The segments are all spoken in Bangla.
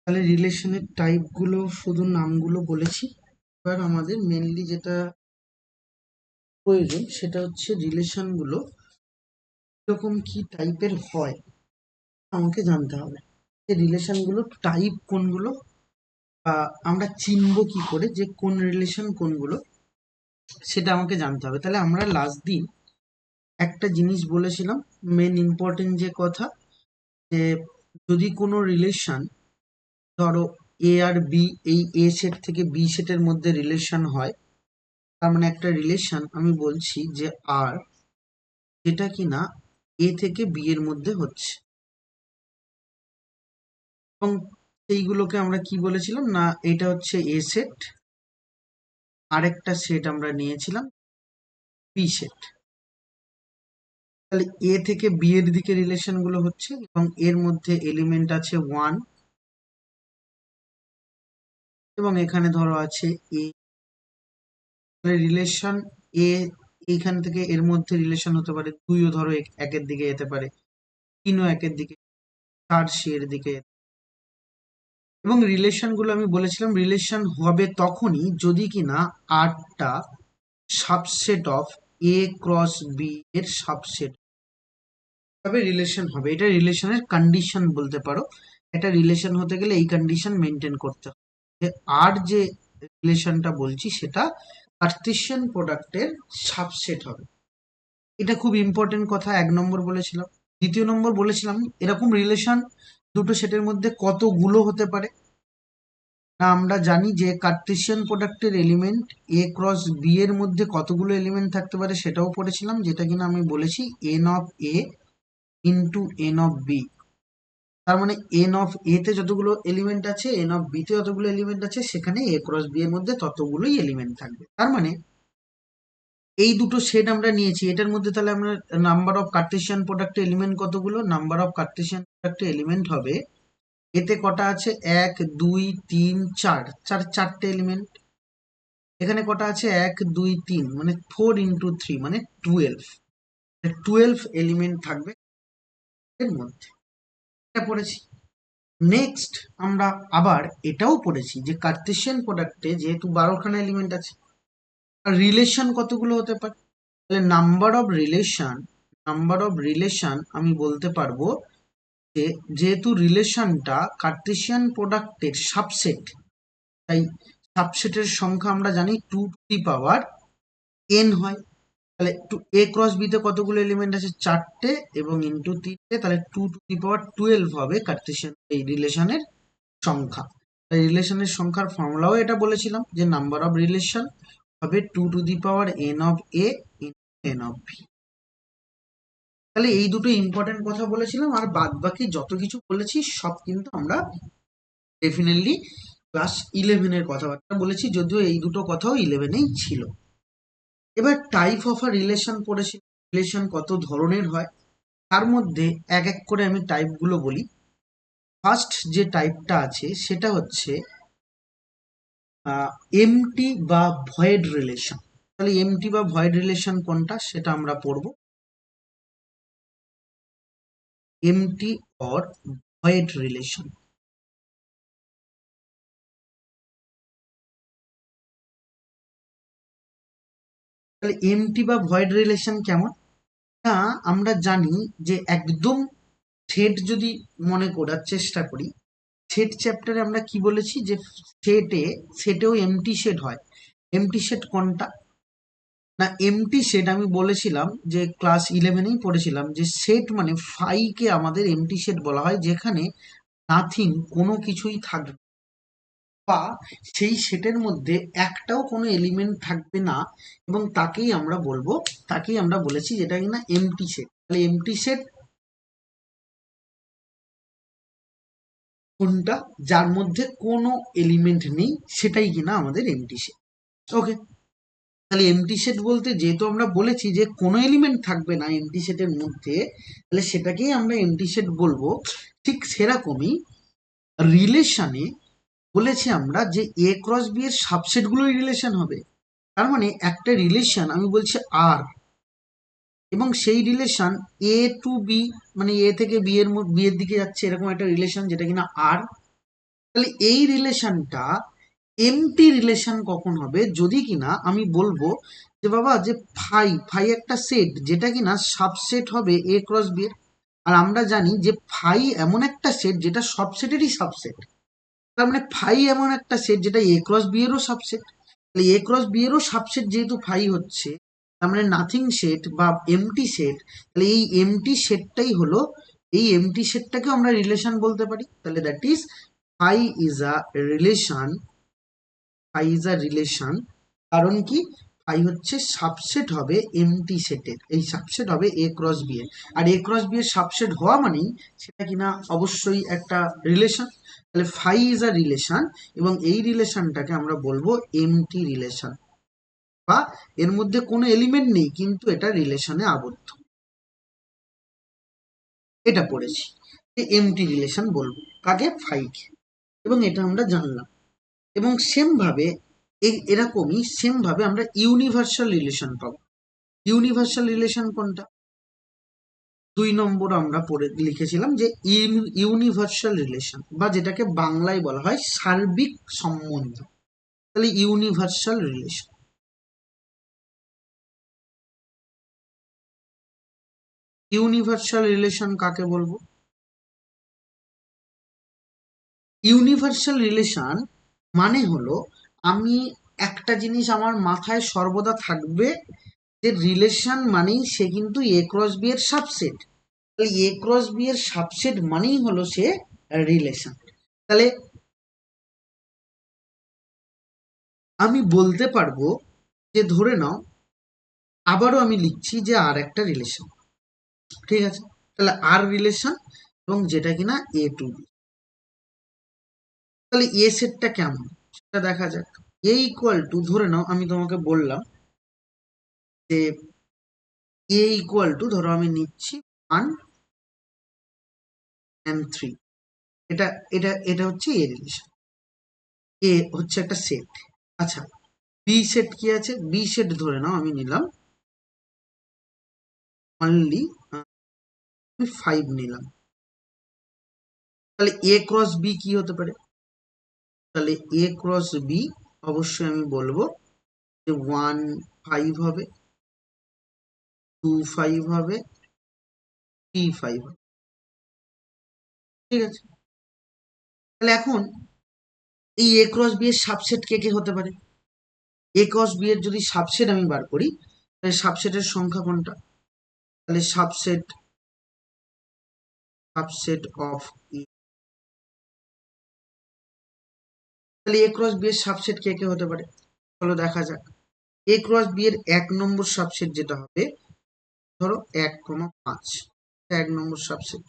তাহলে রিলেশনের টাইপগুলো শুধু নামগুলো বলেছি। এবার আমাদের মেনলি যেটা প্রয়োজন সেটা হচ্ছে রিলেশনগুলো কিরকম কি টাইপের হয় আমাকে জানতে হবে। এই রিলেশনগুলো টাইপ কোনগুলো বা আমরা চিনবো কি করে যে কোন রিলেশন কোনগুলো সেটা আমাকে জানতে হবে। তাহলে আমরা লাস্ট দিন একটা জিনিস বলেছিলাম, মেন ইম্পর্টেন্ট যে কথা, যে যদি কোনো রিলেশন, ধরো এ আর বি, এই এ সেট থেকে বি সেটের মধ্যে রিলেশন হয়, তার মানে একটা রিলেশন আমি বলছি যে আর, যেটা কিনা এ থেকে বি এর মধ্যে হচ্ছে, এবং সেইগুলোকে আমরা কি বলেছিলাম না এটা হচ্ছে এ সেট, আরেকটা সেট আমরা নিয়েছিলাম বি সেট। তাহলে এ থেকে বি এর দিকে রিলেশন গুলো হচ্ছে এবং এর মধ্যে এলিমেন্ট আছে 1, এবং এখানে ধরো আছে এ। রিলেশন এ এইখান থেকে এর মধ্যে রিলেশন হতে পারে 2ও ধরো একের দিকে যেতে পারে, 3ও একের দিকে, 4 সি এর দিকে। এবং রিলেশন গুলো আমি বলেছিলাম রিলেশন হবে তখনই যদি কিনা আরটা subset of A cross B এর সাবসেট, তবে রিলেশন হবে। এটা রিলেশনের কন্ডিশন বলতে পারো। একটা রিলেশন হতে গেলে এই কন্ডিশন মেনটেন করতে হবে যে আর যে রিলেশনটা বলছি সেটা কার্টেসিয়ান প্রোডাক্টের সাবসেট হবে। এটা খুব ইম্পর্টেন্ট কথা, 1 নম্বর বলেছিলাম। 2য় নম্বর বলেছিলাম এরকম রিলেশন দুটো সেটের মধ্যে কতগুলো হতে পারে। না আমরা জানি যে কার্টেসিয়ান প্রোডাক্টের এলিমেন্ট এ ক্রস বি এর মধ্যে কতগুলো এলিমেন্ট থাকতে পারে সেটাও পড়েছিলাম, যেটা কিনা আমি বলেছি N of A into N of B. তার মানে এন অফ এ তে যতগুলো এলিমেন্ট আছে, এন অফ বি তে যতগুলো এলিমেন্ট আছে, সেখানে এ ক্রস বি এর মধ্যে ততগুলোই এলিমেন্ট থাকবে। তার মানে এই দুটো সেট আমরা নিয়েছি, এটার মধ্যে তাহলে আমরা নাম্বার অফ কার্টেসিয়ান প্রোডাক্টের এলিমেন্ট কতগুলো, নাম্বার অফ কার্টেসিয়ান প্রোডাক্টের এলিমেন্ট হবে, এতে কটা আছে 1 2 3 4, চারটে এলিমেন্ট। এখানে কটা আছে 1 2 3, মানে 4 ইন্টু 3 মানে 12 এলিমেন্ট থাকবে এর মধ্যে। এটা পড়েছি। নেক্সট আমরা আবার এটাও পড়েছি যে কার্টেসিয়ান প্রোডাক্টে যেহেতু 12খানা এলিমেন্ট আছে, আর রিলেশন কতগুলো হতে পারে। তাহলে নাম্বার অফ রিলেশন আমি বলতে পারবো যে যেহেতু রিলেশনটা কার্টেসিয়ান প্রোডাক্টের সাবসেট, তাই সাবসেটের সংখ্যা আমরা জানি 2 টু দি পাওয়ার n হয়। তাহলে এ ক্রস বি তে কতগুলো এলিমেন্ট আছে, 4টে, এবং ইন্টু 3টে, তাহলে 2 টু দি পাওয়ার 12 হবে কার্টেসিয়ান এই রিলেশনের সংখ্যা। তাই রিলেশনের সংখ্যার ফর্মুলাও এটা বলেছিলাম যে নাম্বার অফ রিলেশন হবে 2 to the power n of A n of B. তাহলে এই দুটো ইম্পর্টেন্ট কথা বলেছিলাম, আর বাদ বাকি যত কিছু বলেছি সব কিন্তু আমরা ডেফিনেটলি ক্লাস 11-এর কথাবার্তা বলেছি, যদিও এই দুটো কথাও 11-এই ছিল। এবার টাইপ অফ আ রিলেশন পড়েছি, রিলেশন কত ধরনের হয়, তার মধ্যে এক এক করে আমি টাইপগুলো বলি। ফার্স্ট যে টাইপটা আছে সেটা হচ্ছে এমটি বা ভয়েড রিলেশন। তাহলে এমটি বা ভয়েড রিলেশন কোনটা সেটা আমরা পড়বো। Empty or void relation. তাহলে এমটি বা ভয়েড রিলেশন কেমন, না আমরা জানি যে একদম সেট যদি মনে করার চেষ্টা করি, সেট চ্যাপ্টারে আমরা কি বলেছি যে সেটেও এমটি সেট হয়। এমটি সেট কোনটা, না এমটি সেট আমি বলেছিলাম যে ক্লাস 11-এই পড়েছিলাম যে সেট মানে ফাইকে আমাদের এমটি সেট বলা হয়, যেখানে নাথিং, কোনো কিছুই থাকবে বা সেই সেটের মধ্যে একটাও কোনো এলিমেন্ট থাকবে না, এবং তাকেই আমরা বলেছি যেটা কিনা এমটি সেট। তাহলে এমটি সেট কোনটা, যার মধ্যে কোনো এলিমেন্ট নেই, সেটাই কিনা আমাদের এমটি সেট। ওকে, তাহলে এমটি সেট বলতে যেহেতু আমরা বলেছি যে কোনো এলিমেন্ট থাকবে না এমটি সেটের মধ্যে, তাহলে সেটাকেই আমরা এমটি সেট বলবো। ঠিক সেরকমই রিলেশনে বলেছি আমরা যে এ ক্রস বি এর সাবসেট গুলোই রিলেশন হবে। তার মানে একটা রিলেশন আমি বলছি আর, এবং সেই রিলেশন এ টু বি, মানে এ থেকে বি এর দিকে যাচ্ছে, এরকম একটা রিলেশন যেটা কিনা আর। তাহলে এই রিলেশনটা এমটি রিলেশন কখন হবে, যদি কিনা আমি বলবো যে বাবা যে ফাই ফাই একটা সেট যেটা কিনা সাবসেট হবে এ ক্রস বি এর। আর আমরা জানি যে ফাই এমন একটা সেট যেটা সব সেটেরই সাবসেট। তার মানে ফাই এমন একটা সেট যেটা এ ক্রস বি এরও সাবসেট। তাহলে এ ক্রস বি এরও সাবসেট যেহেতু ফাই হচ্ছে, তার মানে নাথিং সেট বা এমটি সেট। তাহলে এই এমটি সেটটাই হলো, এই এমটি সেটটাকে আমরা রিলেশন বলতে পারি। তাহলে that is phi is a relation, phi is a relation. কারণ কি, ফাই হচ্ছে সাবসেট হবে এমটি সেটের, এই সাবসেট হবে এ ক্রস বি এর। আর এ ক্রস বি এর সাবসেট হওয়া মানেই সেটা কিনা অবশ্যই একটা রিলেশন। তাহলে ফাই ইজ আ রিলেশন, এবং এই রিলেশনটাকে আমরা বলবো এমটি রিলেশন, বা এর মধ্যে কোনো এলিমেন্ট নেই কিন্তু এটা রিলেশনে আবদ্ধ। এটা পড়েছি যে এমটি রিলেশন বলবো কাকে, ফাইকে। এবং এটা আমরা জানলাম। এবং সেম ভাবে এরকমই সেম ভাবে আমরা ইউনিভার্সাল রিলেশন পাবো। ইউনিভার্সাল রিলেশন কোনটা, 2 নম্বর আমরা পড়ে লিখেছিলাম যে ইউনিভার্সাল রিলেশন, বা যেটাকে বাংলায় বলা হয় সার্বিক সম্বন্ধ। তাহলে ইউনিভার্সাল রিলেশন, ইউনিভার্সাল রিলেশন কাকে বলবো, ইউনিভার্সাল রিলেশন মানে হলো, আমি একটা জিনিস আমার মাথায় সর্বদা থাকবে যে রিলেশন মানেই সে কিন্তু এ ক্রস বি এর সাবসেট। তাহলে এ ক্রস বি এর সাবসেট মানেই হলো সে রিলেশন। তাহলে আমি বলতে পারবো যে ধরে নাও, আবারও আমি লিখছি যে আর একটা রিলেশন, ঠিক আছে। তাহলে আর রিলেশন, এবং যেটা কিনা এ টু বি। তাহলে এ সেটটা কেমন সেটা দেখা যাক। এ ইকুয়াল টু, ধরে নাও আমি তোমাকে বললাম যে এ ইকুয়াল টু, ধরো আমি নিচ্ছি 1 and 3। এটা এটা এটা হচ্ছে এ রিলেশন, এ হচ্ছে একটা সেট। আচ্ছা, বি সেট কি আছে, বি সেট ধরে নাও আমি নিলাম অনলি, আমি 5 নিলাম। তাহলে এ ক্রস বি কি হতে পারে, তাহলে এ ক্রস বি অবশ্যই আমি বলবো যে 1 5 হবে, 2 5 হবে, 3 5 হবে, ঠিক আছে। তাহলে এখন এই এ ক্রস বি এর সাবসেট কে কে হতে পারে, এ ক্রস বি এর যদি সাবসেট আমি বার করি, তাহলে সাবসেটের সংখ্যা কোনটা, তাহলে সাবসেট, সাবসেট অফ ই। তাহলে এ ক্রস বি এর সাবসেট কে কে হতে পারে, চলো দেখা যাক। এ ক্রস বি এর 1 নম্বর সাবসেট যেটা হবে, ধরো 1,5, 1 নম্বর সাবসেট।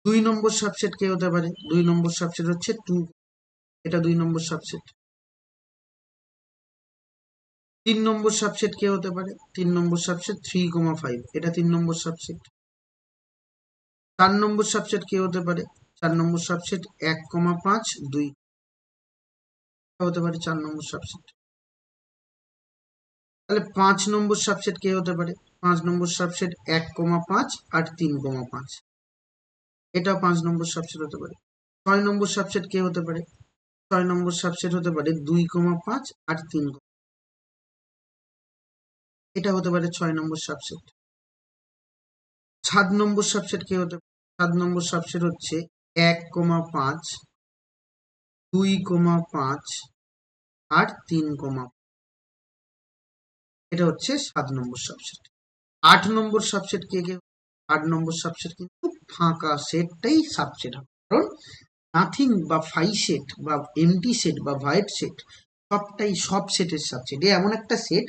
2 নম্বর সাবসেট কে হতে পারে, 2 নম্বর সাবসেট হচ্ছে 2, এটা 2 নম্বর সাবসেট। 3 নম্বর সাবসেট কে হতে পারে, 3 নম্বর সাবসেট 3,5, এটা 3 নম্বর সাবসেট। 4 নম্বর সাবসেট কে হতে পারে, 4 নম্বর সাবসেট 1,5 2, হতে পারে 4 নম্বর সাবসেট। তাহলে 5 নম্বর সাবসেট কে হতে পারে, 5 নম্বর সাবসেট 1,5 আর 3,5, এটাও 5 নম্বর সাবসেট হতে পারে। 6 নম্বর সাবসেট কে হতে পারে, 6 নম্বর সাবসেট হতে পারে 2,5 আর 3, এটা হতে পারে 6 নম্বর সাবসেট। 7 নম্বর সাবসেট কে হতে পারে, 7 নম্বর সাবসেট হচ্ছে 1,5 2,5 আর 3, এটা হচ্ছে 7 নম্বর সাবসেট। 8 নম্বর সাবসেট কে কে, 8 নম্বর সাবসেট কিন্তু ফাঁকা সেটটাই সাবসেট হবে, কারণ নাথিং বা ফাই সেট বা এমটি সেট বা ভাইড সেট সবটাই সব সেটের সাবসেট, এমন একটা সেট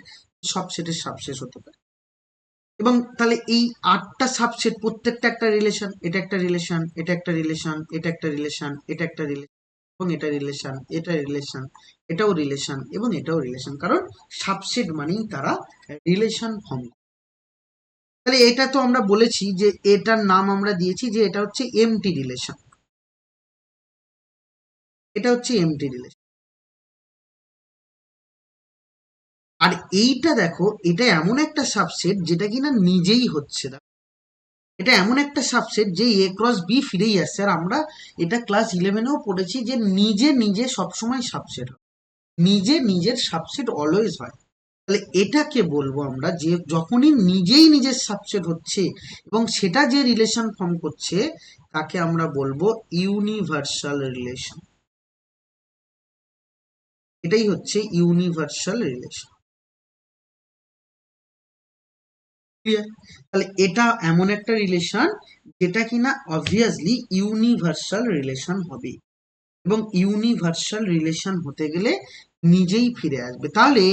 সব সেটের সাবসেট হতে পারে। এবং তাহলে এই 8টা সাবসেট প্রত্যেকটা একটা রিলেশন, এটা একটা রিলেশন, এটা একটা রিলেশন, এটা একটা রিলেশন, এটা একটা রিলেশন, এবং এটা রিলেশন, এটা রিলেশন, এটাও রিলেশন, এবং এটাও রিলেশন, কারণ সাবসেট মানেই তারা রিলেশন ফর্ম। তাহলে এটা তো আমরা বলেছি যে এটার নাম আমরা দিয়েছি যে এটা হচ্ছে এমটি রিলেশন, এটা হচ্ছে এমটি রিলেশন। আর এইটা দেখো, এটা এমন একটা সাবসেট যেটা কিনা নিজেই হচ্ছে না। এটা এমন একটা সাবসেট যে এ ক্রস বি ফিরেই আসছে। আর আমরা এটা ক্লাস 11-এও পড়েছি যে নিজে নিজে সবসময় সাবসেট হয়, নিজে নিজের সাবসেট অলওয়েজ হয়। তাহলে এটাকে বলবো আমরা যে যখনই নিজেই নিজের সাবসেট হচ্ছে এবং সেটা যে রিলেশন ফর্ম করছে তাকে আমরা বলবো ইউনিভার্সাল রিলেশন। এটাই হচ্ছে ইউনিভার্সাল রিলেশন। ক্লিয়ার? তাহলে এটা এমন একটা রিলেশন যেটা কিনা অবভিয়াসলি ইউনিভার্সাল রিলেশন হবে, এবং ইউনিভার্সাল রিলেশন হতে গেলে নিজেই ফিরে আসবে। তাহলে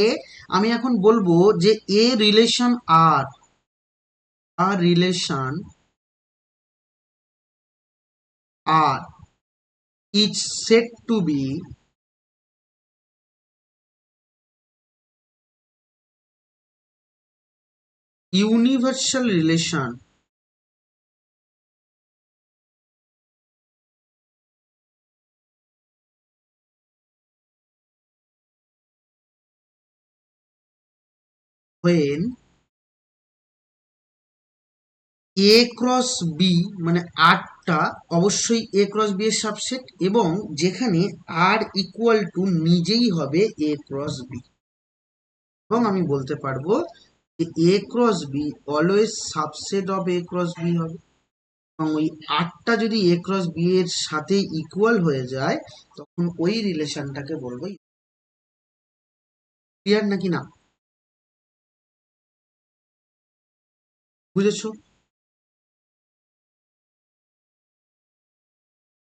আমি এখন বলবো যে A relation R is said to be universal relation when a cross B, মানে আরটা অবশ্যই এ ক্রস বি এর সাবসেট, এবং যেখানে আর ইকুয়াল টু নিজেই হবে এ ক্রস বি। এবং আমি বলতে পারবো যে A cross B always subset of A cross B হবে, এবং ওই আরটা যদি এ ক্রস বি এর সাথে ইকুয়াল হয়ে যায় তখন ওই রিলেশনটাকে বলবো। ক্লিয়ার নাকি না? বুঝেছো?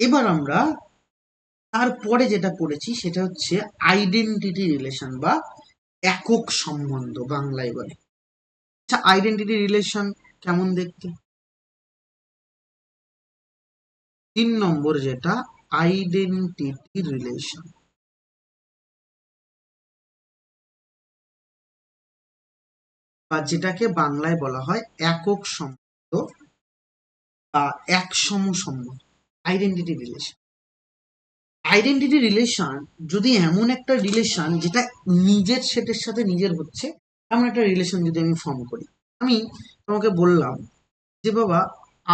এবার আমরা তারপরে যেটা পড়েছি সেটা হচ্ছে আইডেন্টিটি রিলেশন বা একক সম্বন্ধ বাংলায় বলে। আচ্ছা, আইডেন্টিটি রিলেশন কেমন দেখতে? 3 নম্বর যেটা আইডেন্টিটি রিলেশন, বা যেটাকে বাংলায় বলা হয় একক সম্বন্ধ বা একসম সম্বন্ধ, আইডেন্টিটি রিলেশন। আইডেন্টিটি রিলেশন যদি এমন একটা রিলেশন যেটা নিজের সেটের সাথে নিজের হচ্ছে, এমন একটা রিলেশন যদি আমি ফর্ম করি, আমি তোমাকে বললাম যে বাবা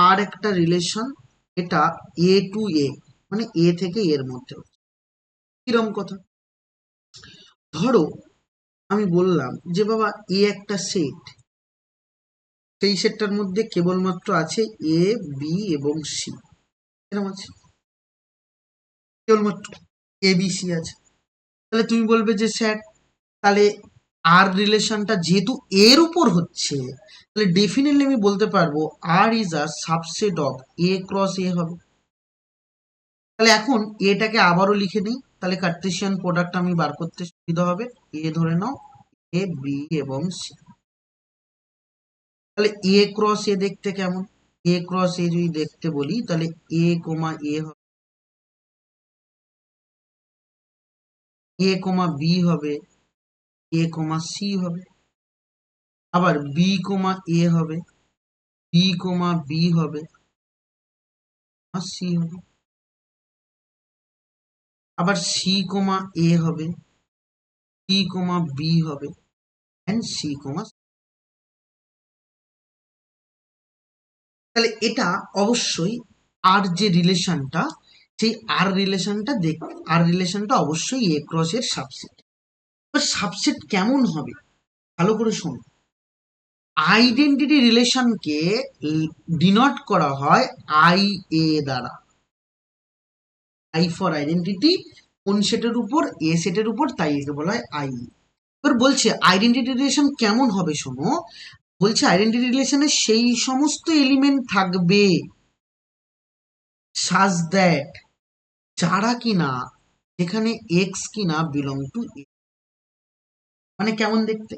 আর একটা রিলেশন, এটা এ টু এ, মানে এ থেকে এর মধ্যে হচ্ছে। কিরম কথা? ধরো আমি বললাম যে বাবা এ একটা সেট, সেই সেটটার মধ্যে কেবলমাত্র আছে এ, বি এবং সি। এরকম আছে, কেবলমাত্র এ বি সি আছে। তাহলে তুমি বলবে যে স্যার, তাহলে আর রিলেশনটা যেহেতু এর উপর হচ্ছে, তাহলে ডেফিনেটলি আমি বলতে পারবো R is a subset of A cross A হবে। তাহলে এখন এটাকে আবারও লিখে নিই, তাহলে কার্টেসিয়ান প্রোডাক্ট আমি বার করতে সুবিধা হবে। এ ধরে নাও, এ বি এবং সি। তাহলে এ ক্রস এ দেখতে কেমন? এ ক্রস এ যদি দেখতে বলি তাহলে এ কোমা এ হবে, এ কোমা বি হবে, এ কোমা সি হবে, আবার বি কোমা এ হবে, বি কোমা বি হবে, আর সি হবে, আবার সি কোমা এ হবে, সি কোমা বি হবে, এন্ড সি কোমা। তাহলে এটা অবশ্যই আর যে রিলেশনটা, সেই আর রিলেশনটা অবশ্যই এ ক্রস এর সাবসেট। এবার সাবসেট কেমন হবে ভালো করে শোনো। আইডেন্টিটি রিলেশনকে ডিনোট করা হয় আই এ দ্বারা। আই ফর আইডেন্টিটি, কোন সেটের উপর? এ সেটের উপর, তাই একে বলা হয় আই। এবার বলছে আইডেন্টিটি রিলেশন কেমন হবে শোনো। বলছে আইডেন্টিটি রিলেশনে সেই সমস্ত এলিমেন্ট থাকবে সাজ দ্যাট, যারা কিনা, যেখানে এক্স কিনা বিলং টু এ। মানে কেমন দেখতে?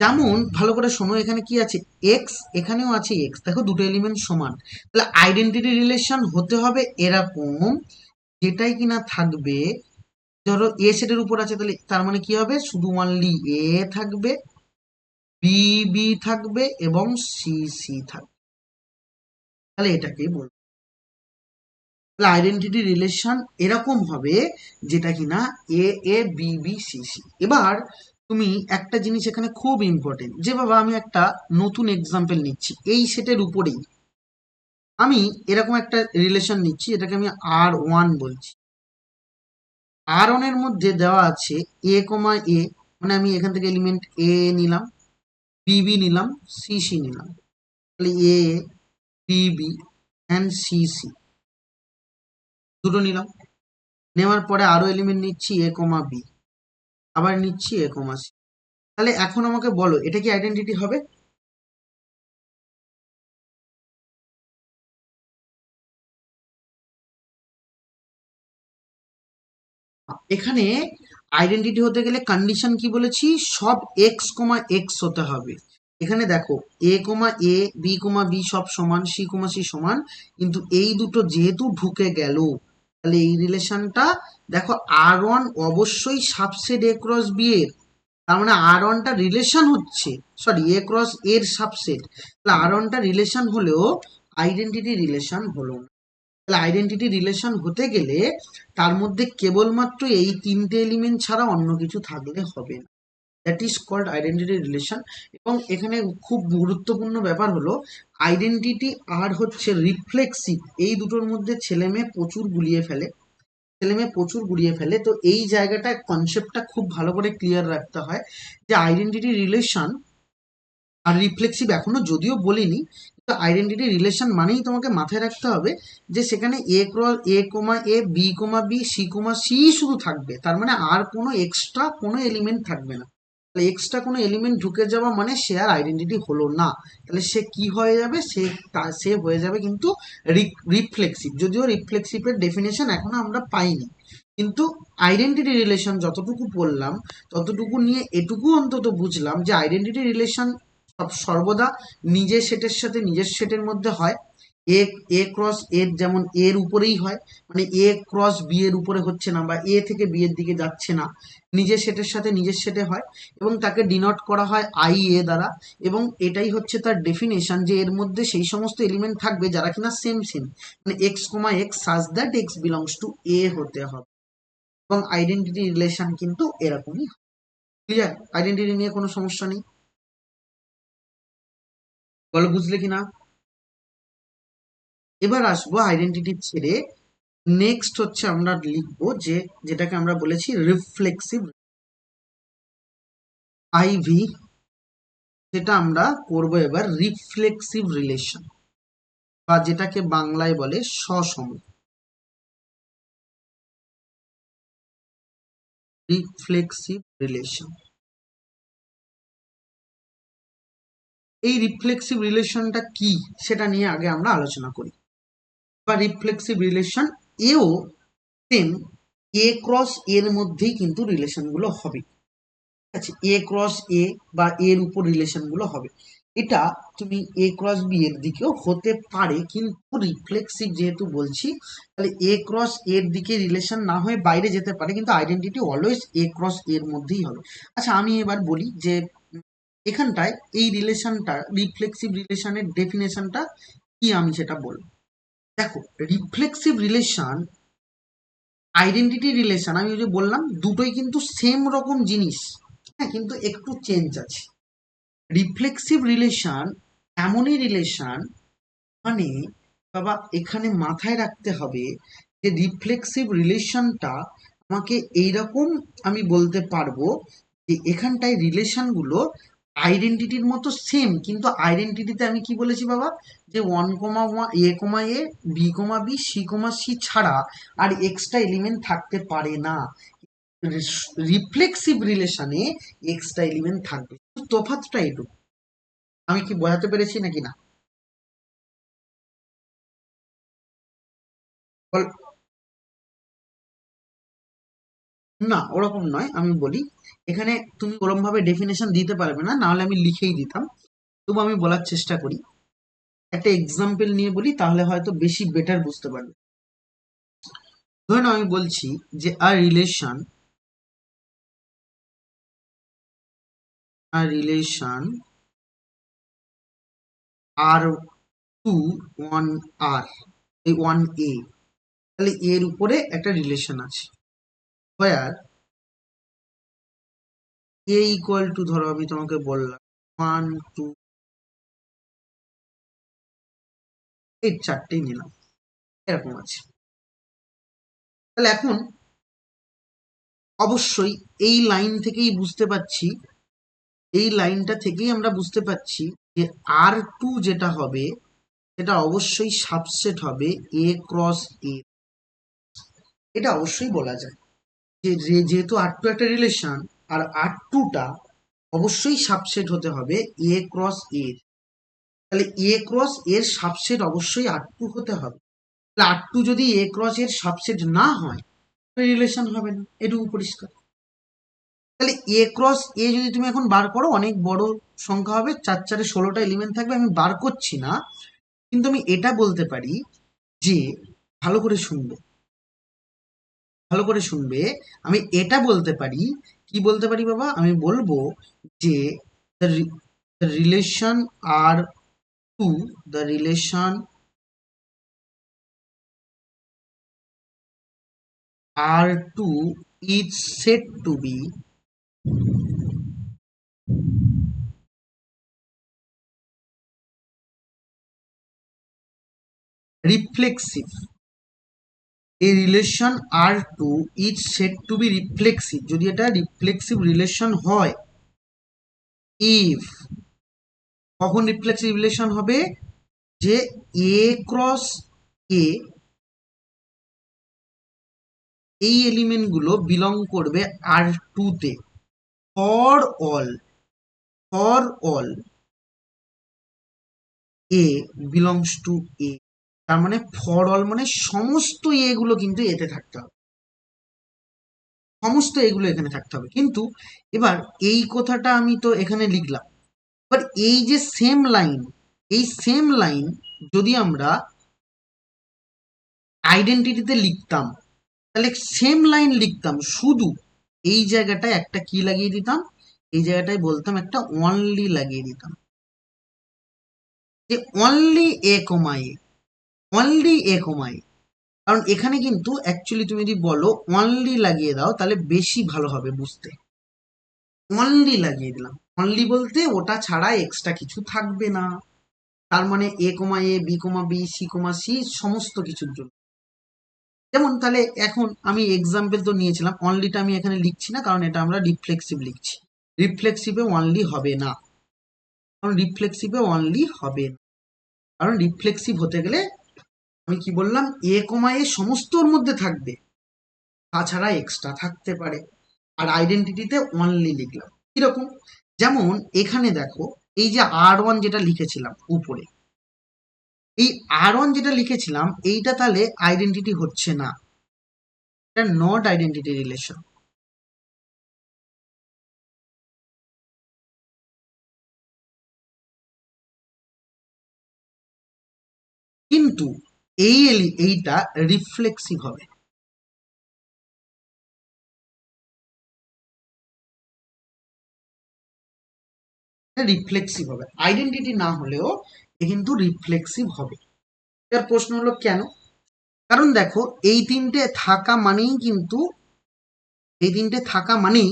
যেমন ভালো করে শোনো, এখানে কি আছে? এক্স, এখানেও আছে এক্স, দেখো দুটো এলিমেন্ট সমান। তাহলে আইডেন্টিটি রিলেশন হতে হবে এরকম, যেটাই কিনা থাকবে, ধরো এ সেটের উপর আছে, তাহলে তার মানে কি হবে? শুধু অনলি এ থাকবে, বি বি থাকবে এবং সি সি থাকবে। তাহলে এটাকেই বলবো। তাহলে আইডেন্টিটি রিলেশন এরকম হবে যেটা কিনা এ A B B C C. এবার তুমি একটা জিনিস এখানে খুব ইম্পর্টেন্ট, যে বাবা আমি একটা নতুন এক্সাম্পল নিচ্ছি এই সেটের উপরেই, আমি এরকম একটা রিলেশন নিচ্ছি, এটাকে আমি R1 বলছি। R1 এর মধ্যে দেওয়া আছে এ কমা এ, মানে আমি এখান থেকে এলিমেন্ট এ নিলাম, বি নিলাম, সি নিলাম। তাহলে এ বি অ্যান্ড সি দুটো নিলাম। নেওয়ার পরে আরো এলিমেন্ট নিচ্ছি এ কমা বি, আবার নিচ্ছি এ কমা সি। তাহলে এখন আমাকে বলো এটা কি আইডেন্টিটি হবে? এখানে আইডেন্টিটি হতে গেলে কন্ডিশন কি বলেছি, সব এক্স কমা এক্স হতে হবে। এখানে দেখো A comma A B comma B সব সমান, সি কমা সি সমান, কিন্তু এই দুটো যেহেতু ঢুকে গেল, তাহলে এই রিলেশনটা দেখো R1 অবশ্যই সাবসেট এ ক্রস বি এর। তার মানে R1টা রিলেশন হচ্ছে, সরি এ ক্রস এর সাবসেট। তাহলে R1টা রিলেশন হলেও আইডেন্টিটি রিলেশন হলো না। তাহলে আইডেন্টিটি রিলেশন হতে গেলে তার মধ্যে কেবলমাত্র এই তিনটে এলিমেন্ট ছাড়া অন্য কিছু থাকলে হবে না। That is called identity relation. এবং এখানে খুব গুরুত্বপূর্ণ ব্যাপার হলো আইডেন্টিটি আর হচ্ছে রিফ্লেক্সিভ, এই দুটোর মধ্যে ছেলে মেয়ে প্রচুর গুলিয়ে ফেলে। তো এই জায়গাটা কনসেপ্টটা খুব ভালো করে ক্লিয়ার রাখতে হয় যে আইডেন্টিটি রিলেশন আর রিফ্লেক্সিভ এখনো যদিও বলিনি, তো আইডেন্টিটি রিলেশন মানেই তোমাকে মাথায় রাখতে হবে যে সেখানে এ cross A comma A B comma B C comma C শুধু থাকবে, তার মানে আর কোনো এক্সট্রা কোনো এলিমেন্ট থাকবে না। তাহলে এক্সট্রা কোনো এলিমেন্ট ঢুকে যাওয়া মানে সে আর আইডেন্টিটি হলো না। তাহলে সে কি হয়ে যাবে, সে হয়ে যাবে কিন্তু রিফ্লেক্সিভ। যদিও রিফ্লেক্সিভের ডেফিনেশন এখনো আমরা পাইনি, কিন্তু আইডেন্টিটি রিলেশন যতটুকু বললাম ততটুকু নিয়ে এটুকু অন্তত বুঝলাম যে আইডেন্টিটি রিলেশন সর্বদা নিজের সেটের সাথে নিজের সেটের মধ্যে হয়। এ এ ক্রস এর যেমন এর উপরেই হয়, মানে এ ক্রস বি এর উপরে হচ্ছে না, বা এ থেকে বি এর দিকে যাচ্ছে না, নিজের সেটের সাথে নিজের সেটে হয়। এবং তাকে ডিনোট করা হয় আই এ দ্বারা। এবং এটাই হচ্ছে তার ডেফিনেশন যে এর মধ্যে সেই সমস্ত এলিমেন্ট থাকবে যারা কিনা সেম, মানে X comma X such that X belongs to A হতে হবে। এবং আইডেন্টিটি রিলেশন কিন্তু এরকমই। ক্লিয়ার? আইডেন্টিটি নিয়ে কোনো সমস্যা নেই, বলো বুঝলে কিনা? এবার আসবো আইডেন্টিটি ছেড়ে, নেক্সট হচ্ছে আমরা লিখবো যে যেটাকে আমরা বলেছি রিফ্লেক্সিভ আইভি, যেটা আমরা করব এবার রিফ্লেক্সিভ রিলেশন, বা যেটাকে বাংলায় বলে সসম। রিফ্লেক্সিভ রিলেশন, এই রিফ্লেক্সিভ রিলেশনটা কি সেটা নিয়ে আগে আমরা আলোচনা করি। বা রিফ্লেক্সিভ রিলেশন এও সেম এ ক্রস এর মধ্যেই কিন্তু রিলেশনগুলো হবে। আচ্ছা, এ ক্রস এ বা এর উপর রিলেশন গুলো হবে। এটা তুমি এ ক্রস বি এর দিকেও হতে পারে, কিন্তু রিফ্লেক্সিভ যেহেতু বলছি, তাহলে এ ক্রস এর দিকে রিলেশন না হয়ে বাইরে যেতে পারে, কিন্তু আইডেন্টিটি অলওয়েজ এ ক্রস এর মধ্যেই হবে। আচ্ছা, আমি এবার বলি যে এখানটায় এই রিলেশনটা রিফ্লেক্সিভ রিলেশনের ডেফিনেশনটা কি আমি সেটা বলবো। দেখো, রিফ্লেক্সিভ রিলেশন আইডেন্টিটি রিলেশন আমি ওই যে বললাম দুটোই কিন্তু সেম রকম জিনিস, হ্যাঁ, কিন্তু একটু চেঞ্জ আছে। রিফ্লেক্সিভ রিলেশন এমনই রিলেশন, মানে বাবা এখানে মাথায় রাখতে হবে যে রিফ্লেক্সিভ রিলেশনটা আমাকে এইরকম আমি বলতে পারবো যে এখানটায় রিলেশনগুলো আইডেন্টিটির মতো সেম, কিন্তু আইডেন্টিটিতে আমি কি বলেছি বাবা, যে one comma one A comma A B comma B C comma C ছাড়া আর এক্সট্রা এলিমেন্ট থাকতে পারে না। রিফ্লেক্সিভ রিলেশনে এক্সট্রা এলিমেন্ট থাকবে, তফাৎটা এটুকু। আমি কি বোঝাতে পেরেছি নাকি না? বল- না, ওরকম নয়, আমি বলি এখানে তুমি ওরকম ভাবে ডেফিনেশন দিতে পারবে না, নাহলে আমি লিখেই দিতাম। তবু আমি বলার চেষ্টা করি, একটা এক্সাম্পল নিয়ে বলি, তাহলে হয়তো বেশি বেটার বুঝতে পারবে। ধরে নাও আমি বলছি যে a relation R two one R, এই ওয়ান এ, তাহলে এর উপরে একটা রিলেশন আছে, হোয়ার এ ইকুয়াল টু, ধরো আমি তোমাকে বললাম 1 2 এই চারটেই নিলাম, এরকম আছে। তাহলে এখন অবশ্যই এই লাইন থেকেই বুঝতে পারছি, এই লাইনটা থেকেই আমরা বুঝতে পারছি যে R2 যেটা হবে সেটা অবশ্যই সাবসেট হবে A ক্রস A। এটা অবশ্যই বলা যায় যে যেহেতু R2 একটা রিলেশন, আর R2টা অবশ্যই সাবসেট হতে হবে A ক্রস A। তাহলে A ক্রস এর সাবসেট অবশ্যই R2 হতে হবে। তাহলে R2 যদি A ক্রস এর সাবসেট না হয় রিলেশন হবে না, এটুকু পরিষ্কার। তাহলে এ ক্রস এ যদি তুমি এখন বার করো অনেক বড় সংখ্যা হবে, 4 4 16টা এলিমেন্ট থাকবে, আমি বার করছি না, কিন্তু আমি এটা বলতে পারি যে, ভালো করে শুনবে, ভালো করে শুনবে, আমি এটা বলতে পারি, কি বলতে পারি বাবা, আমি বলবো যে relation R two, the relation R2 is said to be reflexive. A relation R2 is said to be reflexive. যদি এটা reflexive relation হয়, if, কখন reflexive relation হবে, যে A ক্রস A এই এলিমেন্টগুলো বিলং করবে R2 তে, for all, for all A belongs to A। তার মানে ফর অল মানে সমস্ত এ গুলো কিন্তু এতে থাকতে হবে, সমস্ত এগুলো এখানে থাকতে হবে। কিন্তু এবার এই কথাটা আমি তো এখানে লিখলাম, এবার এই যে সেম লাইন, এই সেম লাইন যদি আমরা আইডেন্টিটিতে লিখতাম, তাহলে সেম লাইন লিখতাম, শুধু এই জায়গাটায় একটা কি লাগিয়ে দিতাম, এই জায়গাটায় বলতাম একটা অনলি লাগিয়ে দিতাম, যে only a comma A, only a কমা এ। কারণ এখানে কিন্তু অ্যাকচুয়ালি তুমি যদি বলো অনলি লাগিয়ে দাও তাহলে বেশি ভালো হবে বুঝতে। অনলি লাগিয়ে দিলাম, অনলি বলতে ওটা ছাড়া এক্সট্রা কিছু থাকবে না, তার মানে এ কমা এ, B comma B, C comma C, সমস্ত কিছুর জন্য। যেমন তাহলে এখন আমি এক্সাম্পল তো নিয়েছিলাম, অনলিটা আমি এখানে লিখছি না কারণ এটা আমরা রিফ্লেক্সিভ লিখছি, রিফ্লেক্সিভে অনলি হবে না, কারণ রিফ্লেক্সিভে অনলি হবে না, কারণ রিফ্লেক্সিভ হতে গেলে আমি কি বললাম, এ কমা এ সমস্তর মধ্যে থাকবে, তাছাড়া এক্সট্রা থাকতে পারে। আর আইডেন্টিটিতে অনলি লিখলাম কিরকম, যেমন এখানে দেখো এই যে R1 যেটা লিখেছিলাম উপরে, এই R1 যেটা লিখেছিলাম এইটা তাহলে আইডেন্টিটি হচ্ছে না, এটা নট আইডেন্টিটি রিলেশন। কিন্তু এইটা রিফ্লেক্সিভ হবে, রিফ্লেক্সিভ হবে, আইডেন্টিটি না হলেও এ কিন্তু রিফ্লেক্সিভ হবে। এর প্রশ্ন হলো কেন, কারণ দেখো এই তিনটে থাকা মানেই কিন্তু, এই তিনটে থাকা মানেই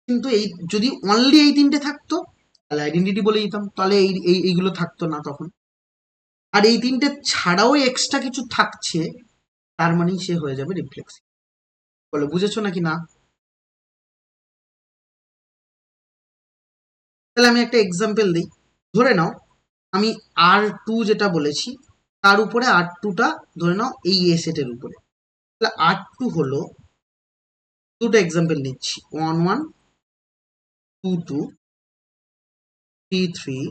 কিন্তু, এই যদি অনলি এই তিনটে থাকতো তাহলে আইডেন্টিটি বলে দিতাম, তাহলে এইগুলো থাকতো না তখন। আর এই তিনটে ছাড়াও এক্সট্রা কিছু থাকছে, তার মানেই সে হয়ে যাবে রিফ্লেক্সিভ। বলো বুঝেছো নাকি না? তাহলে আমি একটা এক্সাম্পল দিই, ধরে নাও আমি R2 যেটা বলেছি তার উপরে R2টা ধরে নাও এই এ সেটের উপরে, তাহলে R2 হলো, দুটো এক্সাম্পল নিচ্ছি, 1 1, 2 2, 3 3,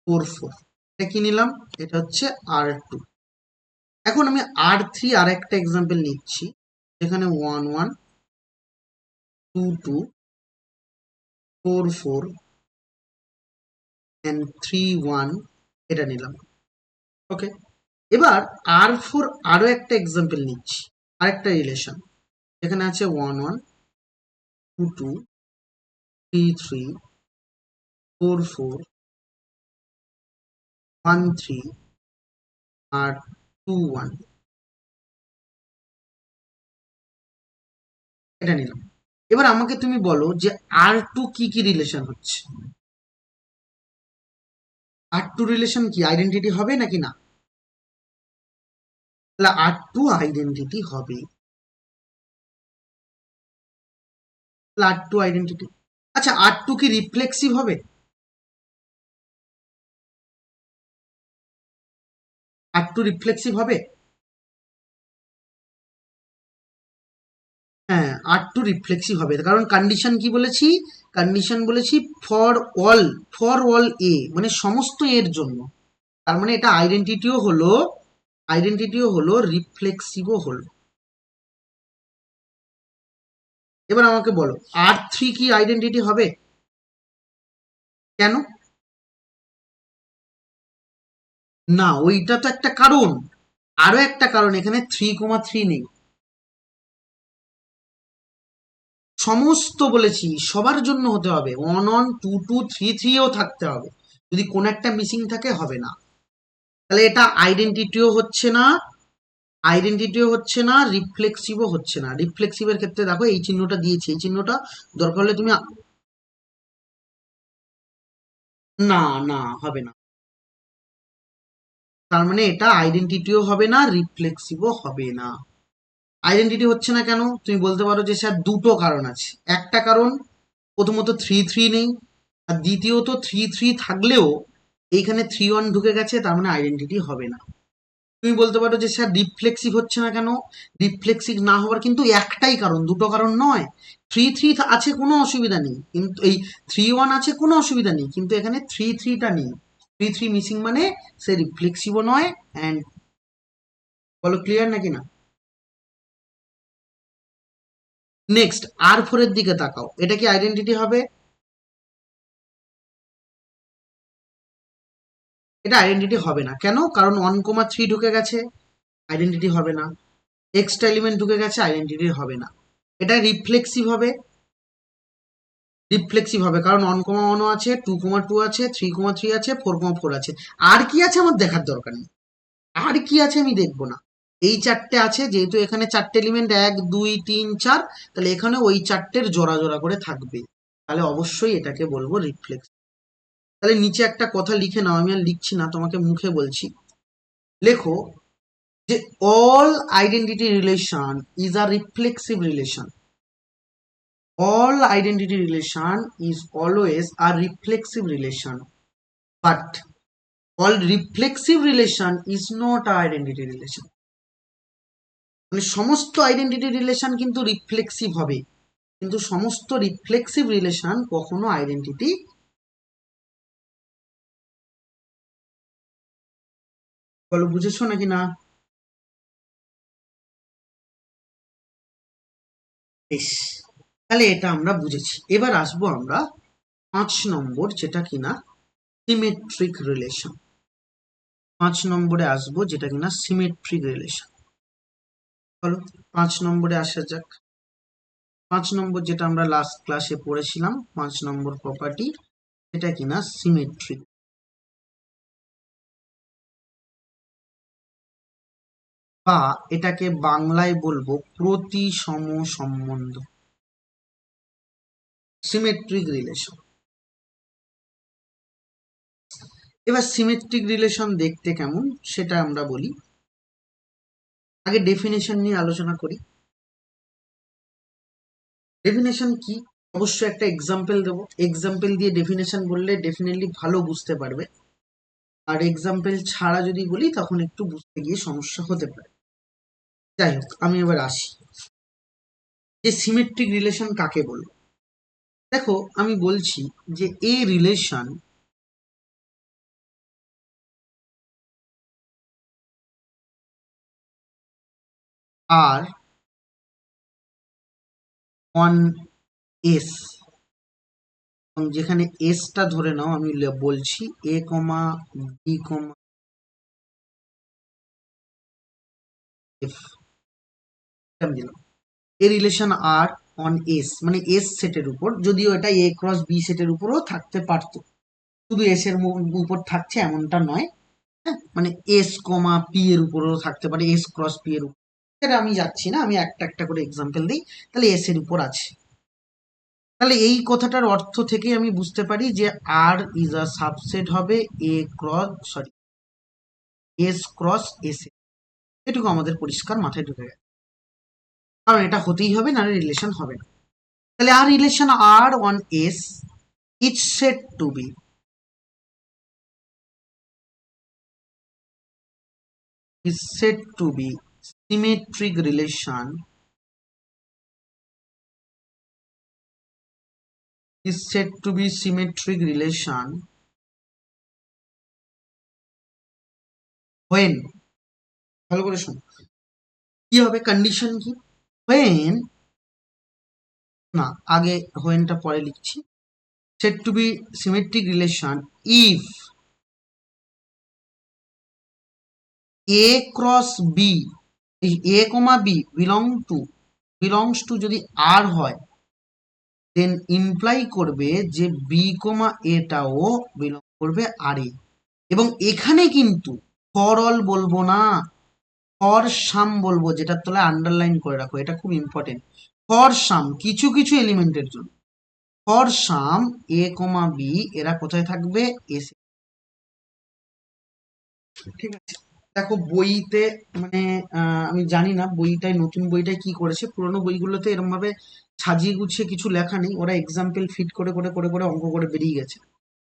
4 4। এটা কি নিলাম, এটা হচ্ছে R2। এখন আমি R3 আর একটা এক্সাম্পল নিচ্ছি, যেখানে 1 1, 2 2, 4 4 and 3 1, এটা নিলাম। ওকে, এবার R4 আরো একটা এক্সাম্পল নিচ্ছি, আরেকটা রিলেশন, এখানে আছে 1 1, 2 2, 3 3, 4 4, 1 3 আর 2 1, এটা নিলাম। এবার আমাকে তুমি বলো যে R2 কি কি রিলেশন হচ্ছে, R2 রিলেশন কি আইডেন্টিটি হবে নাকি না? তাহলে R2 আইডেন্টিটি হবে। R2 identity. আচ্ছা, R2 কি রিফ্লেক্সিভ হবে? R2 রিফ্লেক্সিভ হবে? হ্যাঁ, R2 রিফ্লেক্সিভ হবে, কারণ কন্ডিশন কি বলেছি? কন্ডিশন বলেছি ফর অল, ফর অল এ, মানে সমস্ত এর জন্য। তার মানে এটা আইডেন্টিটিও হলো রিফ্লেক্সিভও হলো। এবার আমাকে বলো, R3 কি আইডেন্টিটি হবে? কেন? না, ওইটা তো একটা কারণ। আরো একটা কারণ, এখানে 3,3 নেই। সমস্ত বলেছি, সবার জন্য হতে হবে, 1 1 2 2 3 3ও থাকতে হবে। যদি কোন একটা মিসিং থাকে হবে না। তাহলে এটা আইডেন্টিটিও হচ্ছে না, রিফ্লেক্সিভও হচ্ছে না। রিফ্লেক্সিভের ক্ষেত্রে দেখো এই চিহ্নটা দিয়েছি, এই চিহ্নটা দরকার হলে তুমি না, না হবে না। তার মানে এটা আইডেন্টিটিও হবে না, রিফ্লেক্সিভও হবে না। আইডেন্টিটি হচ্ছে না কেন? তুমি বলতে পারো যে স্যার দুটো কারণ আছে। একটা কারণ, প্রথমত 3 3 নেই, আর দ্বিতীয়ত 3 3 থাকলেও এইখানে 3 1 ঢুকে গেছে, তার মানে আইডেন্টিটি হবে না। তুমি বলতে পারো যে স্যার রিফ্লেক্সিভ হচ্ছে না কেন? রিফ্লেক্সিভ না হওয়ার কিন্তু একটাই কারণ, দুটো কারণ নয়। 3 3 আছে, কোনো অসুবিধা নেই, কিন্তু এই 3 1 আছে, কোনো অসুবিধা নেই, কিন্তু এখানে 3 3টা নেই। 3 3 মিসিং মানে সে রিফ্লেক্সিভও নয়। অ্যান্ড বলো ক্লিয়ার নাকি না? নেক্সট R4 এর দিকে তাকাও, এটা কি আইডেন্টিটি হবে? এটা আইডেন্টিটি হবে না। কেন? কারণ 1,3 ঢুকে গেছে, আইডেন্টিটি হবে না। এক্সট্রা এলিমেন্ট ঢুকে গেছে, আইডেন্টিটি হবে না। এটা রিফ্লেক্সিভ হবে কারণ 1,1 আছে, 2,2 আছে, 3,3 আছে, 4,4 আছে। আর কি আছে আমার দেখার দরকার নেই। আর কি আছে আমি দেখবো না। এই চারটে আছে, যেহেতু এখানে চারটে এলিমেন্ট 1 2 3 4, তাহলে এখানে ওই চারটের জোড়া জোড়া করে থাকবে। তাহলে অবশ্যই এটাকে বলবো রিফ্লেক্স। তাহলে নিচে একটা কথা লিখে নাও, আমি আর লিখছি না, তোমাকে মুখে বলছি। লেখো যে all identity relation is a reflexive relation. All identity relation is always a reflexive relation, but all reflexive relation is not a identity relation. মানে সমস্ত আইডেন্টিটি রিলেশন কিন্তু রিফ্লেক্সিভ হবে, কিন্তু সমস্ত রিফ্লেক্সিভ রিলেশন কখনো আইডেন্টিটি। বলো বুঝেছো নাকি না? বেশ, তাহলে এটা আমরা বুঝেছি। এবার আসবো আমরা 5 নম্বর, যেটা কিনা সিমেট্রিক রিলেশন। 5 নম্বরে আসবো, যেটা কিনা সিমেট্রিক রিলেশন। চলো 5 নম্বরে আসা যাক। 5 নম্বর যেটা আমরা লাস্ট ক্লাসে পড়েছিলাম, 5 নম্বর প্রপার্টি, এটা কিনা সিমেট্রিক, বা এটাকে বাংলায় বলবো প্রতিসম সম্বন্ধ, সিমেট্রিক রিলেশন। এবার সিমেট্রিক রিলেশন দেখতে কেমন সেটা আমরা বলি। আগে ডেফিনেশন নিয়ে আলোচনা করি। ডেফিনেশন কি? অবশ্যই একটা এক্সাম্পল দেবো, এক্সাম্পল দিয়ে ডেফিনেশন বললে ডেফিনেটলি ভালো বুঝতে পারবে। আর এক্সাম্পল ছাড়া যদি বলি তখন একটু বুঝতে গিয়ে সমস্যা হতে পারে। যাই হোক, আমি এবার আসি যে সিমেট্রিক রিলেশন কাকে বলবো। দেখো আমি বলছি যে A relation R on S, যেখানে এসটা ধরে নাও, আমি বলছি এ কমা বি কমা এফ, দিলাম A relation R on S, মানে এস সেটের উপর, যদিও এটা এ ক্রস বি সেটের উপরও থাকতে পারতো, শুধু এস এর উপর থাকছে এমনটা নয়। হ্যাঁ, মানে এস কমা পি এর উপরও থাকতে পারে, এস ক্রস পি এর উপর। সেটা আমি যাচ্ছি না, আমি একটা একটা করে এক্সাম্পল দিই। তাহলে এস এর উপর আছে, তাহলে এই কথাটার অর্থ থেকে আমি বুঝতে পারি যে আর ইজ আ সাবসেট হবে এস ক্রস এস। এটুকু আমাদের পরিষ্কার মাথায় ঢুকে গেছে, কারণ এটা হতেই হবে, না রিলেশন হবে না। তাহলে R relation R on S is said to be, symmetric relation is said to be symmetric relation when, ভালো করে শোনো, কি হবে কন্ডিশন কি, when, না আগে হোয়েনটা পরে লিখছি, said to be symmetric relation if a cross b, a comma b belongs to যদি r হয়, দেন ইমপ্লাই করবে যে বি কমা এটাও বিলং করবে আর এ। এবং এখানে কিন্তু ফর অল বলবো না, ফর সাম বলবো, যেটার তলায় আন্ডারলাইন করে রাখো, এটা খুব ইম্পর্টেন্ট। ফর সাম কিছু কিছু এলিমেন্টের জন্য, for some A comma B এরা কোথায় থাকবে, এস। ঠিক আছে, দেখো বইতে মানে আমি জানি না বইটায়, নতুন বইটায় কি করেছে, পুরোনো বইগুলোতে এরকম ভাবে সাজিয়ে গুছিয়ে কিছু লেখা নেই, ওরা এক্সাম্পল ফিট করে করে করে করে অঙ্ক করে বেরিয়ে গেছে।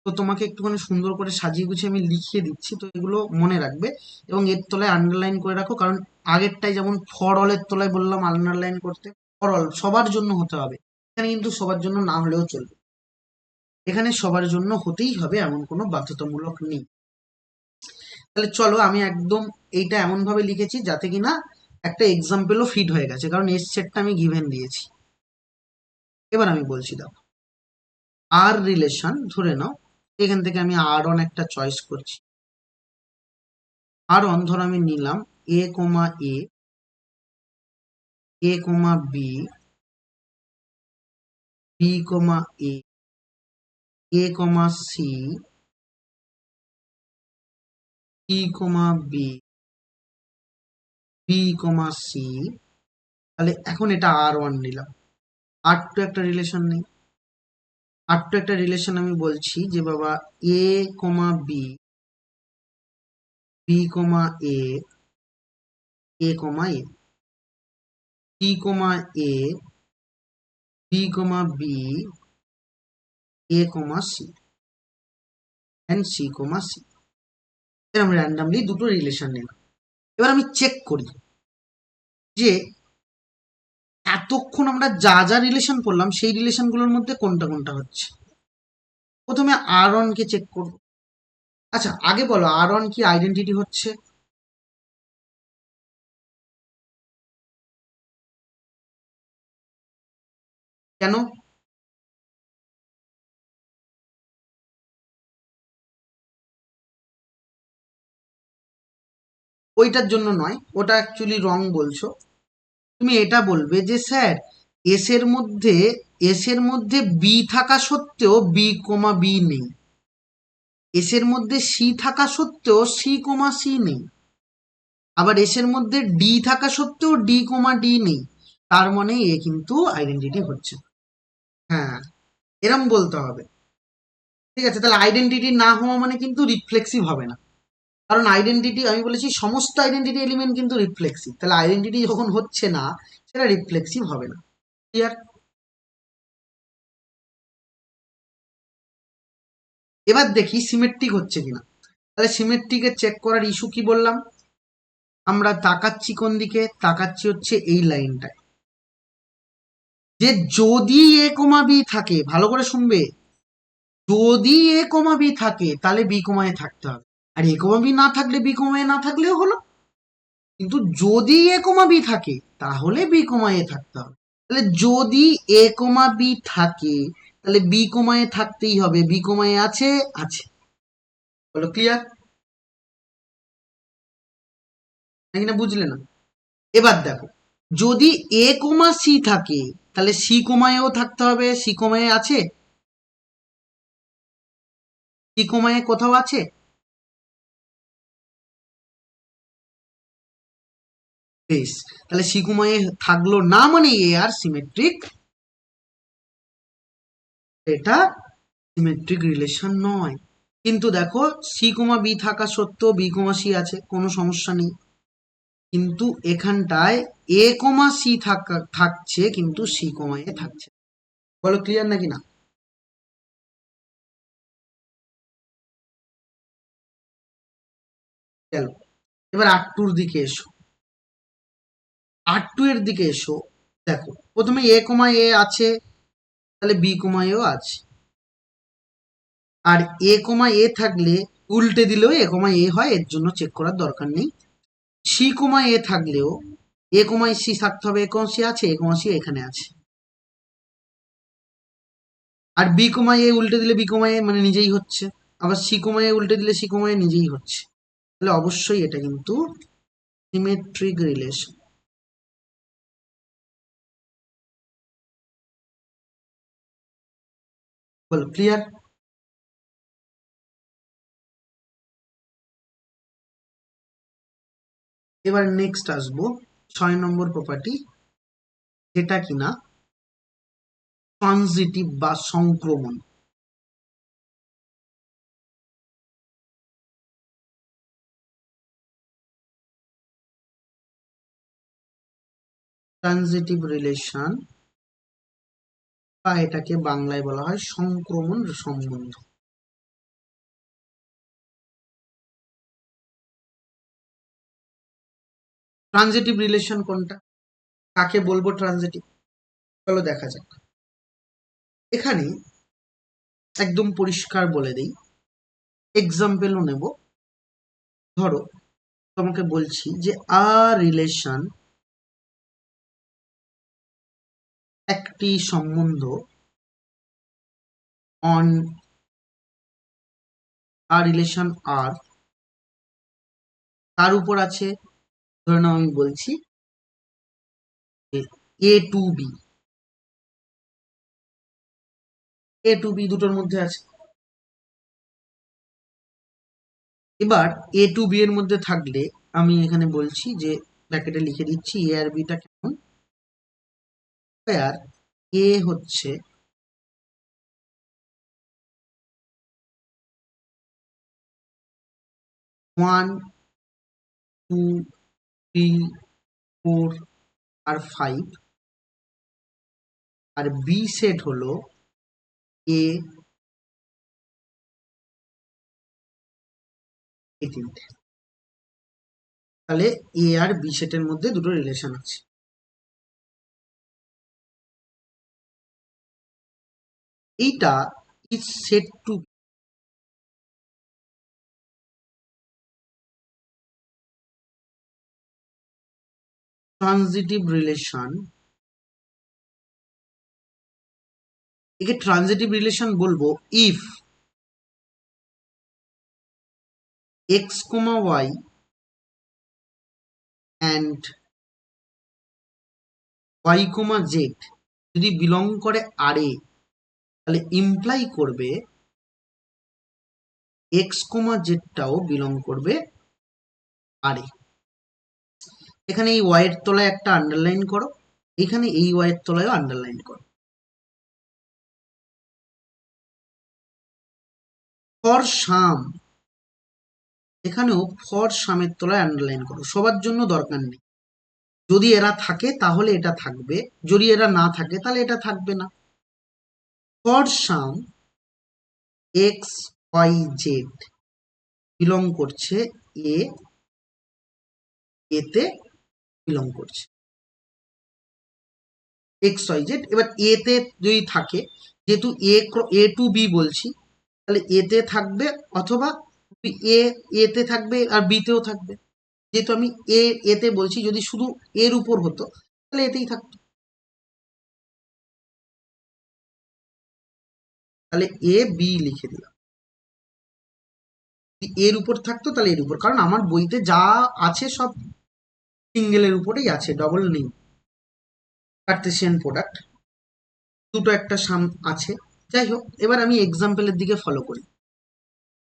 তো তোমাকে একটুখানি সুন্দর করে সাজিয়ে গুছিয়ে আমি লিখিয়ে দিচ্ছি, তো এগুলো মনে রাখবে এবং এর তলায় আন্ডারলাইন করে রাখো, কারণ আগেরটাই যেমন ফর অলের তলায় বললাম আন্ডারলাইন করতে, ফর অল সবার জন্য হতে হবে, এখানে কিন্তু সবার জন্য না হলেও চলবে, এখানে সবার জন্য হতেই হবে এমন কোনো বাধ্যতামূলক নেই। তাহলে চলো আমি একদম এইটা এমন ভাবে লিখেছি যাতে কিনা একটা এক্সাম্পলও ফিট হয়ে গেছে, কারণ এস সেটটা আমি গিভেন দিয়েছি। এবার আমি বলছি দাও, আর রিলেশন ধরে নাও, এখান থেকে আমি আর অন একটা চয়েস করছি, আর অন ধরো আমি নিলাম এ কমা A comma B, B comma A comma C, C comma B, B comma C. তাহলে এখন এটা আর ওয়ান নিলাম, আর টু একটা রিলেশন নেই, আর টু একটা রিলেশন আমি বলছি যে বাবা A comma B, B comma A comma C comma B comma B, A comma C and C comma C. এরকম র্যান্ডামলি দুটো রিলেশন নিলাম। এবার আমি চেক করি যে এতক্ষণ আমরা যা যা রিলেশন করলাম সেই রিলেশনগুলোর মধ্যে কোনটা কোনটা হচ্ছে। প্রথমে আর ওয়ান কে চেক করব। আচ্ছা আগে বলো আর ওয়ান কি আইডেন্টিটি হচ্ছে? কেন? ওইটার জন্য নয়, ওটা অ্যাকচুয়ালি রং বলছো। তুমি এটা বলবে যে স্যার এস এর মধ্যে, এস এর মধ্যে বি থাকা সত্ত্বেও বি কমা বি নেই, এস এর মধ্যে সি থাকা সত্ত্বেও সি কমা সি নেই, আবার এস এর মধ্যে ডি থাকা সত্ত্বেও ডি কমা ডি নেই, তার মানে এ কিন্তু আইডেন্টিটি হচ্ছে। হ্যাঁ, এরম বলতে হবে। ঠিক আছে, তাহলে আইডেন্টিটি না হওয়া মানে কিন্তু রিফ্লেক্সিভ হবে না, কারণ আইডেন্টিটি আমি বলেছি সমস্ত আইডেন্টিটি এলিমেন্ট কিন্তু রিফ্লেক্সিভ, তাহলে আইডেন্টিটি যখন হচ্ছে না সেটা রিফ্লেক্সিভ হবে না। ক্লিয়ার? এবার দেখি সিমেট্রিক হচ্ছে কিনা। তাহলে সিমেট্রিকে চেক করার ইস্যু কি বললাম, আমরা তাকাচ্ছি কোন দিকে, তাকাচ্ছি হচ্ছে এই লাইনটায়, যে যদি এ কমা বি থাকে, ভালো করে শুনবে, যদি এ কমা বি থাকে তাহলে বি কমা এ থাকতে হবে, আর এ কমা বি না থাকলে বি কমা এ না থাকলেও হলো, কিন্তু যদি এ কমা বি থাকে তাহলে বি কমা এ থাকতে হবে। তাহলে যদি এ কমা বি থাকে তাহলে বি কমা এ থাকতেই হবে, বি কমা এ আছে, আছে। বলো ক্লিয়ার নাকি না, বুঝলে না? এবার দেখো, যদি এ কমা সি থাকে তাহলে সি কমা এও থাকতে হবে, সি কমা এ আছে, সি কমা এ কোথাও আছে? বেশ, তাহলে সি কমা এ থাকলো না মানে এ আর সিমেট্রিক এটা সিমেট্রিক রিলেশন নয়। কিন্তু দেখো সি কমা বি থাকা সত্ত্বেও বি কমা সি আছে, কোনো সমস্যা নেই। কিন্তু এখানটায় এ কমা সি থাকছে কিন্তু সি কমা এ থাকছে। বলো ক্লিয়ার নাকি না? গেল। এবার R2 এর দিকে এসো। R2 এর দিকে এসো। দেখো প্রথমে এ কমা এ আছে, তাহলে বি কমা এও আছে। আর এ কমা এ থাকলে উল্টে দিলেও এ কমা এ হয়, এর জন্য চেক করার দরকার নেই। সি কমা এ থাকলেও এ কমায় সি থাকতে হবে, এ কমা সি আছে, এ কমা সি এখানে আছে। আর বি কমা এ উল্টে দিলে বি কমা এ মানে নিজেই হচ্ছে, আবার সি কমা এ উল্টে দিলে সি কমা এ নিজেই হচ্ছে। তাহলে অবশ্যই এটা কিন্তু সিমেট্রিক রিলেশন। বলো ক্লিয়ার? এবার নেক্সট আসবো 6 নম্বর প্রপার্টি, যেটা কিনা ট্রানজিটিভ বা সংক্রমণ। ট্রানজিটিভ রিলেশন বা এটাকে বাংলায় বলা হয় সংক্রমণ সম্বন্ধ। ট্রানজিটিভ রিলেশন কোনটা, কাকে বলবো ট্রানজিটিভ? চলো দেখা যাক। এখানে একদম পরিষ্কার বলে দিই, এক্সাম্পলও নেব। ধরো তোমাকে বলছি যে আ রিলেশন, একটি সম্বন্ধ, অন আ রিলেশন আর, তার উপর আছে, ধরে নাও আমি বলছি এ টু বি, এ টু বি দুটোর মধ্যে আছে। এবার এ টু বি এর মধ্যে থাকলে আমি এখানে বলছি যে ব্র্যাকেটে লিখে দিচ্ছি এ আর বিটা কেমন। আর এ হচ্ছে 1, 2, 3, 4 আর 5, আর বি সেট হলো এ, এই তিনটে। তাহলে এ আর বি সেটের মধ্যে দুটো রিলেশন আছে। এইটা is said to transitive relation. একে ট্রানজিটিভ রিলেশন বলবো if X comma Y and Y comma Z যদি বিলং করে আর এ, তাহলে ইমপ্লাই করবে এক্স কমা জেডটাও বিলং করবে আর এ। এখানে এই ওয়াই এর তলায় একটা আন্ডারলাইন করো, এখানে এই ওয়াই এর তলায়ও আন্ডারলাইন করো। ফর সাম, এখানেও ফর সামের তলায় আন্ডারলাইন করো, সবার জন্য দরকার নেই। যদি এরা থাকে তাহলে এটা থাকবে, যদি এরা না থাকে তাহলে এটা থাকবে না। For some X Y Z belong করছে এ, এতে বিলং করছে এক্স ওয়াই জেড। এবার এতে যদি থাকে, যেহেতু এ টু বি বলছি, তাহলে এতে থাকবে, অথবা এ এতে থাকবে আর বিতেও থাকবে। যেহেতু আমি এতে বলছি, যদি শুধু এর উপর হতো তাহলে এতেই থাকতো। তাহলে এ বি লিখে দিলাম। এর উপর থাকতো তাহলে এর উপর, কারণ আমার বইতে যা আছে সব সিঙ্গেলের উপরেই আছে, ডবল নেই। কার্টেসিয়ান প্রোডাক্ট দুটো একটা সাম আছে। যাই হোক, এবার আমি এক্সাম্পলের দিকে ফলো করি।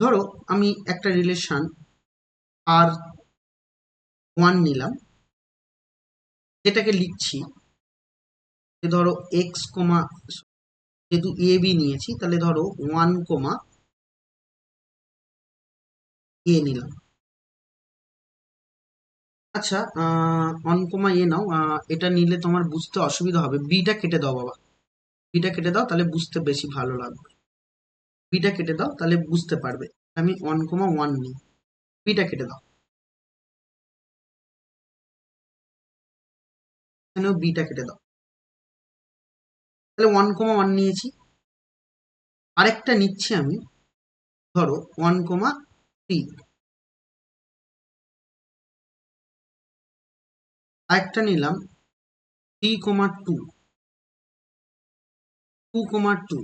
ধরো আমি একটা রিলেশন আর ওয়ান নিলাম, যেটাকে লিখছি যে ধরো এক্স কমা যেহেতু এ বি নিয়েছি তাহলে ধরো 1, এ নিলাম। আচ্ছা, 1, এ নাও, এটা নিলে তোমার বুঝতে অসুবিধা হবে, বিটা কেটে দাও বাবা, বিটা কেটে দাও তাহলে বুঝতে বেশি ভালো লাগবে। বিটা কেটে দাও তাহলে বুঝতে পারবে। আমি 1, 1 নিই, বিটা কেটে দাও, এখানেও বিটা কেটে দাও, তাহলে 1, 1 নিয়েছি। আরেকটা নিচ্ছি আমি, ধরো 1, 3, আরেকটা নিলাম 3, 2, 2, 2,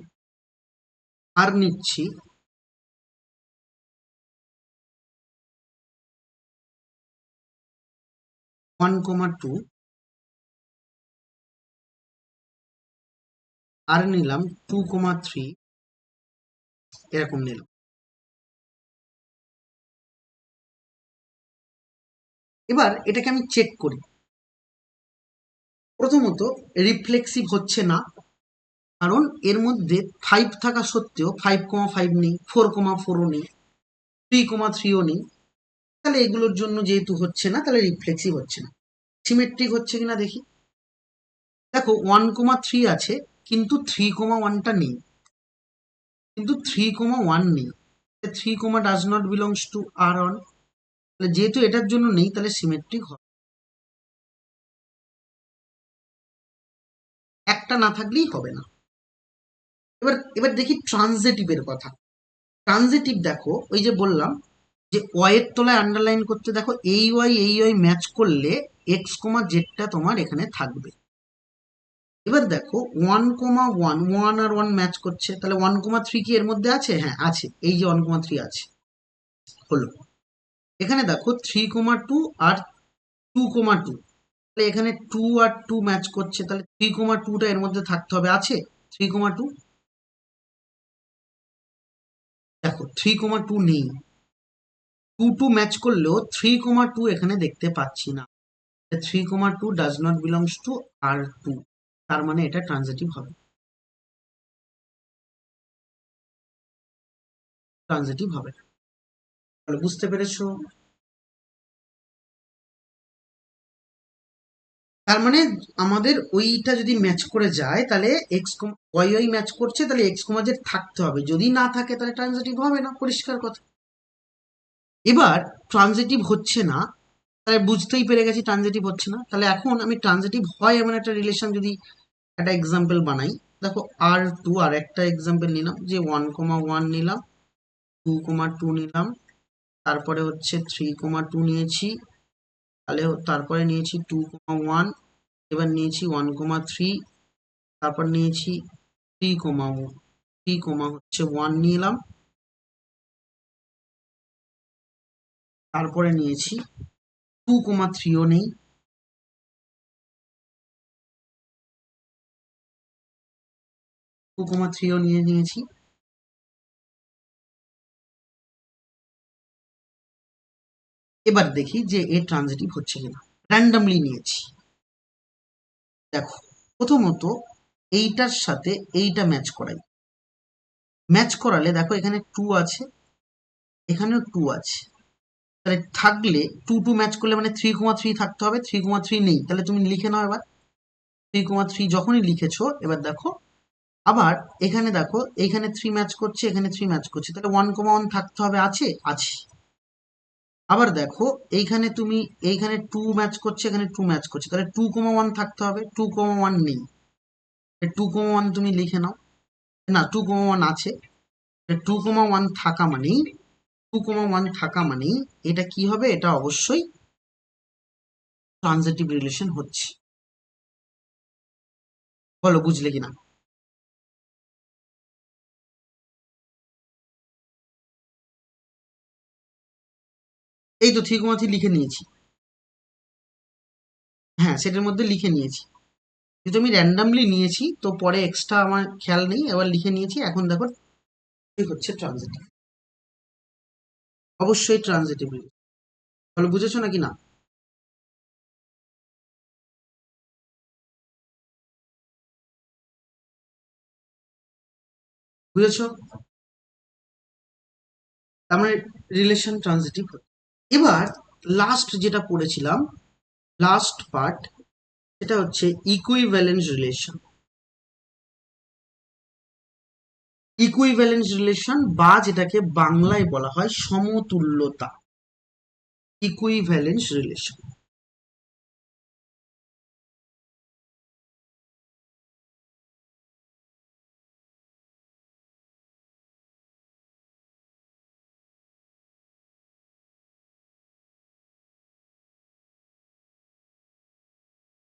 আর নিচ্ছি 1, 2, আর নিলাম 2, 3, এরকম নিলাম। এবার এটাকে আমি চেক করি। প্রথমত রিফ্লেক্সিভ হচ্ছে না, কারণ এর মধ্যে 5 থাকা সত্ত্বেও 5, 5 নেই, 4, 4ও নেই, 3, 3ও নেই। তাহলে এগুলোর জন্য যেহেতু হচ্ছে না, তাহলে রিফ্লেক্সিভ হচ্ছে না। সিমেট্রিক হচ্ছে কিনা দেখি। দেখো 1, 3 আছে, কিন্তু 3, 1টা নেই, কিন্তু 3, 1 নেই। 3, does not belongs two R1। তাহলে যেহেতু এটার জন্য নেই, তাহলে সিমেট্রিক হবে। একটা না থাকলেই হবে না। এবার এবার দেখি ট্রানজিটিভের কথা। ট্রানজিটিভ দেখো, ওই যে বললাম যে ওয়ের তলায় আন্ডারলাইন করতে, দেখো এই ওয়াই ম্যাচ করলে x, জেডটা তোমার এখানে থাকবে। এবার দেখো 1, 1, 1 আর 1 ম্যাচ করছে, তাহলে 1, 3 কি এর মধ্যে আছে? হ্যাঁ আছে, এই যে 1, 3 আছে, হলো। এখানে দেখো 3, 2 আর 2, 2, তাহলে এখানে 2 আর 2 ম্যাচ করছে, তাহলে 3, 2টা এর মধ্যে থাকতে হবে, আছে 3, 2। দেখো 3, 2 নেই, 2, 2 ম্যাচ করলেও 3, 2 এখানে দেখতে পাচ্ছি না। 3, 2 does not belongs two R2, তার মানে এটা ট্রানজিটিভ হবে, ট্রানজিটিভ হবে। তাহলে বুঝতে পেরেছো? তার মানে আমাদের ওইটা যদি ম্যাচ করে যায়, তাহলে ওয়াই ম্যাচ করছে, তাহলে x, জেড থাকতে হবে, যদি না থাকে তাহলে ট্রানজিটিভ হবে না, পরিষ্কার কথা। এবার ট্রানজিটিভ হচ্ছে না, তাহলে বুঝতেই পেরে গেছি ট্রানজিটিভ হচ্ছে না। তাহলে এখন আমি ট্রানজিটিভ হয় এমন একটা রিলেশন যদি একটা এক্সাম্পল বানাই, দেখো R2, আর একটা এক্সাম্পল নিলাম যে 1, 1 নিলাম, 2, 2 নিলাম, তারপরে হচ্ছে 3, 2 নিয়েছি, তাহলে তারপরে নিয়েছি 2, 1, এবার নিয়েছি 1, 3, তারপর নিয়েছি 3, 1 নিলাম, তারপরে নিয়েছি 2, 3ও নেই, 2, 3ও নিয়েছি। এবার দেখি যে এর ট্রানজিটিভ হচ্ছে কিনা, র্যান্ডামলি নিয়েছি। দেখো প্রথমত এইটার সাথে এইটা ম্যাচ করাই, ম্যাচ করালে দেখো এখানে 2 আছে, এখানেও 2 আছে, তাহলে থাকলে 2, 2 ম্যাচ করলে মানে 3, 3 থাকতে হবে, 3, 3 নেই, তাহলে তুমি লিখে নাও এবার। 3, 3 যখনই লিখেছো, এবার দেখো আবার এখানে দেখো, এইখানে 3 ম্যাচ করছে, এখানে 3 ম্যাচ করছে, তাহলে 1, 1 থাকতে হবে, আছে আছে। আবার দেখো এইখানে তুমি, এইখানে 2 ম্যাচ করছে, এখানে 2 ম্যাচ করছে, তাহলে 2, 1 থাকতে হবে, 2, 1 নেই, 2, 1 তুমি লিখে নাও। না, 2, 1 আছে, 2, 1 থাকা মানেই, 2, 1 থাকা মানেই এটা কি হবে? এটা অবশ্যই ট্রানজিটিভ রিলেশন হচ্ছে। বলো বুঝলে কিনা? এই তো 3, 3 লিখে নিয়েছি। হ্যাঁ, সেটার মধ্যে লিখে নিয়েছি, যেহেতু আমি র্যান্ডামলি নিয়েছি তো পরে এক্সট্রা আমার খেয়াল নেই, এবার লিখে নিয়েছি। এখন দেখো ঠিক হচ্ছে ট্রানজিটিভ, অবশ্যই ট্রানজিটিভ। বলো বুঝেছো নাকি না? বুঝেছো? তার মানে রিলেশন ট্রানজিটিভ হচ্ছে। এবার লাস্ট যেটা পড়েছিলাম, লাস্ট পার্ট, সেটা হচ্ছে ইকুইভ্যালেন্স রিলেশন। ইকুইভ্যালেন্স রিলেশন বা যেটাকে বাংলায় বলা হয় সমতুল্যতা, ইকুইভ্যালেন্স রিলেশন।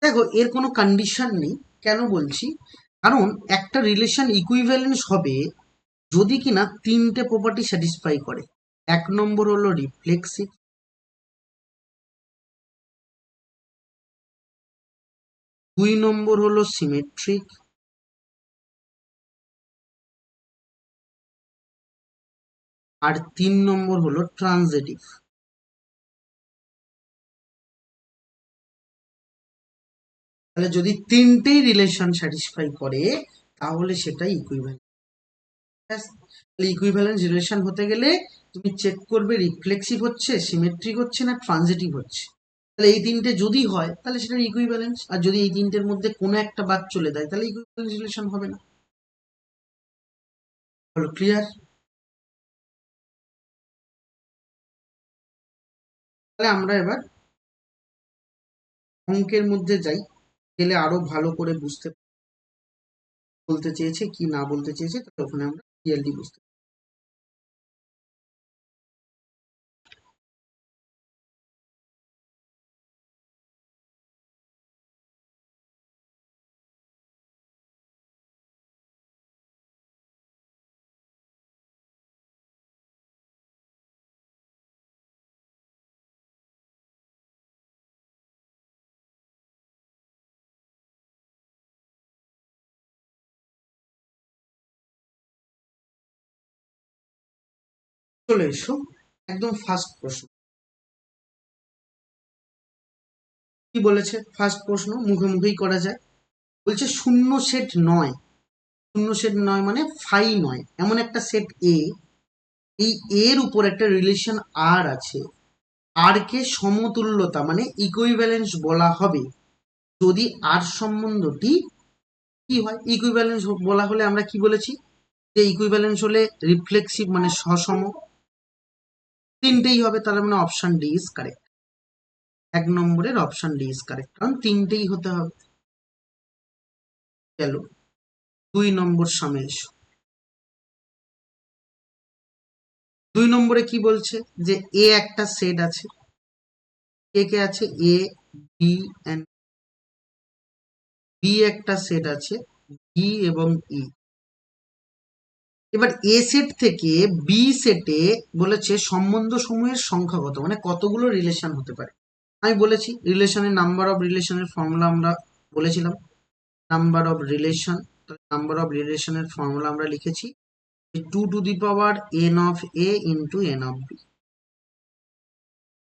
দেখো, এর কোনো কন্ডিশন নেই। কেন বলছি? কারণ একটা রিলেশন ইকুইভ্যালেন্স হবে যদি কিনা তিনটে প্রপার্টি স্যাটিসফাই করে। এক নম্বর হলো রিফ্লেক্সিভ, দুই নম্বর হলো সিমেট্রিক, আর তিন নম্বর হলো ট্রানজিটিভ। তাহলে যদি তিনটেই রিলেশন স্যাটিসফাই করে তাহলে সেটা ইকুইভ্যালেন্স। ইকুইভ্যালেন্স রিলেশন হতে গেলে তুমি চেক করবে রিফ্লেক্সিভ হচ্ছে, সিমেট্রিক হচ্ছে না ট্রানজিটিভ হচ্ছে। তাহলে এই তিনটে যদি হয় তাহলে সেটা ইকুইভ্যালেন্স, আর যদি এই তিনটের মধ্যে কোনো একটা বাদ চলে যায় তাহলে ইকুইভ্যালেন্স রিলেশন হবে না। হলো ক্লিয়ার? তাহলে আমরা এবার অঙ্কের মধ্যে যাই, গেলে আরো ভালো করে বুঝতে বলতে চেয়েছে কি না বলতে চেয়েছে, তাহলে ওখানে আমরা ক্লিয়ারলি বুঝতে চলে এসো। একদম ফার্স্ট প্রশ্ন কি বলেছে? ফার্স্ট প্রশ্ন মুখে মুখেই করা যায়। বলছে শূন্য সেট নয়। শূন্য সেট নয় মানে ফাই নয়, এমন একটা সেট এ, এই এর উপর একটা রিলেশন আর আছে। আর কে সমতুল্যতা মানে ইকুইভ্যালেন্স বলা হবে যদি আর সম্বন্ধটি কি হয়। ইকুইভ্যালেন্স বলা হলে আমরা কি বলেছি? যে ইকুইভ্যালেন্স হলে রিফ্লেক্সিভ মানে সসম, তিনটেই হবে। তাহলে মানে অপশন ডি ইজ কারেক্ট। এক নম্বরের অপশন ডি ইজ কারেক্ট, কারণ তিনটেই হতে হবে। গেল। দুই নম্বর সামনে এসো। দুই নম্বরে কি বলছে? যে এ একটা সেট আছে। কে কে আছে? এ, বি এন্ড বি একটা সেট আছে, বি এবং ই। এবার এ সেট থেকে বি সেটে বলেছে সম্বন্ধ সমূহের সংখ্যা কত, মানে কতগুলো রিলেশন হতে পারে। আমি বলেছি রিলেশনের নাম্বার অফ রিলেশনের ফর্মুলা আমরা বলেছিলাম। Number of relation, number of রিলেশনের ফর্মুলা আমরা লিখেছি 2 to the power n of a into n of b।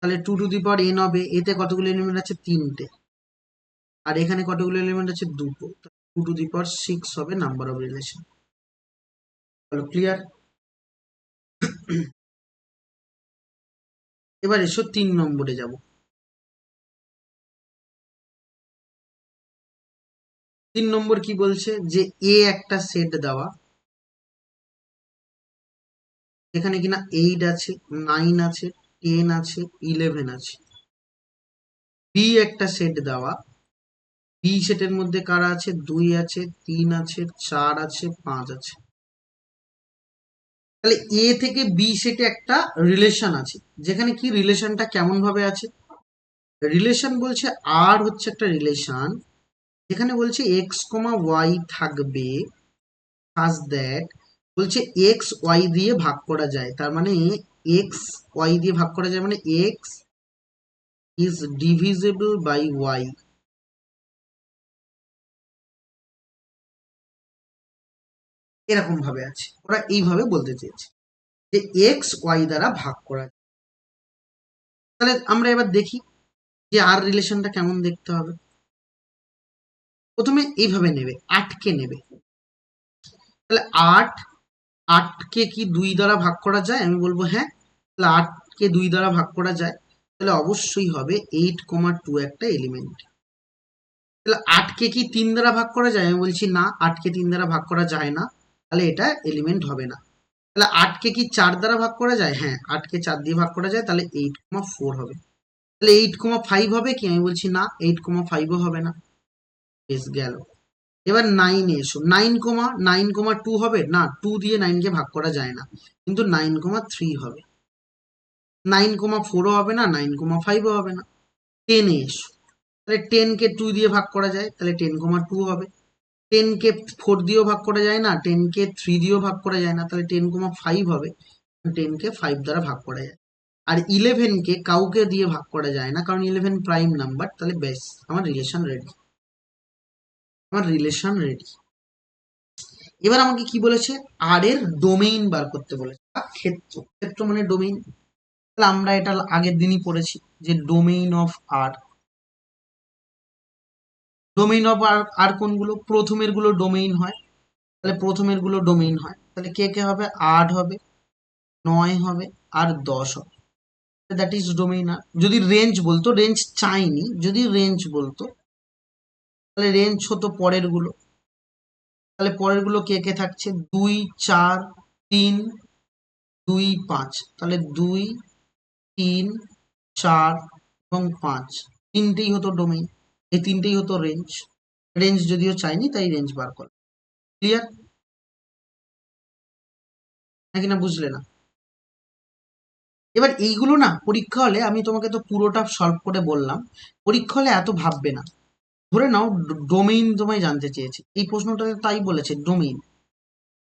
তাহলে 2 to the power n of a, এতে কতগুলো এলিমেন্ট আছে? তিনটে। আর এখানে কতগুলো এলিমেন্ট আছে? দুটো। 2 to the power 6 হবে নাম্বার অফ রিলেশন। হলো ক্লিয়ার? এবার এসো 3 নম্বরে যাব। 3 নম্বর কি বলছে? যে এ একটা সেট দেওয়া, এখানে কিনা 8 আছে, 9 আছে, 10 আছে, 11 আছে। বি একটা সেট দেওয়া, বি সেটের মধ্যে কারা আছে? 2 আছে, 3 আছে, 4 আছে, 5 আছে। তাহলে এ থেকে বি সেটে একটা রিলেশন আছে, যেখানে কি রিলেশনটা কেমন ভাবে আছে? রিলেশন বলছে আর হচ্ছে একটা রিলেশন যেখানে বলছে এক্স কমা ওয়াই থাকবে, সাজ দ্যাট বলছে এক্স ওয়াই দিয়ে ভাগ করা যায়। তার মানে এক্স ওয়াই দিয়ে ভাগ করা যায় মানে X is divisible by Y. এরকম ভাবে আছে, ওরা এইভাবে বলতে চেয়েছে যে এক্স ওয়াই দ্বারা ভাগ করা যায়। তাহলে আমরা এবার দেখি যে আর রিলেশনটা কেমন দেখতে হবে। প্রথমে এইভাবে নেবে, 8 কে নেবে। তাহলে 8 8কে কি 2 দ্বারা ভাগ করা যায়? আমি বলবো হ্যাঁ। তাহলে 8কে 2 দ্বারা ভাগ করা যায়, তাহলে অবশ্যই হবে 8,2 একটা এলিমেন্ট। তাহলে 8কে কি 3 দ্বারা ভাগ করা যায়? আমি বলছি না, 8কে 3 দ্বারা ভাগ করা যায় না, তাহলে এটা এলিমেন্ট হবে না। তাহলে 8কে কি 4 দ্বারা ভাগ করা যায়? হ্যাঁ, 8কে 4 দিয়ে ভাগ করা যায়, তাহলে 8,4 হবে। তাহলে 8,5 হবে কি? আমি বলছি না, 8,5ও হবে না। বেশ গেল। এবার 9 এ এসো। 9,2 হবে না, 2 দিয়ে 9কে ভাগ করা যায় না, কিন্তু 9,3 হবে। 9,4ও হবে না, 9,5ও হবে না। 10 এ এসো। তাহলে 10কে 2 দিয়ে ভাগ করা যায়, তাহলে 10,2 হবে। 10কে 4 দিয়েও ভাগ করা যায় না, 10কে 3 দিয়েও ভাগ করা যায় না, তাহলে 10,5 হবে। 10কে 5 দ্বারা ভাগ করা যায়। আর 11কে কাউকে দিয়ে ভাগ করা যায় না, কারণ 11 প্রাইম নাম্বার। তাহলে বেশ, আমার রিলেশন রেডি। এবার আমাকে কি বলেছে? আর এর ডোমেইন বার করতে বলেছে, ক্ষেত্র। ক্ষেত্র মানে ডোমেইন। তাহলে আমরা এটা আগের দিনই পড়েছি যে domain of R. Domain of R, R কোনগুলো? প্রথমের গুলো ডোমেইন হয়। তাহলে প্রথমের গুলো ডোমেইন হয়, তাহলে কে কে হবে? 8 হবে, 9 হবে, আর 10 হবে। That is domain. আর যদি রেঞ্জ বলতো, রেঞ্জ চাইনি, যদি রেঞ্জ বলতো তাহলে রেঞ্জ হতো পরের গুলো। তাহলে পরের গুলো কে কে থাকছে? 2, 4, 3, 2, 5। তাহলে 2, 3, 4 এবং 5 তিনটেই হতো ডোমেইন। এই তিনটেই হতো রেঞ্জ। রেঞ্জ যদিও চাইনি, তাই রেঞ্জ বার করলাম। ক্লিয়ার নাকি না? বুঝলে না? এবার এইগুলো না পরীক্ষা হলে, আমি তোমাকে তো পুরোটা সলভ করে বললাম, পরীক্ষা হলে এত ভাববে না। ধরে নাও ডোমেইন তোমায় জানতে চেয়েছে, এই প্রশ্নটাতে তাই বলেছে ডোমেইন।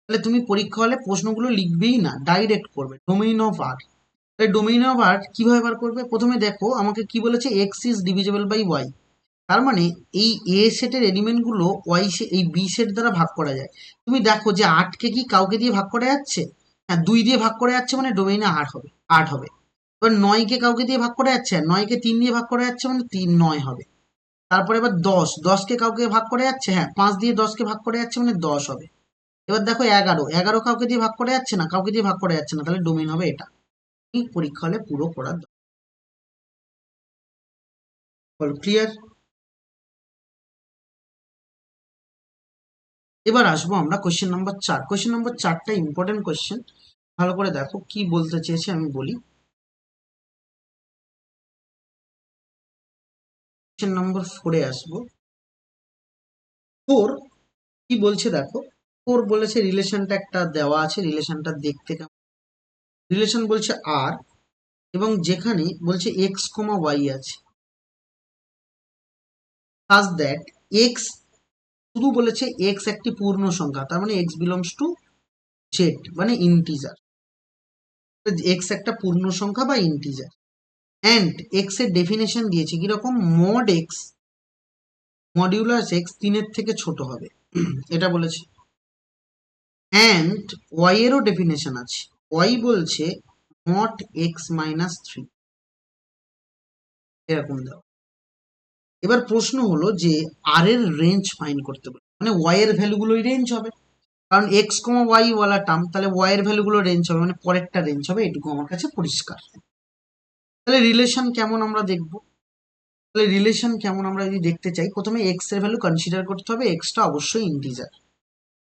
তাহলে তুমি পরীক্ষা হলে প্রশ্নগুলো লিখবেই না, ডাইরেক্ট করবে ডোমেইন অফ আর। তাহলে ডোমেইন অফ আর কিভাবে বার করবে? প্রথমে দেখো আমাকে কি বলেছে, X is divisible by Y. তার মানে এই এ সেটের এলিমেন্ট গুলো ওয়াই এই বি সেট দ্বারা ভাগ করা যায়। তুমি দেখো যে 8কে কি কাউকে দিয়ে ভাগ করা যাচ্ছে? হ্যাঁ, 2 দিয়ে ভাগ করা যাচ্ছে, মানে ডোমেইনে 8 হবে। 8 হবে। এবার 9কে কাউকে দিয়ে ভাগ করা যাচ্ছে, 9কে 3 দিয়ে ভাগ করা যাচ্ছে, মানে 3, 9 হবে। তারপরে এবার 10কে কাউকে ভাগ করে যাচ্ছে, হ্যাঁ 5 দিয়ে 10কে ভাগ করে যাচ্ছে, মানে 10 হবে। এবার দেখো 11 কাউকে দিয়ে ভাগ করে যাচ্ছে না, কাউকে দিয়ে ভাগ করে যাচ্ছে না, তাহলে ডোমেইন হবে এটা। এই পরীক্ষা হলে পুরো করার দরকার। ক্লিয়ার? এবার আসবো আমরা কোশ্চেন নাম্বার 4। কোশ্চেন নাম্বার 4টা ইম্পর্টেন্ট কোশ্চেন, ভালো করে দেখো কি বলতে চেয়েছে আমি বলি। কোশ্চেন নম্বর 4-এ আসবো। 4 কি বলছে দেখো। 4 বলেছে রিলেশনটা একটা দেওয়া আছে, রিলেশনটা দেখতে কেমন। রিলেশন বলছে আর, এবং যেখানে বলছে এক্স কমা ওয়াই আছে, such that এক্স, শুধু বলেছে এক্স একটি পূর্ণ সংখ্যা, তার মানে এক্স বিলংস টু জেড, মানে ইন্টিজার। এক্স একটা পূর্ণ সংখ্যা বা ইন্টিজার। অ্যান্ড এক্স এর ডেফিনেশন দিয়েছে কিরকম, মড এক্স মডিউলাস এক্স 3-এর থেকে ছোট হবে, এটা বলেছে। অ্যান্ড ওয়াই এরও ডেফিনেশন আছে। ওয়াই বলছে মড এক্স মাইনাস 3, এরকম দেওয়া। এবার প্রশ্ন হলো যে আর এর রেঞ্জ ফাইন্ড করতে বলে, মানে ওয়াই এর ভ্যালুগুলোই রেঞ্জ হবে, কারণ এক্স কমা ওয়াই ওয়ালা টার্ম, তাহলে ওয়াই এর ভ্যালুগুলো রেঞ্জ হবে, মানে পরেরটা রেঞ্জ হবে, এটুকু আমার কাছে পরিষ্কার। তাহলে রিলেশন কেমন আমরা দেখবো। তাহলে রিলেশন কেমন আমরা যদি দেখতে চাই, প্রথমে এক্স এর ভ্যালু কনসিডার করতে হবে, এক্সটা অবশ্যই ইন্টিজার,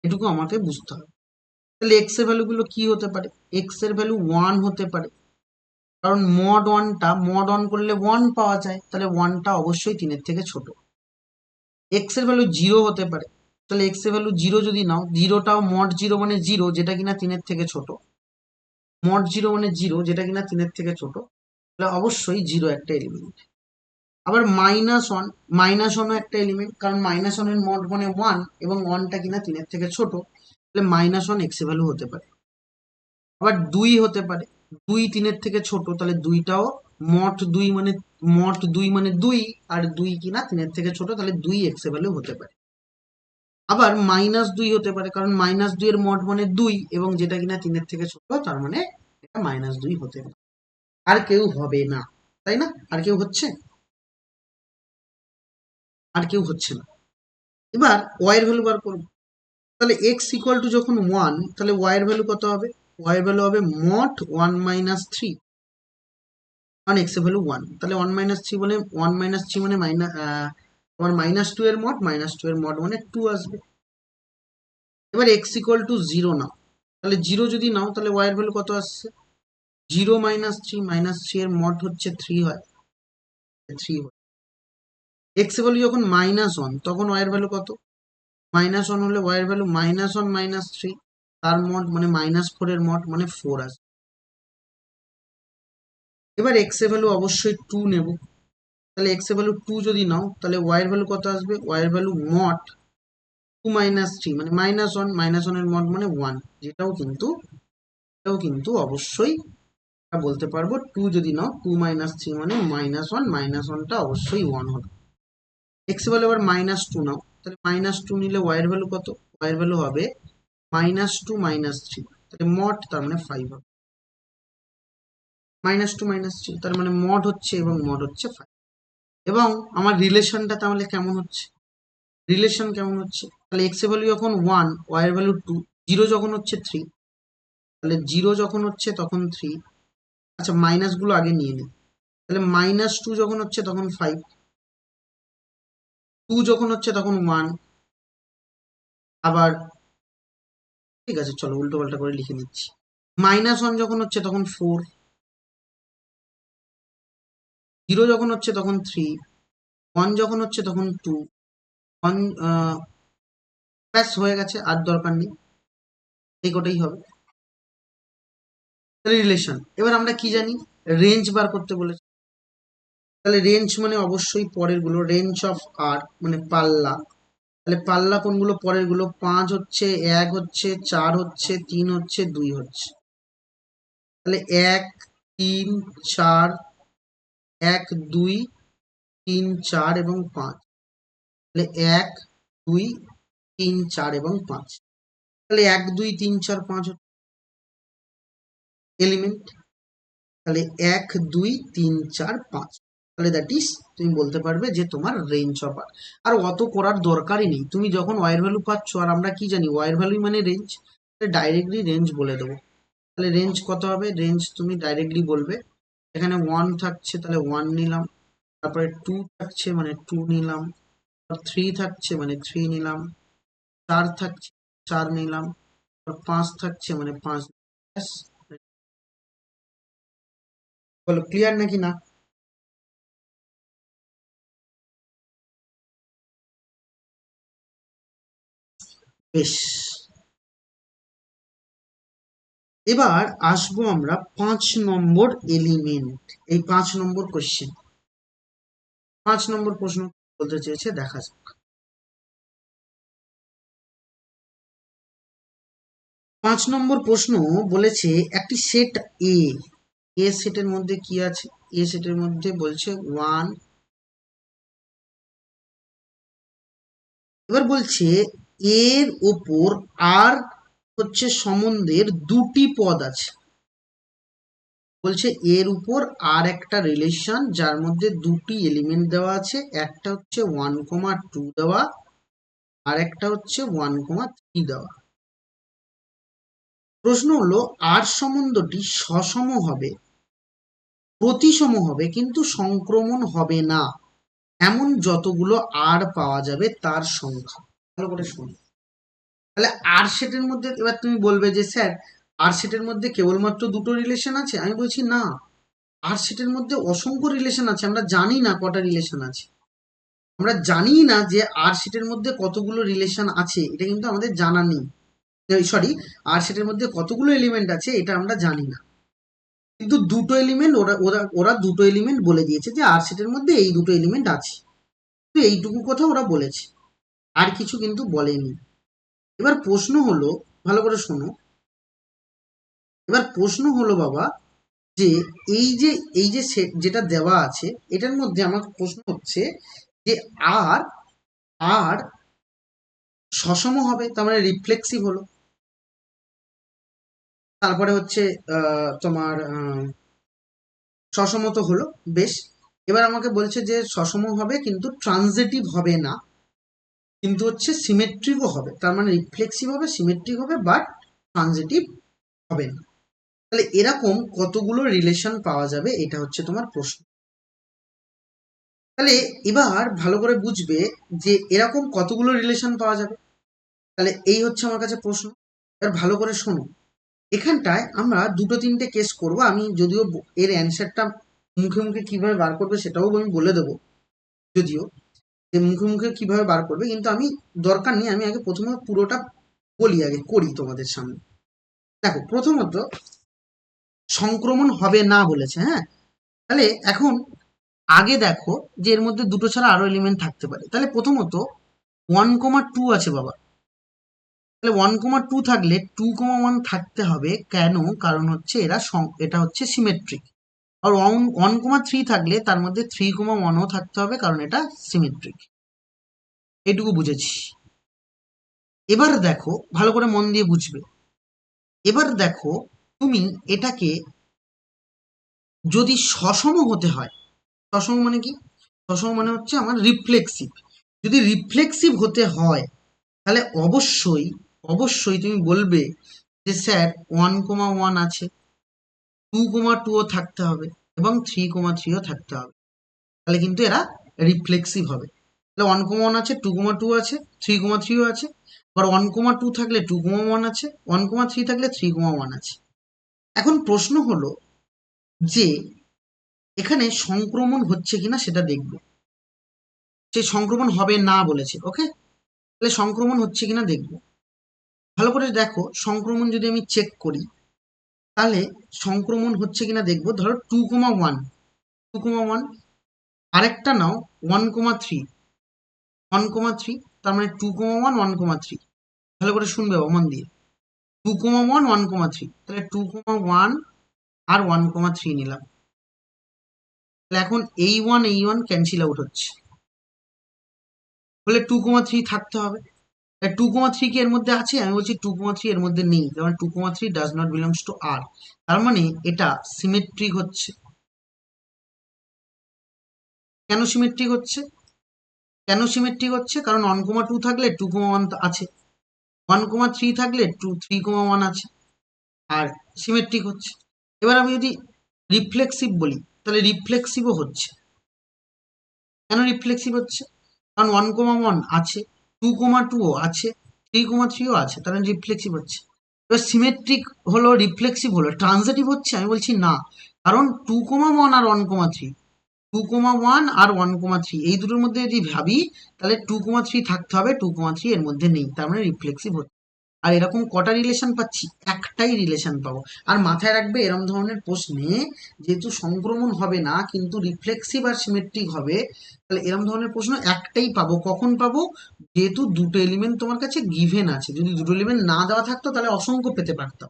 এটুকু আমাকে বুঝতে হবে। তাহলে এক্স এর ভ্যালুগুলো কি হতে পারে? এক্স এর ভ্যালু 1 হতে পারে, কারণ মড অন করলে 1 পাওয়া যায়, তাহলে 1টা অবশ্যই 3-এর থেকে ছোট। এক্স এর ভ্যালু 0 হতে পারে, তাহলে এক্স এর ভ্যালু 0 যদি নাও, 0টাও মড 0 মানে 0, যেটা কিনা 3-এর থেকে ছোট। মড 0 মানে 0, যেটা কিনা 3-এর থেকে ছোট, তাহলে অবশ্যই 0 একটা এলিমেন্ট। আবার মাইনাস ওয়ানও একটা এলিমেন্ট, কারণ -1 এর মড মানে 1, এবং 1টা কিনা 3-এর থেকে ছোট, তাহলে -1 এক্স এর ভ্যালু হতে পারে। আবার 2 হতে পারে, 2 3-এর থেকে ছোট, তাহলে 2টাও মড 2 মানে 2, আর 2 কিনা 3-এর থেকে ছোট, তাহলে 2 এক্স এর ভ্যালু হতে পারে। আবার -2 হতে পারে, কারণ -2 এর মড মানে 2, এবং যেটা কিনা 3-এর থেকে ছোট, তার মানে এটা -2 হতে পারে। আর কেউ হবে না, তাই না? আর কেউ হচ্ছে? আর কেউ হচ্ছে না। এবার ওয়াই এর ভ্যালু বার করবো। তাহলে এক্স ইকুয়াল টু যখন 1, তাহলে ওয়াই এর ভ্যালু কত হবে? ওয়াই এর ভ্যালু হবে মড 1 মাইনাস 3, কারণ এক্স এর ভ্যালু 1। তাহলে 1 মাইনাস 3 বলে 1 মাইনাস 3 মানে তোমার -2 এর মড, -2 এর মড মানে 2 আসবে। এবার এক্স ইকুয়াল টু 0 নাও, তাহলে 0 যদি নাও তাহলে ওয়াই এর ভ্যালু কত আসছে? 0 মাইনাস 3, -3 এর মড হচ্ছে 3 হয়, 3 হয়। এক্স এর ভ্যালু যখন -1, তখন ওয়াই এর ভ্যালু কত? -1 হলে ওয়াই এর ভ্যালু -1 -3, তার মড মানে -4 এর মড মানে 4 আসবে। এবার এক্স এর ভ্যালু অবশ্যই 2 নেব, তাহলে এক্স এর ভ্যালু 2 যদি নাও তাহলে ওয়াই এর ভ্যালু কত আসবে? ওয়াই এর ভ্যালু মড 2 -3 মানে -1, -1 এর মড মানে 1, এটাও কিন্তু অবশ্যই বলতে পারবো 2 যদি নাও 2 -3 মানে -1, -1টা অবশ্যই 1 হবে। এক্স এর ভ্যালু এবার -2 নাও, তাহলে -2 নিলে ওয়াই এর ভ্যালু কত? ওয়াই এর ভ্যালু হবে -2 -3, তাহলে মড তার মানে 5 হবে। -2 -3 তার মানে মড হচ্ছে এবং মড হচ্ছে 5। এবং আমার রিলেশনটা তাহলে কেমন হচ্ছে? রিলেশন কেমন হচ্ছে? তাহলে এক্স এর ভ্যালু যখন 1, ওয়াই এর ভ্যালু 2, 0 যখন হচ্ছে 3, তাহলে 0 যখন হচ্ছে তখন 3। আচ্ছা, মাইনাস গুলো আগে নিয়ে নিই। তাহলে -2 যখন হচ্ছে তখন 5, 2 যখন হচ্ছে তখন 1, আবার ঠিক আছে চলো উল্টো পাল্টা করে লিখে নিচ্ছি। -1 যখন হচ্ছে তখন 4, 0 যখন হচ্ছে তখন 3, 1 যখন হচ্ছে তখন 2, 1 ব্যাস হয়ে গেছে, আর দরকার নেই, এই কটাই হবে। তাহলে রিলেশন। এবার আমরা কি জানি? রেঞ্জ বার করতে বলেছি। তাহলে রেঞ্জ মানে অবশ্যই পরের গুলো, রেঞ্জ অফ আর মানে পাল্লা। তাহলে পাল্লা কোনগুলো? পরের গুলো। 5 হচ্ছে, 1 হচ্ছে, 4 হচ্ছে, 3 হচ্ছে, 2 হচ্ছে। তাহলে 1 3 4, 1 2 3 4 এবং 5। তাহলে 1 2 3 4 এবং 5। তাহলে 1 2 3 4 5 এলিমেন্ট। তাহলে 1 2 3 4 5, তাহলে দ্যাট ইজ তুমি বলতে পারবে যে তোমার রেঞ্জ অফ আর। আর অত করার দরকারই নেই, তুমি যখন ওয়াইয়ের ভ্যালু পাচ্ছ, আর আমরা কি জানি ওয়াইয়ের ভ্যালু মানে রেঞ্জ, ডাইরেক্টলি রেঞ্জ বলে দেবো। তাহলে রেঞ্জ কত হবে? রেঞ্জ তুমি ডাইরেক্টলি বলবে, এখানে 1 থাকছে তাহলে 1 নিলাম, তারপরে 2 থাকছে মানে 2 নিলাম, 3 থাকছে মানে 3 নিলাম, 4 থাকছে 4 নিলাম, 5 থাকছে মানে 5। বলো ক্লিয়ার নাকি না? বেশ, এবার আসবো আমরা 5 নম্বর এলিমেন্ট, এই 5 নম্বর কোশ্চেন। 5 নম্বর প্রশ্ন বলতে চেয়েছে, দেখা যাক। 5 নম্বর প্রশ্ন বলেছে একটি সেট এ, এ সেটের মধ্যে কি আছে? এ সেটের মধ্যে বলছে 1, এবার বলছে এর ওপর আর হচ্ছে সম্বন্ধের 2টি পদ আছে। বলছে এর উপর আর একটা রিলেশন যার মধ্যে 2টি এলিমেন্ট দেওয়া আছে, একটা হচ্ছে 1,2 দেওয়া, আর একটা হচ্ছে 1,3 দেওয়া। প্রশ্ন হলো আর সম্বন্ধটি সসম হবে, প্রতিসম হবে কিন্তু সংক্রমণ হবে না এমন যতগুলো আর পাওয়া যাবে তার সংখ্যা। ভালো করে শুনুন। তাহলে আর সেটের মধ্যে, এবার তুমি বলবে যে স্যার আর সেটের মধ্যে কেবলমাত্র 2টো রিলেশন আছে, আমি বলছি না, আর সেটের মধ্যে অসংখ্য রিলেশন আছে, আমরা জানি না কটা রিলেশন আছে, আমরা জানি না যে আর সেটের মধ্যে কতগুলো রিলেশন আছে, এটা কিন্তু আমাদের জানা নেই। সরি, আর সেটের মধ্যে কতগুলো এলিমেন্ট আছে এটা আমরা জানি না, কিন্তু 2টো এলিমেন্ট ওরা ওরা ওরা 2টো এলিমেন্ট বলে দিয়েছে যে আর সেটের মধ্যে এই 2টো এলিমেন্ট আছে, তো এইটুকু কথা ওরা বলেছে, আর কিছু কিন্তু বলেনি। এবার প্রশ্ন হলো, ভালো করে শোনো, এবার প্রশ্ন হলো বাবা যে এই যে সেট যেটা দেওয়া আছে এটার মধ্যে আমার প্রশ্ন হচ্ছে যে আর আর সসম হবে, তার মানে রিফ্লেক্সিভ হলো, তারপরে হচ্ছে তোমার সসমত হলো। বেশ, এবার আমাকে বলছে যে সসম হবে কিন্তু ট্রানজিটিভ হবে না, কিন্তু হচ্ছে সিমেট্রিকও হবে, তার মানে রিফ্লেক্সিভ হবে, সিমেট্রিক হবে, বাট ট্রানজিটিভ হবে না। তাহলে এরকম কতগুলো রিলেশন পাওয়া যাবে, এটা হচ্ছে তোমার প্রশ্ন। তাহলে এবার ভালো করে বুঝবে যে এরকম কতগুলো রিলেশন পাওয়া যাবে। তাহলে এই হচ্ছে আমার কাছে প্রশ্ন। এবার ভালো করে শোনো, এখানটায় আমরা দুটো তিনটে কেস করব। আমি যদিও এর অ্যান্সারটা মুখে মুখে কিভাবে বার করবে সেটাও আমি বলে দেবো, যদিও যে মুখে মুখে কিভাবে বার করবে, কিন্তু আমি দরকার নেই, আমি আগে প্রথমে পুরোটা বলি, আগে করি তোমাদের সামনে। দেখো, প্রথমত সংক্রমণ হবে না বলেছে, হ্যাঁ। তাহলে এখন আগে দেখো যে এর মধ্যে দুটো ছাড়া আরো এলিমেন্ট থাকতে পারে। তাহলে প্রথমত 1,2 আছে বাবা। তাহলে 1,2 থাকলে 2,1 থাকতে হবে, কেন? কারণ হচ্ছে এটা হচ্ছে সিমেট্রিক। আর 1,3 থাকলে তার মধ্যে 3,1ও থাকতে হবে, কারণ এটা সিমেট্রিক। এটুকু বুঝেছি। এবার দেখো, ভালো করে মন দিয়ে বুঝবে। এবার দেখো, তুমি এটাকে যদি সসম হতে হয়, সসম মানে কি? সসম মানে হচ্ছে আমার রিফ্লেক্সিভ। যদি রিফ্লেক্সিভ হতে হয়, তাহলে অবশ্যই অবশ্যই তুমি বলবে যে স্যার 1,1 আছে, 2,2ও থাকতে হবে, এবং 3,3ও থাকতে হবে। তাহলে কিন্তু এরা রিফ্লেক্সিভ হবে। তাহলে 1,1 আছে, 2,2 আছে, 3,3ও আছে। আবার 1,2 থাকলে 2,1 আছে, 1,3 থাকলে 3,1 আছে। এখন প্রশ্ন হলো যে এখানে সংক্রমণ হচ্ছে কিনা সেটা দেখব। সে সংক্রমণ হবে না বলেছে, ওকে। তাহলে সংক্রমণ হচ্ছে কিনা দেখব। ভালো করে দেখো, সংক্রমণ যদি আমি চেক করি, তাহলে সংক্রমণ হচ্ছে কিনা দেখবো। ধরো 2,1, 2,1, আরেকটা নাও 1,3, 1,3, তার মানে 2,1, 1,3। ভালো করে শুনবে মন দিয়ে, 2,1, 1,3, তাহলে 2,1 আর 1,3 নিলাম। তাহলে এখন এই ওয়ান ক্যান্সেল আউট হচ্ছে, বলে 2,3 থাকতে হবে। 2,3 কি এর মধ্যে আছে? আমি বলছি 2,3 এর মধ্যে নেই, কারণ 2,3 ডাজ নট বিলংস টু আর। তার মানে এটা সিমেট্রিক হচ্ছে। কেন সিমেট্রিক হচ্ছে? কেন সিমেট্রিক হচ্ছে? কারণ 1,2 থাকলে 2,1 আছে, 1,3 থাকলে 3,1 আছে, আর সিমেট্রিক হচ্ছে। এবার আমি যদি রিফ্লেক্সিভ বলি, তাহলে রিফ্লেক্সিভও হচ্ছে। কেন রিফ্লেক্সিভ হচ্ছে? কারণ 1,1 আছে, 2,2ও আছে, 3,3ও আছে, তার মানে রিফ্লেক্সিভ হচ্ছে। এবার সিমেট্রিক হলো, রিফ্লেক্সিভ হলো, ট্রানজিটিভ হচ্ছে? আমি বলছি না, কারণ 2,1 আর 1,3, 2,1 আর 1,3 এই দুটোর মধ্যে যদি ভাবি, তাহলে 2,3 থাকতে হবে, 2,3 এর মধ্যে নেই, তার মানে রিফ্লেক্সিভ হচ্ছে। আর এরকম কটা রিলেশন পাচ্ছি? একটাই রিলেশন পাবো। আর মাথায় রাখবে, এরকম ধরনের প্রশ্নে যেহেতু সংক্রমণ হবে না কিন্তু রিফ্লেক্সিভ আর সিমেট্রিক হবে, তাহলে এরকম ধরনের প্রশ্ন একটাই পাবো। কখন পাবো? যেহেতু দুটো এলিমেন্ট তোমার কাছে গিভেন আছে। যদি দুটো এলিমেন্ট না দেওয়া থাকতো তাহলে অসংখ্য পেতে পারতাম,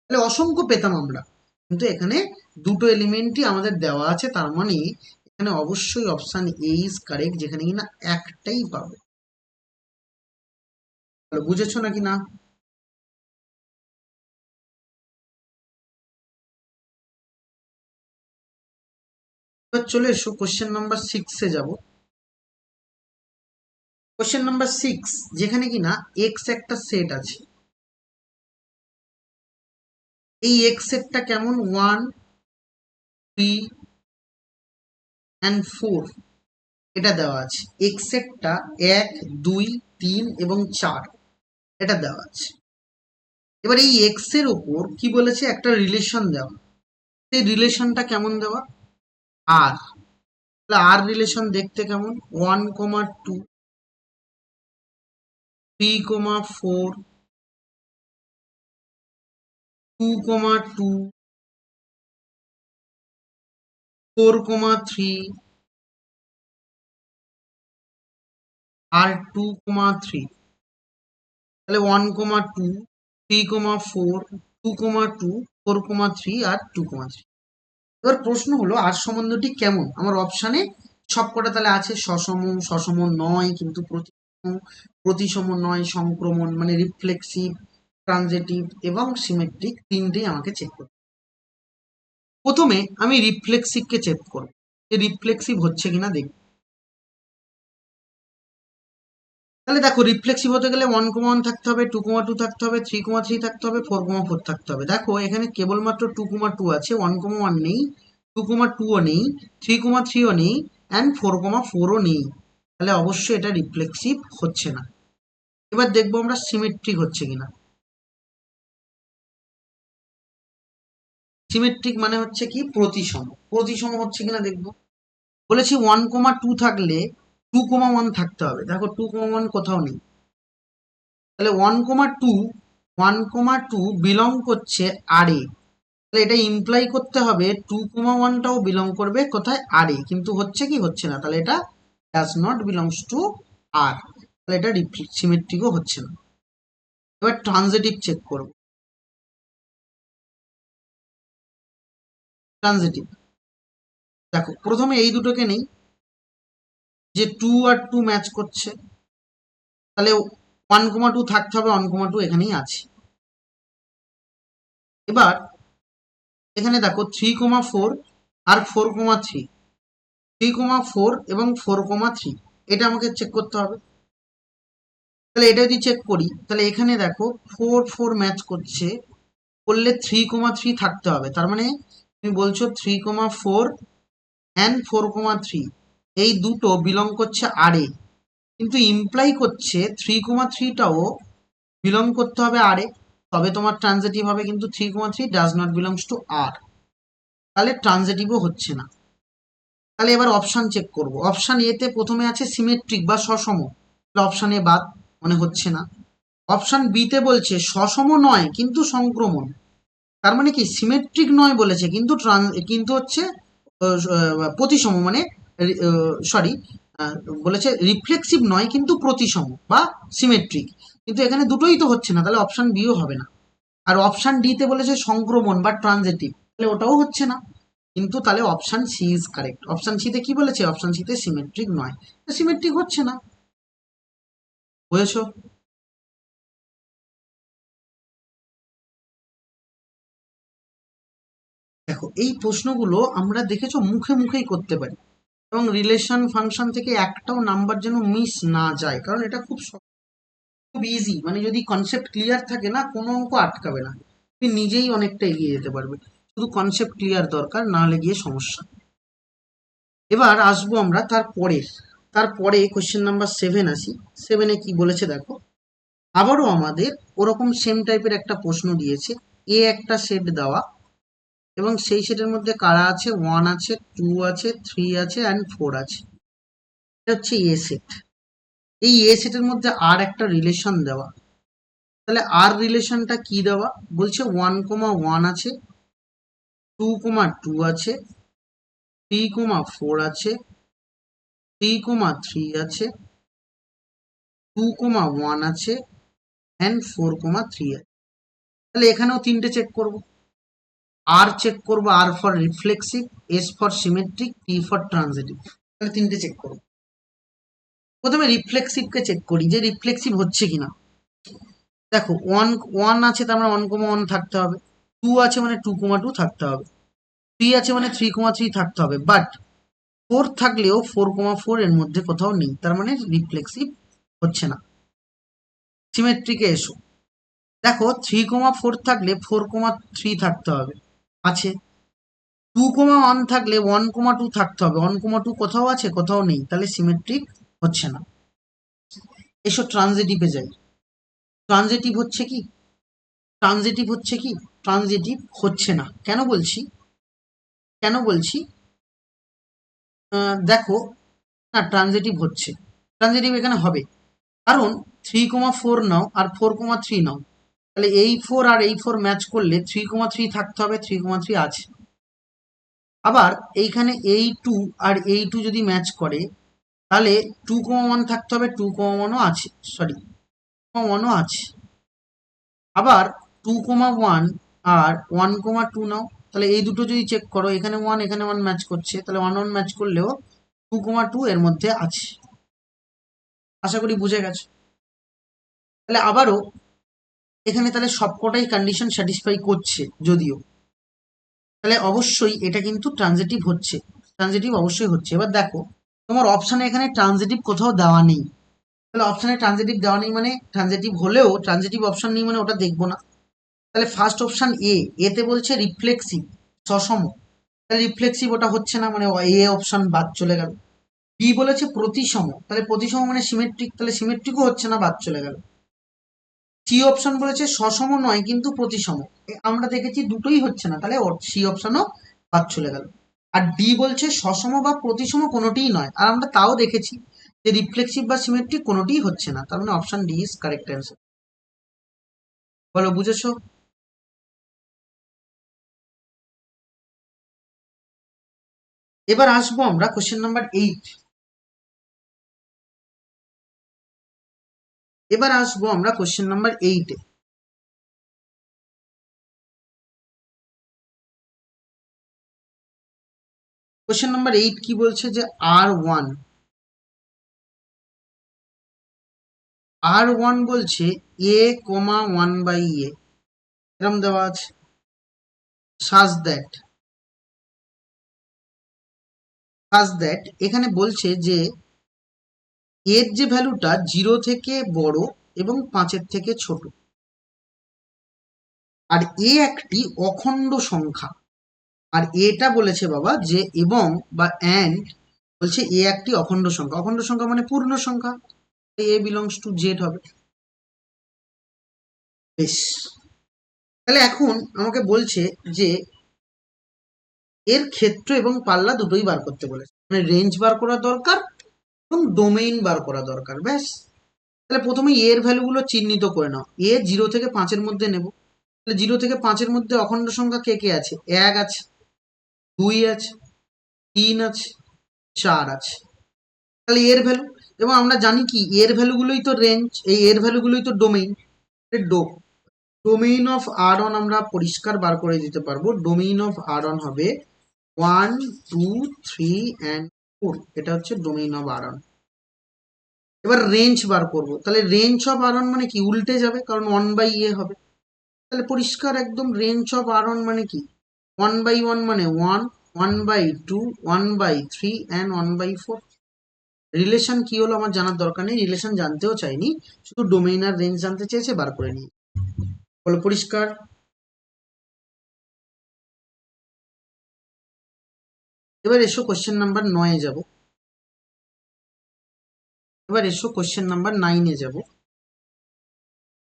তাহলে অসংখ্য পেতাম আমরা। কিন্তু এখানে দুটো এলিমেন্টই আমাদের দেওয়া আছে, তার মানে এখানে অবশ্যই অপশন এ ইজ কারেক্ট, যেখানে কিনা একটাই পাবো। বুঝেছো নাকি না? এবার চলে এসো কোশ্চেন নাম্বার 6-এ যাব। কোশ্চেন নাম্বার 6, যেখানে কিনা এক্স একটা সেট আছে। এই এক্স সেটটা কেমন? 1, 3 and 4 এটা দেওয়া আছে। এক্স সেটটা 1, 2, 3 এবং 4 এটা দেওয়া আছে। এবার এই এক্স এর ওপর কি বলেছে? একটা রিলেশন দেওয়া। সেই রিলেশনটা কেমন দেওয়া? আর। তাহলে আর রিলেশন দেখতে কেমন? 1,2, 3,4, 2,2, 4,3 আর 2,3। তাহলে 1,2, 3,4, 2,2, 4,3 আর 2,3। এবার প্রশ্ন হলো আর সম্বন্ধটি কেমন? আমার অপশানে সবকটা তাহলে আছে সসম, সসম নয় কিন্তু প্রতিসম, প্রতিসম নয়, সংক্রমণ মানে রিফ্লেক্সিভ, ট্রানজিটিভ এবং সিমেট্রিক, তিনটেই আমাকে চেক করতে। প্রথমে আমি রিফ্লেক্সিভকে চেক করব, যে রিফ্লেক্সিভ হচ্ছে কিনা দেখব। তাহলে দেখো রিফ্লেক্সিভ হতে গেলে 1,1 থাকতে হবে, 2,2 থাকতে হবে, 3,3 থাকতে হবে, 4,4 থাকতে হবে। দেখো এখানে কেবলমাত্র 2,2 আছে, 1,1 নেই, 2,2ও নেই, 3,3ও নেই, অ্যান্ড 4,4ও নেই। তাহলে অবশ্যই এটা রিফ্লেক্সিভ হচ্ছে না। এবার দেখবো আমরা সিমেট্রিক হচ্ছে কিনা। সিমেট্রিক মানে হচ্ছে কি প্রতিসম, প্রতিসম হচ্ছে কিনা দেখবো। বলেছি 1,2 থাকলে 2,1 থাকতে হবে, দেখো 2,1 কোথাও নেই। তাহলে 1,2 বিলং করছে আর এ। তাহলে এটা ইমপ্লাই করতে হবে 2,1টাও বিলং করবে কোথায়, আর এ। কিন্তু হচ্ছে কি, হচ্ছে না। তাহলে এটা ডাজ নট বিলংস টু আর। তাহলে এটা সিমেট্রিকও হচ্ছে না। এবার ট্রানজিটিভ চেক করব। ট্রানজিটিভ দেখো প্রথমে এই দুটোকে নেই, যে 2 আর 2 ম্যাচ করছে, তাহলে 1,2 থাকতে হবে, 1,2 এখানেই আছে। এবার এখানে দেখো 3,4 আর 4,3, 3,4 এবং 4,3, এটা আমাকে চেক করতে হবে। তাহলে এটা যদি চেক করি, তাহলে এখানে দেখো 4,4 ম্যাচ করছে, করলে 3,3 থাকতে হবে। তার মানে তুমি বলছো 3,4 অ্যান্ড 4,3 এই দুটো বিলং করছে আর এ, কিন্তু ইমপ্লাই করছে 3,3টাও বিলং করতে হবে আর এ, তবে তোমার ট্রানজিটিভ হবে। কিন্তু 3,3 ডাজ নট বিলংস টু আর, তাহলে ট্রানজিটিভও হচ্ছে না। তাহলে এবার অপশান চেক করব। অপশান এতে প্রথমে আছে সিমেট্রিক বা সসম, অপশান এ বাদ, মানে হচ্ছে না। অপশান বিতে বলছে সসম নয় কিন্তু সংক্রমণ, তার মানে কি সিমেট্রিক নয় বলেছে, কিন্তু কিন্তু হচ্ছে প্রতিসম, মানে সরি, বলেছে রিফ্লেক্সিভ নয় কিন্তু প্রতিসম বা সিমেট্রিক, কিন্তু এখানে দুটোই তো হচ্ছে না, তাহলে অপশান বিও হবে না। আর অপশান ডিতে বলেছে সংক্রমণ বা ট্রানজিটিভ, তাহলে ওটাও হচ্ছে না। কিন্তু তাহলে option C is correct. Option সিতে কি বলেছে, অপশান সিতে সিমেট্রিক নয়, সিমেট্রিক হচ্ছে না। বুঝেছো? দেখো এই প্রশ্নগুলো আমরা দেখেছো মুখে মুখেই করতে পারি, এবং রিলেশন ফাংশন থেকে একটাও নাম্বার যেন মিস না যায়, কারণ এটা খুব ইজি। মানে যদি কনসেপ্ট ক্লিয়ার থাকে না, কোনো অঙ্ক আটকাবে না, তুমি নিজেই অনেকটা এগিয়ে যেতে পারবে। শুধু কনসেপ্ট ক্লিয়ার দরকার, না হলে গিয়ে সমস্যা। এবার আসবো আমরা তারপরে কোশ্চেন নাম্বার 7 আসি। 7-এ কি বলেছে দেখো, আবারও আমাদের ওরকম সেম টাইপের একটা প্রশ্ন দিয়েছে। এ একটা সেট দেওয়া, এবং সেই সেটের মধ্যে কারা আছে, 1 আছে, 2 আছে, 3 আছে, অ্যান্ড 4 আছে। এটা হচ্ছে এ সেট। এই এ সেটের মধ্যে আর একটা রিলেশন দেওয়া। তাহলে আর রিলেশনটা কি দেওয়া, বলছে 1,1 আছে, 2,2 আছে, 3,4 আছে, 3,3 আছে, 2,1 আছে, অ্যান্ড 4,3 আছে। তাহলে এখানেও তিনটে চেক করব। আর চেক করব, R for reflexive, S for symmetric, T for transitive. তাহলে তিনটে চেক করব। প্রথমে রিফ্লেক্সিভকে চেক করি যে রিফ্লেক্সিভ হচ্ছে কিনা। দেখো 1 আছে, তার মানে 1,1 থাকতে হবে, 2 আছে মানে 2,2 থাকতে হবে, 3 আছে মানে 3,3 থাকতে হবে, বাট 4 থাকলেও 4,4 এর মধ্যে কোথাও নেই, তার মানে রিফ্লেক্সিভ হচ্ছে না। সিমেট্রিকে এসো, দেখো 3,4 থাকলে 4,3 থাকতে হবে, আছে। 2,1 থাকলে 1,2 থাকতে হবে, 1,2 কোথাও আছে, কোথাও নেই, তাহলে সিমেট্রিক হচ্ছে না। এসো ট্রানজিটিভে যাই। ট্রানজিটিভ হচ্ছে কি, ট্রানজিটিভ হচ্ছে কি, ট্রানজিটিভ হচ্ছে না। কেন বলছি, দেখো, না ট্রানজিটিভ হচ্ছে, ট্রানজিটিভ এখানে হবে, কারণ 3,4 নাও আর 4,3 নাও, তাহলে এই 4 আর এই 4 ম্যাচ করলে 3,3 থাকতে হবে, 3,3 আছে। আবার এইখানে এই 2 আর এই 2 যদি ম্যাচ করে, তাহলে 2,1 থাকতে হবে, 2,1ও আছে, সরি 1ও আছে। আবার 2,1 আর 1,2 নাও, তাহলে এই দুটো যদি চেক করো, এখানে 1 এখানে 1 ম্যাচ করছে, তাহলে 1 1 ম্যাচ করলেও 2,2 এর মধ্যে আছে। আশা করি বুঝে গেছো। তাহলে আবারও এখানে তাহলে সবকটাই কন্ডিশন স্যাটিসফাই করছে যদিও, তাহলে অবশ্যই এটা কিন্তু ট্রানজিটিভ হচ্ছে, ট্রানজিটিভ অবশ্যই হচ্ছে। এবার দেখো তোমার অপশানে এখানে ট্রানজিটিভ কোথাও দেওয়া নেই, তাহলে অপশানে ট্রানজিটিভ দেওয়া নেই মানে ট্রানজিটিভ হলেও ট্রানজিটিভ অপশন নেই মানে ওটা দেখবো না। তাহলে ফার্স্ট অপশন এতে বলছে রিফ্লেক্সিভ সসম, তাহলে রিফ্লেক্সিভ ওটা হচ্ছে না মানে এ অপশন বাদ চলে গেল। বি বলেছে প্রতিসম, তাহলে প্রতিসম মানে সিমেট্রিক, তাহলে সিমেট্রিকও হচ্ছে না, বাদ চলে গেল। সি অপশন বলেছে সসম নয় কিন্তু প্রতিসম, আমরা দেখেছি দুটোই হচ্ছে না, তাহলে সি অপশনও বাদ চলে গেল। আর ডি বলছে সসম বা প্রতিসম কোনোটিই নয়, আর আমরা তাও দেখেছি যে রিফ্লেক্সিভ বা সিমেট্রিক কোনোটিই হচ্ছে না, তার মানে option D is correct answer. বলো বুঝেছো? এবার আসবো আমরা কোশ্চেন নাম্বার 8। এবার আসবো আমরা কোশ্চেন নাম্বার 8-এ। কোশ্চেন নাম্বার 8 কি বলছে যে আর ওয়ান বলছে এ কমা 1/a এরকম দেওয়া আছে, সাজ দ্যাট এখানে বলছে যে এর যে ভ্যালুটা 0 থেকে বড় এবং 5-এর থেকে ছোট, আর এ একটি অখণ্ড সংখ্যা। আর এটা বলেছে বাবা যে এবং বা অ্যান্ড বলছে এ একটি অখণ্ড সংখ্যা, অখণ্ড সংখ্যা মানে পূর্ণ সংখ্যা, এ বিলংস টু জেড হবে। বেশ, তাহলে এখন আমাকে বলছে যে এর ক্ষেত্র এবং পাল্লা দুটোই বার করতে বলেছে, মানে রেঞ্জ বার করা দরকার এবং ডোমেইন বার করা দরকার। ব্যাস, তাহলে প্রথমে এর ভ্যালুগুলো চিহ্নিত করে নাও। 0 থেকে 5-এর মধ্যে নেব, তাহলে 0 থেকে 5-এর মধ্যে অখণ্ড সংখ্যা কে কে আছে? 1 আছে, 2 আছে, 3 আছে, 4 আছে। তাহলে এর ভ্যালু, এবং আমরা জানি কি এর ভ্যালুগুলোই তো রেঞ্জ, এই এর ভ্যালুগুলোই তো domain. Domain of R on আমরা পরিষ্কার বার করে দিতে পারবো। ডোমেইন অফ আর অন হবে 1, 2, 3 অ্যান্ড 4, এটা হচ্ছে ডোমেইন অফ আর অন। এবার রেঞ্জ বার করব, তাহলে রেঞ্জ অফ আর অন মানে কি উল্টে যাবে, কারণ 1/a হবে। তাহলে পরিষ্কার একদম রেঞ্জ অফ আর অন মানে কি 1/1 মানে 1, 1/2, 1/3 অ্যান্ড 1/4। রিলেশন কি হলো আমার জানার দরকার নেই, রিলেশন জানতেও চাইনি, শুধু ডোমেইন আর রেঞ্জ জানতে চেয়েছে, বার করে নিই। বলো পরিষ্কার? এবার এসো কোশ্চেন নাম্বার 9-এ যাব। এবার এসো কোশ্চেন নাম্বার 9-এ যাব।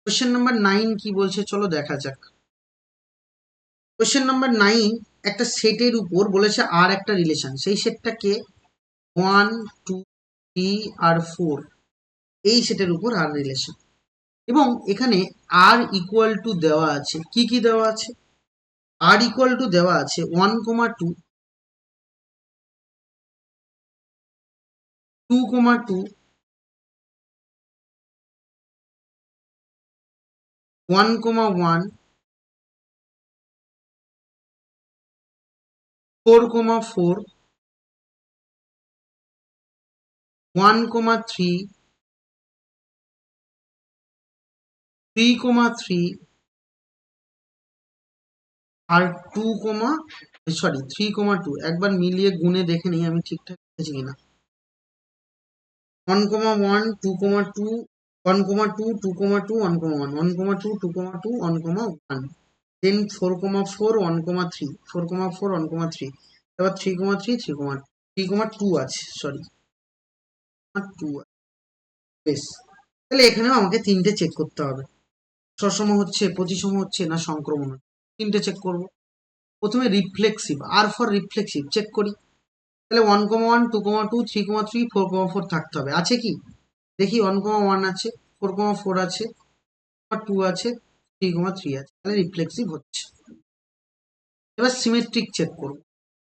কোশ্চেন নাম্বার 9 কি বলছে চলো দেখা যাক। কোশ্চেন নাম্বার 9 একটা সেটের উপর বলেছে আর একটা রিলেশন, সেই সেটটাকে 1, 2, 3 আর 4, এই সেটের উপর আর রিলেশন, এবং এখানে আর ইকুয়াল টু দেওয়া আছে। কি কি দেওয়া আছে? আর ইকুয়াল টু দেওয়া আছে 1,2, 2,2, 1,1, 4,4, 1,3, 3,3 আর 3,2। একবার মিলিয়ে গুণে দেখে নিই আমি ঠিকঠাক লিখেছি কিনা। 1,1, 2,2, 1,2, 2,2, 1,1, 1,2, 2,2, 1,1, দেন 4,4, 1,3, 4,4, 1,3, এবার 3,3, 3,2 আছে, সরি 2 আছে। বেশ, তাহলে এখানেও আমাকে তিনটে চেক করতে হবে, সসম হচ্ছে, প্রতিসম হচ্ছে না সংক্রমণ হচ্ছে, তিনটে চেক করব। প্রথমে reflexive, R for reflexive check করি। তাহলে 1,1, 2,2, 3,3, 4,4 থাকতে হবে, আছে কি দেখি। 1,1 আছে, 4,4 আছে, 2 আছে, 3,3 আছে, তাহলে রিফ্লেক্সিভ হচ্ছে। এবার সিমেট্রিক চেক করব,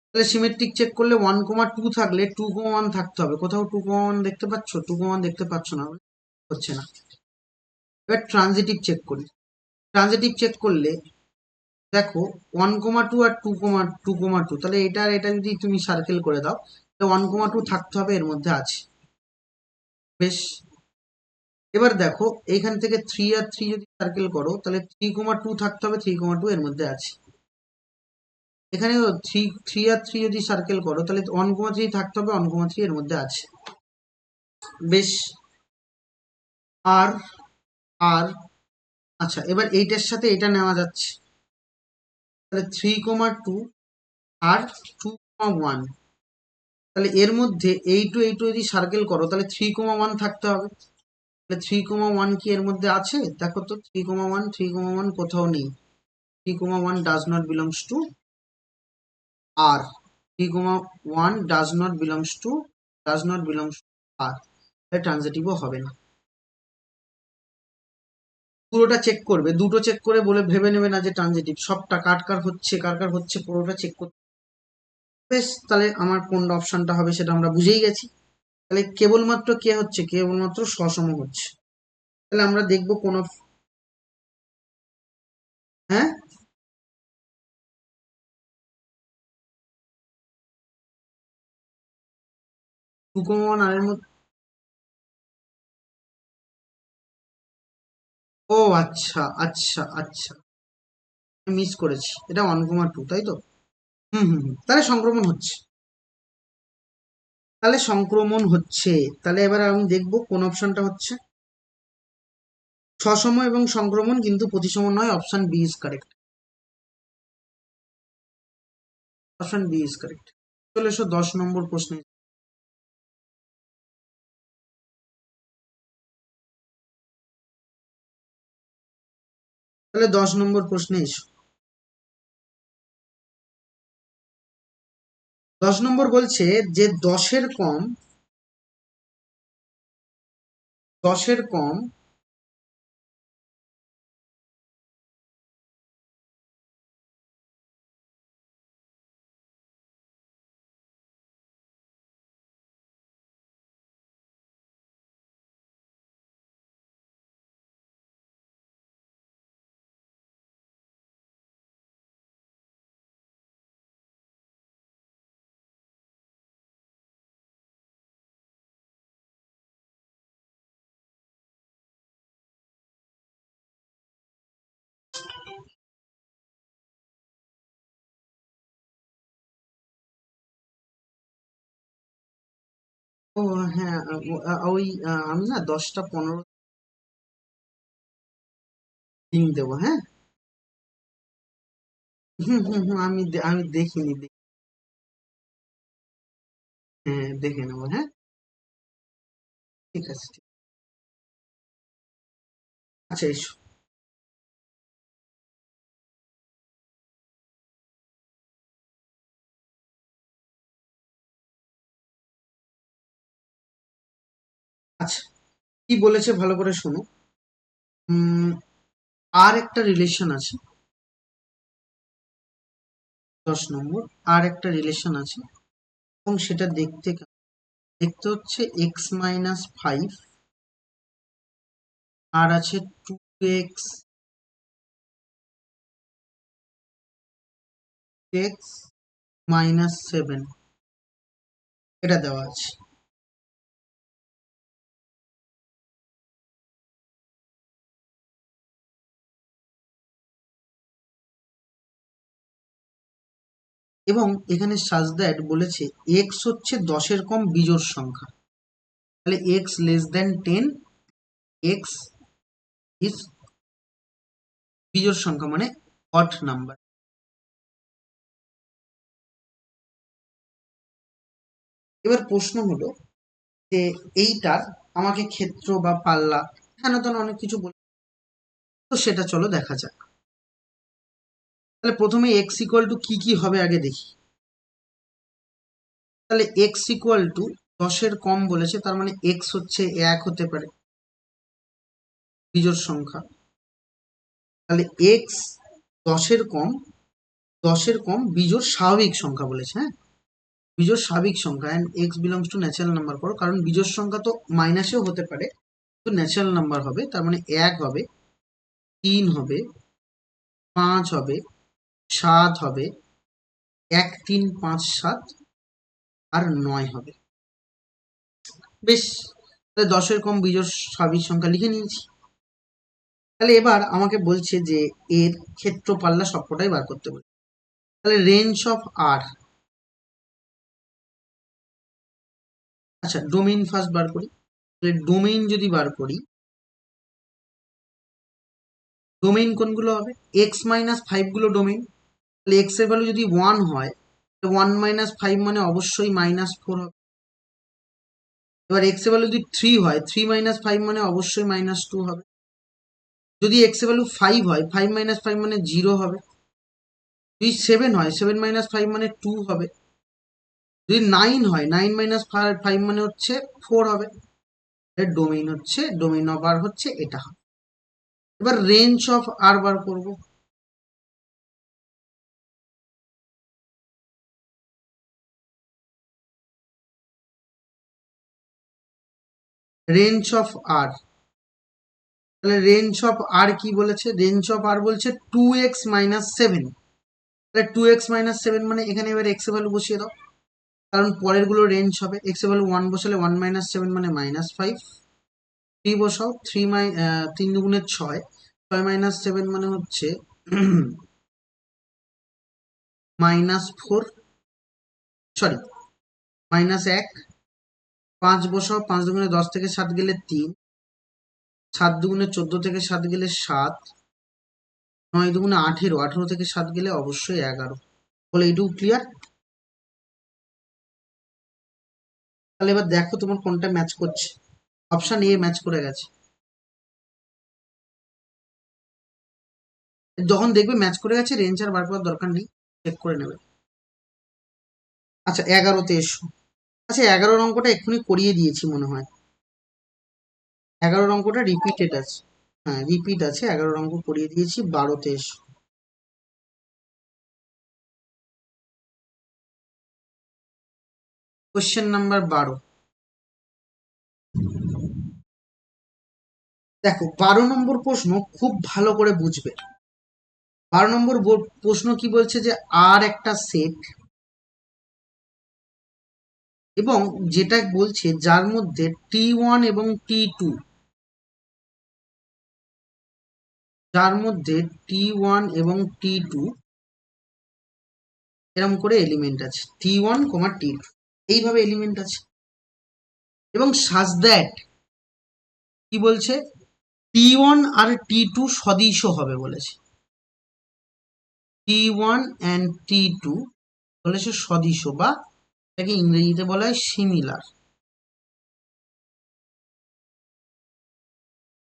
তাহলে সিমেট্রিক চেক করলে 1,2 থাকলে 2,1 থাকতে হবে। কোথাও 2,1 দেখতে পাচ্ছ? 2,1 দেখতে পাচ্ছ না, হচ্ছে না। এবার ট্রানজিটিভ চেক করি, ট্রানজিটিভ চেক করলে দেখো 1,2 আর 2,2, তাহলে এটা আর এটা যদি তুমি সার্কেল করে দাও, তাহলে 1,2 থাকতে হবে, এর মধ্যে আছে। বেশ, এবার দেখো এইখান থেকে 3 আর 3 যদি সার্কেল করো, তাহলে 3,2 থাকতে হবে, 3,2 এর মধ্যে আছে। এখানে 3 আর 3 যদি সার্কেল করো, তাহলে 1,3 থাকতে হবে, 1,3 এর মধ্যে আছে। বেশ, আর আর আচ্ছা, এবার এইটার সাথে এটা নেওয়া যাচ্ছে, তাহলে 3,2 আর 2,1, তাহলে এর মধ্যে এই টু যদি সার্কেল করো তাহলে 3,1 থাকতে হবে। তাহলে 3,1 কি এর মধ্যে আছে? দেখো তো, 3,1 কোথাও নেই। 3,1 does not belongs to R, 3,1 does not belongs to R, ট্রানজিটিভও হবে না। পুরোটা চেক করবে, দুটো চেক করে বলে ভেবে নেবে না যে ট্রানজিটিভ, সবটা কার কার হচ্ছে পুরোটা চেক করতে। বেশ, তাহলে আমার কোন অপশনটা হবে সেটা আমরা বুঝেই গেছি। তাহলে কেবলমাত্র কে হচ্ছে? কেবলমাত্র সসম হচ্ছে। তাহলে আমরা দেখবো কোন হ্যাঁ, 2,1 আর এর মধ্যে, ও আচ্ছা আচ্ছা আচ্ছা, মিস করেছি, এটা 1,2, তাই তো? তাহলে সংক্রমণ হচ্ছে, তাহলে এবার আমি দেখবো কোন অপশনটা হচ্ছে সসম এবং সংক্রমণ, কিন্তু প্রতিসম নয়। Option B is correct. Option B is correct. চলে এসো 10 নম্বর প্রশ্নে। তাহলে 10 নম্বর প্রশ্নে এসো। 10 নম্বর বলছে যে 10-এর কম ও হ্যাঁ, ওই আমি না 10টা 15 লিঙ্ক দেবো, হ্যাঁ। আমি দেখিনি, হ্যাঁ দেখে নেবো, হ্যাঁ। ঠিক আছে, আচ্ছা এসো। আচ্ছা, কি বলেছে ভালো করে শোনো। উম আর একটা রিলেশন আছে, 10 নম্বর, আর একটা রিলেশন আছে, এবং সেটা দেখতে হচ্ছে x-5, আর আছে 2x-7, এটা দেওয়া আছে। এবং এখানে সাজ দ্যাট বলেছে এক্স হচ্ছে 10-এর কম বিজোড় সংখ্যা। তাহলে x <10, এক্স ইজ বিজোড় সংখ্যা, মানে অড নাম্বার। এবার প্রশ্ন হলো যে এইটার আমাকে ক্ষেত্র বা পাল্লা এখানে তো অনেক কিছু বলে, তো সেটা চলো দেখা যাক। তাহলে প্রথমে এক্স ইকুয়াল টু কি কি হবে আগে দেখি। তাহলে এক্স ইকুয়াল টু 10-এর কম বলেছে, তার মানে এক্স হচ্ছে 1 হতে পারে, বিজোড় সংখ্যা। তাহলে এক্স 10-এর কম, 10-এর কম বিজোড় স্বাভাবিক সংখ্যা বলেছে, হ্যাঁ। বিজোড় স্বাভাবিক সংখ্যা, and x belongs two natural number করো, কারণ বিজোড় সংখ্যা তো মাইনাসেও হতে পারে, তো ন্যাচারাল নাম্বার হবে, তার মানে 1 হবে, 3 হবে, 5 হবে, 7 হবে, 1, 3, 5, 7, আর 9 হবে। বেশ, তাহলে 10-এর কম বিজোড় স্বাভাবিক সংখ্যা লিখে নিয়েছি। তাহলে এবার আমাকে বলছে যে এর ক্ষেত্র পাল্লা সবকটাই বার করতে বলে। তাহলে রেঞ্জ অফ আর, আচ্ছা ডোমেইন ফার্স্ট বার করি। তাহলে ডোমেইন যদি বার করি, ডোমেইন কোনগুলো হবে? এক্স মাইনাস ফাইভ গুলো ডোমেইন। তাহলে এক্স এর ভ্যালু যদি 1 হয়, 1 মাইনাস ফাইভ মানে অবশ্যই -4 হবে। এবার এক্স এর ভ্যালু যদি 3 হয়, 3 মাইনাস ফাইভ মানে অবশ্যই -2 হবে। যদি এক্স এর ভ্যালু 5 হয়, 5 মাইনাস ফাইভ মানে 0 হবে। যদি 7 হয়, 7 মাইনাস ফাইভ মানে 2 হবে। যদি 9 হয়, 9 মাইনাস ফাইভ মানে হচ্ছে 4 হবে। ডোমেইন অফ আর হচ্ছে এটা। এবার রেঞ্জ অফ আর বার করব। রেঞ্জ অফ আর, তাহলে রেঞ্জ অফ আর কি বলেছে? রেঞ্জ অফ আর বলছে 2x মাইনাস 7। তাহলে 2x মাইনাস 7 মানে এখানে এবার এক্স এর ভ্যালু বসিয়ে দাও, কারণ পরের গুলো রেঞ্জ হবে। এক্স এর ভ্যালু 1 বসালে 1 মাইনাস 7 মানে -5। 3 বসাও, 3 দুগুণে 6, 6 মাইনাস 7 মানে হচ্ছে -4, সরি -1। 5 বসাও, 5 দুগুণে 10 থেকে 7 গেলে 3, 7 দুগুণে 14 থেকে 7 গেলে 7, 9 দুগুণে 18, 18 থেকে 7 গেলে অবশ্যই 11। বলে এইটুকু ক্লিয়ার? তাহলে এবার দেখো তোমার কোনটা ম্যাচ করছে। অপশন এ ম্যাচ করে গেছে। যখন দেখবে ম্যাচ করে গেছে, রেঞ্জ আর বার করার দরকার নেই, চেক করে নেবে। আচ্ছা 11তে এসো। আচ্ছা 11 অঙ্কটা এক্ষুনি করিয়ে দিয়েছি মনে হয়। 11 অঙ্কটা রিপিটেড আছে। হ্যাঁ রিপিট আছে, 11 অঙ্ক করিয়ে দিয়েছি। 12তে এসো। Question number 12। দেখো 12 নম্বর প্রশ্ন খুব ভালো করে বুঝবে। 12 নম্বর প্রশ্ন কি বলছে যে আর একটা সেট, এবং যেটা বলছে যার মধ্যে T1 এবং T2, যার মধ্যে T1 এবং T2 এরকম করে এলিমেন্ট আছে, T1, T2 এইভাবে এলিমেন্ট আছে। এবং সাজ দ্যাট কি বলছে, T1 আর T2 সদিশ হবে বলেছে। T1 and T2 বলেছে সদিশ, বা এটাকে ইংরেজিতে বলা হয় সিমিলার।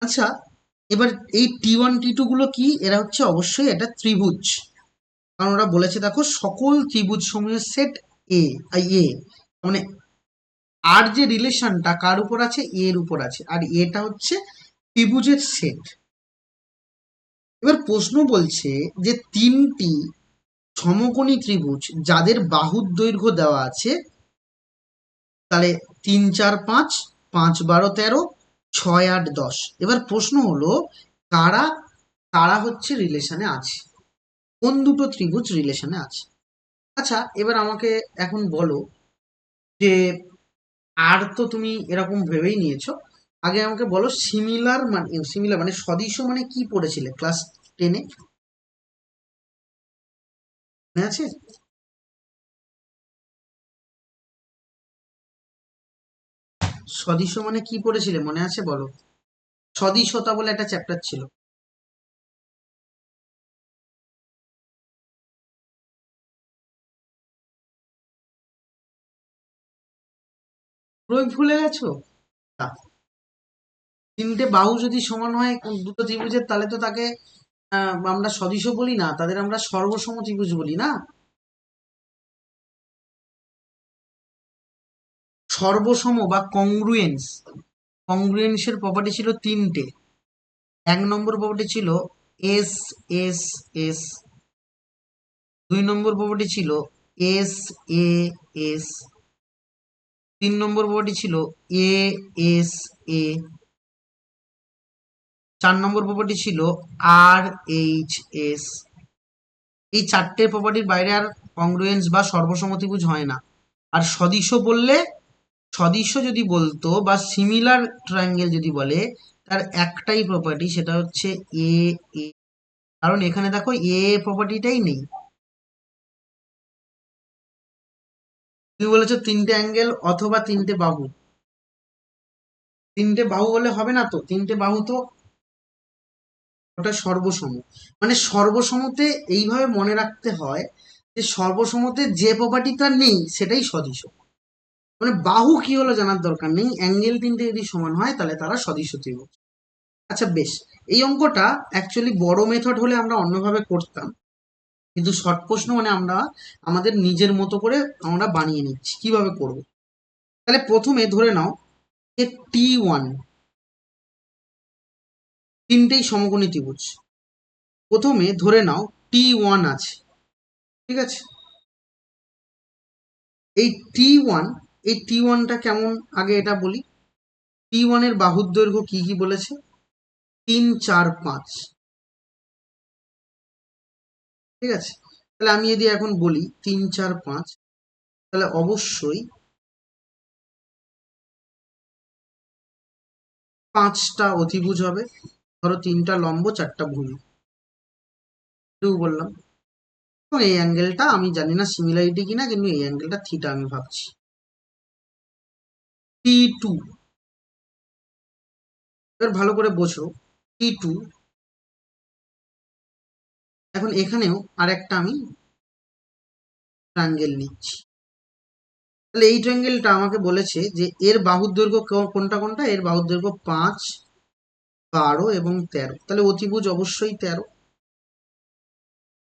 আচ্ছা এবার এই T1 T2 গুলো কি? এরা হচ্ছে অবশ্যই এটা ত্রিভুজ, কারণ ওরা বলেছে দেখো সকল ত্রিভুজ সমূহের সেট এ, মানে আর যে রিলেশনটা কার উপর আছে? এর উপর আছে, আর এটা হচ্ছে ত্রিভুজের সেট। এবার প্রশ্ন বলছে যে তিনটি সমকোণী ত্রিভুজ যাদের বাহুর দৈর্ঘ্য দেওয়া আছে, তাহলে 3 4 5, 5 12 13, 6 8 10। এবার প্রশ্ন হলো কারা কারা হচ্ছে রিলেশনে আছে, কোন দুটো ত্রিভুজ রিলেশনে আছে। আচ্ছা এবার আমাকে এখন বলো যে আর তো তুমি এরকম ভেবেই নিয়েছো, আগে আমাকে বলো সিমিলার মানে সদৃশ্য মানে কি পড়েছিলে ক্লাস 10-এ, মনে আছে? সদৃশ্য মানে কি পড়েছিলে মনে আছে বলো? সদৃশতা বলে একটা চ্যাপ্টার ছিল। পুরোই ভুলে গেছো? না, তিনটে বাহু যদি সমান হয় দুটো ত্রিভুজের, তাহলে তো তাকে আমরা সদৃশ বলি না, তাদের আমরা সর্বসম ত্রিভুজ বলি না। সর্বসম বা কংগ্রুয়েন্সের প্রপার্টি ছিল তিনটে। 1 নম্বর প্রপার্টি ছিল এস এস এস, 2 নম্বর প্রপার্টি ছিল S A S, 3 number property ছিল A S A, 4 number property ছিল আর এইচ এস। এই চারটে প্রপার্টির বাইরে আর কংগ্রুয়েন্স বা সর্বসম ত্রিভুজ হয় না। আর সদৃশ্য যদি বলতো বা সিমিলার ট্রায়াঙ্গেল যদি বলে, তার একটাই প্রপার্টি, সেটা হচ্ছে এ এ। কারণ এখানে দেখো এ প্রপার্টিটাই নেই। তুমি বলেছো তিনটে অ্যাঙ্গেল অথবা তিনটে বাহু। তিনটে বাহু হলে হবে না তো, তিনটে বাহু তো ওটা সর্বসম। মানে সর্বসমতে এইভাবে মনে রাখতে হয় যে সর্বসমতে যে প্রপার্টিটা নেই সেটাই সদিশ। মানে বাহু কি হলো জানার দরকার নেই, অ্যাঙ্গেল তিনটে যদি সমান হয় তাহলে তারা সদিশ ত্রিভুজ। আচ্ছা বেশ, এই অঙ্কটা অ্যাকচুয়ালি বড় মেথড হলে আমরা অন্যভাবে করতাম, কিন্তু শর্ট প্রশ্ন মানে আমরা আমাদের নিজের মতো করে আমরা বানিয়ে নিচ্ছি। কিভাবে করব? তাহলে প্রথমে ধরে নাও যে T1 তিনটেই সমকোণী ত্রিভুজ। প্রথমে ধরে নাও T1 আছে, ঠিক আছে? এই T1, এই T1টা কেমন আগে এটা বলি। T1 এর বাহুর দৈর্ঘ্য কি কি বলেছে? 3, 4, 5, ঠিক আছে? তাহলে আমি যদি এখন বলি 3, 4, 5, তাহলে অবশ্যই 5টা অতিভুজ হবে। ধরো 3টা লম্ব, 4টা ভূমি, বললাম। এবং এই অ্যাঙ্গেলটা আমি জানি না সিমিলারিটি কিনা, কিন্তু এই অ্যাঙ্গেলটা থিটা আমি ভাবছি। T2, এবার ভালো করে বোঝো। T2, এখন এখানেও আরেকটা আমি ট্রায়াঙ্গেল নিচ্ছি। তাহলে এই ট্রায়াঙ্গেলটা আমাকে বলেছে যে এর বাহুর দৈর্ঘ্য কোনটা কোনটা, এর বাহুর দৈর্ঘ্য 5, 12 এবং 13। তাহলে অতিভুজ অবশ্যই 13।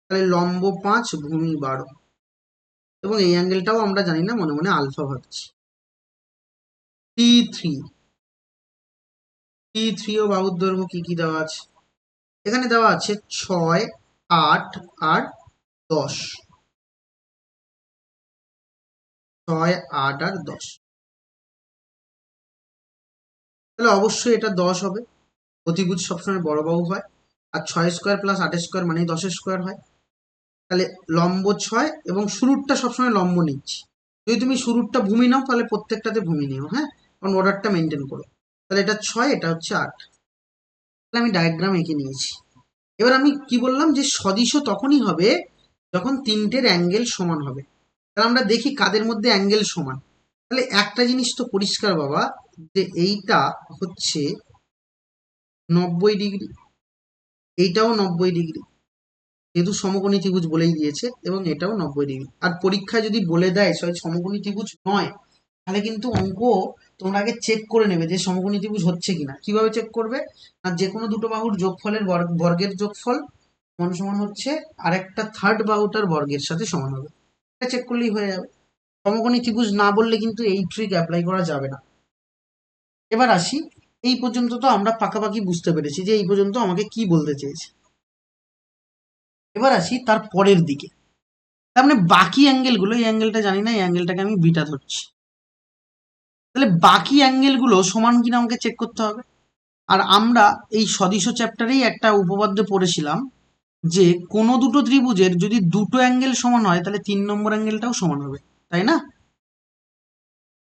তাহলে লম্ব 5, ভূমি 12, এবং এই অ্যাঙ্গেলটাও আমরা জানি না, মনে মনে আলফা ভাবছি। T3, T3 ও বাহুর দৈর্ঘ্য কি কি দেওয়া আছে? এখানে দেওয়া আছে 6, 8 আর 10। 6, 8 আর 10, তাহলে অবশ্যই এটা 10 হবে। অতিভুজ সবসময় বড় বাহু হয়, আর 6 স্কোয়ার প্লাস 8 স্কোয়ার মানে 10 স্কোয়ার হয়। তাহলে লম্ব 6 এবং শুরুরটা সবসময় লম্ব নিচ্ছি। যদি তুমি শুরুরটা ভূমি নাও তাহলে প্রত্যেকটাতে ভূমি নিও, হ্যাঁ, কারণ অর্ডারটা মেনটেন করো। তাহলে এটা 6, এটা হচ্ছে 8। তাহলে আমি ডায়াগ্রাম এঁকে নিয়েছি। এবার আমি কি বললাম যে সদিশ তখনই হবে যখন তিনটের অ্যাঙ্গেল সমান হবে। তাহলে আমরা দেখি কাদের মধ্যে অ্যাঙ্গেল সমান। তাহলে একটা জিনিস তো পরিষ্কার বাবা, যে এইটা হচ্ছে 90 ডিগ্রি, এইটাও 90 ডিগ্রি, যেহেতু সমকোণী ত্রিভুজ বলেই দিয়েছে, এবং এটাও 90 ডিগ্রি। আর পরীক্ষায় যদি বলে দেয় সমকোণী ত্রিভুজ নয়, তাহলে কিন্তু অঙ্ক তোমরা আগে চেক করে নেবে যে সমকোণী ত্রিভুজ হচ্ছে কিনা। কিভাবে চেক করবে? আর যে কোনো দুটো বাহুর যোগফলের বর্গের যোগফল সমান সমান হচ্ছে আরেকটা থার্ড বাহুটার বর্গের সাথে সমান হবে। এটা চেক করলেই হয়ে যাবে। সমকোণী ত্রিভুজ না বললে কিন্তু এই ট্রিক অ্যাপ্লাই করা যাবে না। এবার আসি, এই পর্যন্ত তো আমরা পাকাপাকি বুঝতে পেরেছি যে এই পর্যন্ত আমাকে কি বলতে চেয়েছে। এবার আসি তার পরের দিকে। তার মানে বাকি অ্যাঙ্গেলগুলো, এই অ্যাঙ্গেলটা জানি না, এই অ্যাঙ্গেলটাকে আমি বিটা ধরছি। তাহলে বাকি অ্যাঙ্গেলগুলো সমান কিনা আমাকে চেক করতে হবে। আর আমরা এই সদিশ চ্যাপ্টারেই একটা উপপাদ্য পড়েছিলাম যে কোনো দুটো ত্রিভুজের যদি দুটো অ্যাঙ্গেল সমান হয় তাহলে 3 নম্বর অ্যাঙ্গেলটাও সমান হবে, তাই না?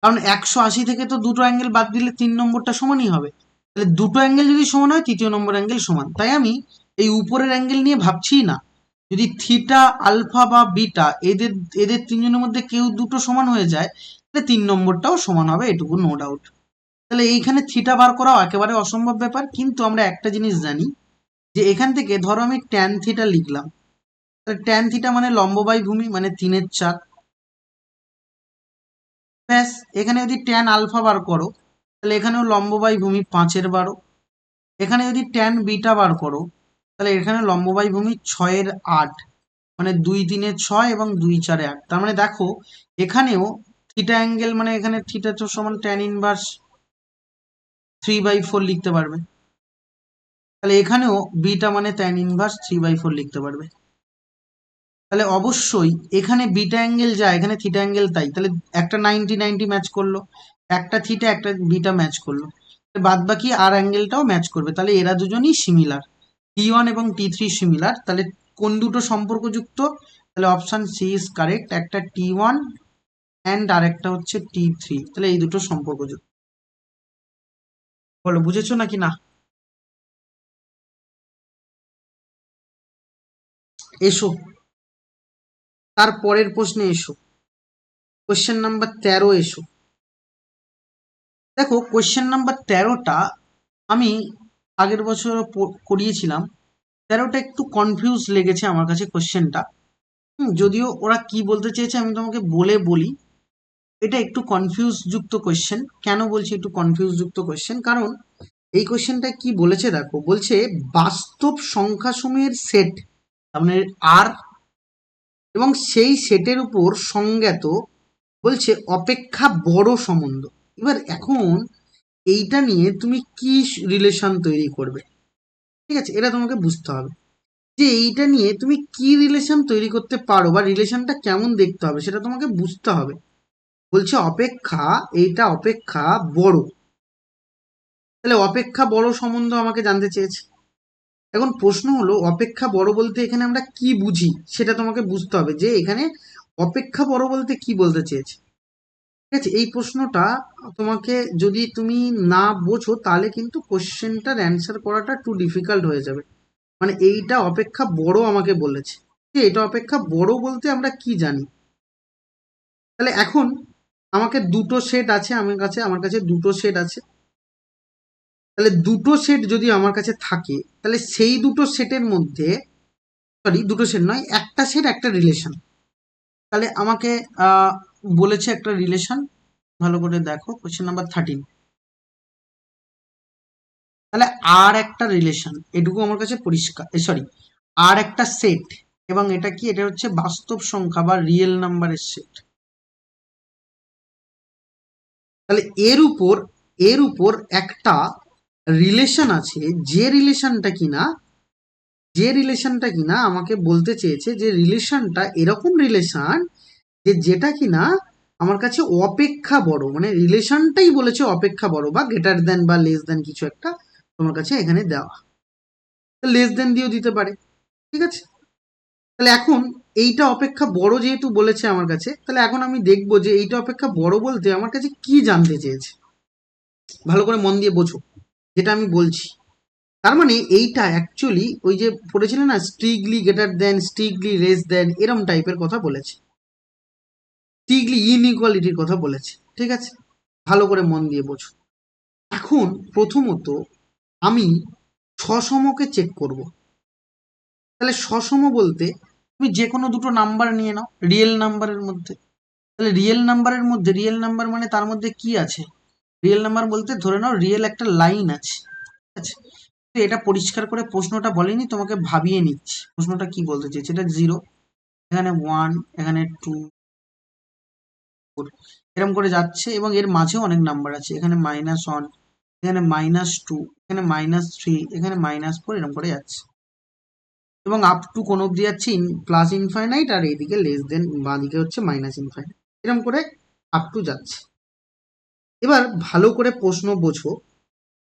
কারণ 180 থেকে তো দুটো অ্যাঙ্গেল বাদ দিলে 3 নম্বরটা সমানই হবে। তাহলে দুটো অ্যাঙ্গেল যদি সমান হয়, তৃতীয় নম্বর অ্যাঙ্গেল সমান। তাই আমি এই উপরের অ্যাঙ্গেল নিয়ে ভাবছি না। যদি থিটা, আলফা বা বিটা এদের এদের তিনজনের মধ্যে কেউ দুটো সমান হয়ে যায়, তাহলে 3 নম্বরটাও সমান হবে, এটুকু নো ডাউট। তাহলে এইখানে থিটা বার করাও একেবারে অসম্ভব ব্যাপার। কিন্তু আমরা একটা জিনিস জানি যে এখান থেকে ধরো আমি ট্যান থিটা লিখলাম, তাহলে ট্যান থিটা মানে লম্ব বাই ভূমি, মানে 3/4। ব্যাস, এখানে যদি ট্যান আলফা বার করো তাহলে এখানেও লম্ব বাই ভূমি 5/12। এখানে যদি ট্যান বিটা বার করো তাহলে এখানে লম্ব বাই ভূমি 6/8, মানে 2, 3, 6 এবং 2, 4, 8। তার মানে দেখো এখানেও থিটা অ্যাঙ্গেল, মানে এখানে থিটা তো সমান ট্যান ইনভার্স 3/4 লিখতে পারবে। তাহলে এখানেও বিটা মানে ট্যান ইনভার্স 3/4 লিখতে পারবে। তাহলে অবশ্যই এখানে বিটা অ্যাঙ্গেল যা, এখানে থিটা অ্যাঙ্গেল তাই। তাহলে একটা 90-90 ম্যাচ করলো, একটা থিটা একটা বিটা ম্যাচ করলো, বাদ বাকি আর অ্যাঙ্গেলটাও ম্যাচ করবে। তাহলে এরা দুজনই সিমিলার, T1 এবং T3 সিমিলার। তাহলে কোন দুটো সম্পর্কযুক্ত? তাহলে অপশন সি ইজ কারেক্ট। একটা T1 অ্যান্ড আরেকটা হচ্ছে T3। তাহলে এই দুটো সম্পর্কযুক্ত। বলো বুঝেছো নাকি না? এসো তার পরের প্রশ্নে এসো। কোয়েশ্চেন নাম্বার 13 এসো। দেখো কোয়েশ্চেন নাম্বার 13টা আমি আগের বছর করিয়েছিলাম, তেরোটা একটু কনফিউজ লেগেছে আমার কাছে কোশ্চেনটা। যদিও ওরা কি বলতে চেয়েছে আমি তোমাকে বলি, এটা একটু কনফিউজ যুক্ত কোশ্চেন। কেন বলছি একটু কনফিউজ যুক্ত কোশ্চেন? কারণ এই কোশ্চেনটা কি বলেছে দেখো, বলছে বাস্তব সংখ্যাসমূহের সেট, তার মানে আর, এবং সেই সেটের উপর সংজ্ঞাত বলছে অপেক্ষা বড় সম্বন্ধ। এবার এখন এইটা নিয়ে তুমি কি রিলেশন তৈরি করবে, ঠিক আছে, এটা তোমাকে বুঝতে হবে যে এইটা নিয়ে তুমি কি রিলেশন তৈরি করতে পারো বা রিলেশনটা কেমন দেখতে হবে সেটা তোমাকে বুঝতে হবে। বলছে অপেক্ষা, এইটা অপেক্ষা বড়, তাহলে অপেক্ষা বড় সম্বন্ধ আমাকে জানতে চেয়েছে। এখন প্রশ্ন হলো অপেক্ষা বড় বলতে এখানে আমরা কি বুঝি সেটা তোমাকে বুঝতে হবে, যে এখানে অপেক্ষা বড় বলতে কি বলতে চেয়েছে। ঠিক আছে, এই প্রশ্নটা তোমাকে যদি তুমি না বোঝো তাহলে কিন্তু কোশ্চেনটার অ্যান্সার করাটা একটু ডিফিকাল্ট হয়ে যাবে। মানে এইটা অপেক্ষা বড় আমাকে বলেছে, যে এটা অপেক্ষা বড় বলতে আমরা কি জানি। তাহলে এখন আমাকে দুটো সেট আছে আমার কাছে দুটো সেট আছে। তাহলে দুটো সেট যদি আমার কাছে থাকে তাহলে সেই দুটো সেটের মধ্যে, সরি দুটো সেট নয়, একটা সেট একটা রিলেশন। তাহলে আমাকে বলেছে একটা রিলেশন, ভালো করে দেখো কোশ্চেন নাম্বার 13। তাহলে আর একটা রিলেশন, এটুকু আমার কাছে পরিষ্কার, সরি আর একটা সেট, এবং এটা কি, এটা হচ্ছে বাস্তব সংখ্যা বা রিয়েল নাম্বারের সেট। তাহলে এর উপর একটা রিলেশন আছে, যে রিলেশনটা কিনা আমাকে বলতে চেয়েছে যে রিলেশনটা এরকম রিলেশন যে যেটা কিনা আমার কাছে অপেক্ষা বড়, মানে রিলেশনটাই বলেছে অপেক্ষা বড় বা গ্রেটার দেন বা লেস দেন কিছু একটা তোমার কাছে এখানে দেওয়া, লেস দেন দিয়েও দিতে পারে। ঠিক আছে, তাহলে এখন এইটা অপেক্ষা বড় যেহেতু বলেছে আমার কাছে, তাহলে এখন আমি দেখবো যে এইটা অপেক্ষা বড় বলতে আমার কাছে কি জানতে চেয়েছে। ভালো করে মন দিয়ে বোঝো যেটা আমি বলছি। তার মানে এইটা অ্যাকচুয়ালি ওই যে পড়েছিল না, strictly greater than, strictly less than, এরম টাইপের কথা বলেছে, স্ট্রিকলি ইনইকুয়ালিটির কথা বলেছে। ঠিক আছে, ভালো করে মন দিয়ে বোঝো। এখন প্রথমত আমি সসমকে চেক করব। তাহলে সসম বলতে তুমি যে কোনো দুটো নাম্বার নিয়ে নাও রিয়েল নাম্বারের মধ্যে। তাহলে রিয়েল নাম্বার মানে তার মধ্যে কি আছে, রিয়েল নাম্বার বলতে ধরে নাও রিয়েল একটা লাইন আছে। ঠিক আছে, তো এটা পরিষ্কার করে প্রশ্নটা বলেনি, তোমাকে ভাবিয়ে নিচ্ছি প্রশ্নটা কি বলতে চেয়েছে। এটা 0, এখানে 1, এখানে 2, 4, এরকম করে যাচ্ছে, এবং এর মাঝেও অনেক নাম্বার আছে, এখানে -1, এখানে -2, এখানে -3, এখানে -4, এরকম করে যাচ্ছে, এবং আপ টু কোন অব্দি যাচ্ছে প্লাস ইনফাইনাইট, আর এইদিকে লেস দেন, বাঁ দিকে হচ্ছে মাইনাস ইনফাইনাইট, এরকম করে আপ টু যাচ্ছে। এবার ভালো করে প্রশ্ন বোঝো,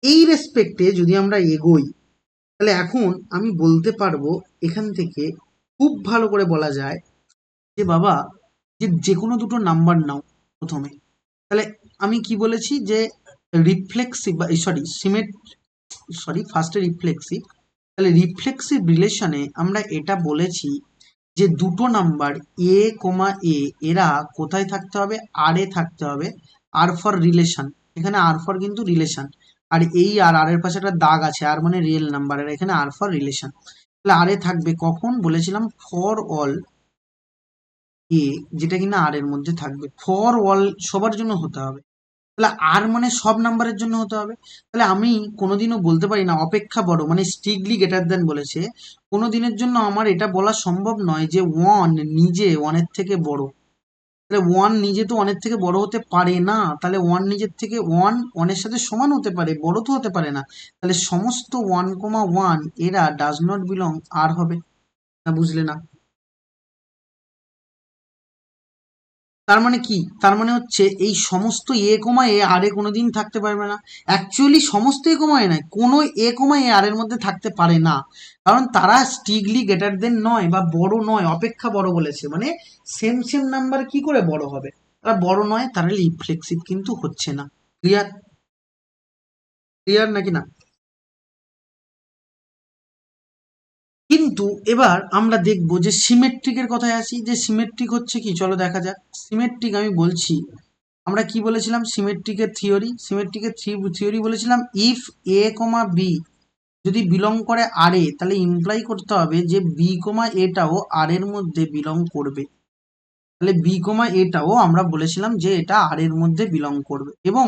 এই রেসপেক্টে যদি আমরা এগোই তাহলে এখন আমি বলতে পারবো এখান থেকে খুব ভালো করে বলা যায় যে বাবা, যে যে কোনো দুটো নাম্বার নাও প্রথমে। তাহলে আমি কি বলেছি যে রিফ্লেক্সিভ বা ফার্স্টে রিফ্লেক্সিভ। তাহলে রিফ্লেক্সিভ রিলেশনে আমরা এটা বলেছি যে দুটো নাম্বার এ কমা এ, এরা কোথায় থাকতে হবে, আর এ থাকতে হবে, আর ফর রিলেশন, এখানে আর ফর কিন্তু রিলেশন, আর এই আর এর পাশে একটা দাগ আছে, আর মানে রিয়েল নাম্বার, আর এখানে আর ফর রিলেশন। তাহলে আর এ থাকবে কখন, বলেছিলাম ফর অল এ, যেটা কিনা আর এর মধ্যে থাকবে, ফর অল সবার জন্য হতে হবে। তাহলে আর মানে সব নাম্বারের জন্য হতে হবে। তাহলে আমি কোনোদিনও বলতে পারি না অপেক্ষা বড় মানে স্ট্রিকলি গ্রেটার দেন বলেছে, কোনো দিনের জন্য আমার এটা বলা সম্ভব নয় যে ওয়ান নিজে ওয়ানের থেকে বড়। তাহলে ওয়ান নিজে তো ওয়ানের থেকে বড় হতে পারে না, তাহলে ওয়ান নিজের থেকে ওয়ান ওয়ানের সাথে সমান হতে পারে, বড় তো হতে পারে না। তাহলে সমস্ত 1,1 এরা ডাজ নট বিলং আর হবে না, বুঝলে না? তার মানে কি, তার মানে হচ্ছে এই সমস্ত এ কমা এ আর এ কোনোদিন থাকতে পারবে না। অ্যাকচুয়ালি সমস্ত এ কমা এ নয়, কোনো এ কমা এ আর এর মধ্যে থাকতে পারে না, কারণ তারা স্ট্রিকলি গ্রেটার দেন নয় বা বড় নয়, অপেক্ষা বড় বলেছে, মানে সেম সেম নাম্বার কি করে বড় হবে, তারা বড় নয়, তারা রিফ্লেক্সিভ কিন্তু হচ্ছে না। ক্লিয়ার? ক্লিয়ার নাকি না? কিন্তু এবার আমরা দেখবো যে সিমেট্রিকের কথায় আসি, যে সিমেট্রিক হচ্ছে কি, চলো দেখা যাক। সিমেট্রিক আমি বলছি, আমরা কি বলেছিলাম সিমেট্রিকের থিওরি বলেছিলাম, ইফ এ কমা বি যদি বিলং করে আর এ, তাহলে ইমপ্লাই করতে হবে যে বি কমা এটাও আর এর মধ্যে বিলং করবে। তাহলে বি কমা এটাও আমরা বলেছিলাম যে এটা আর এর মধ্যে বিলং করবে, এবং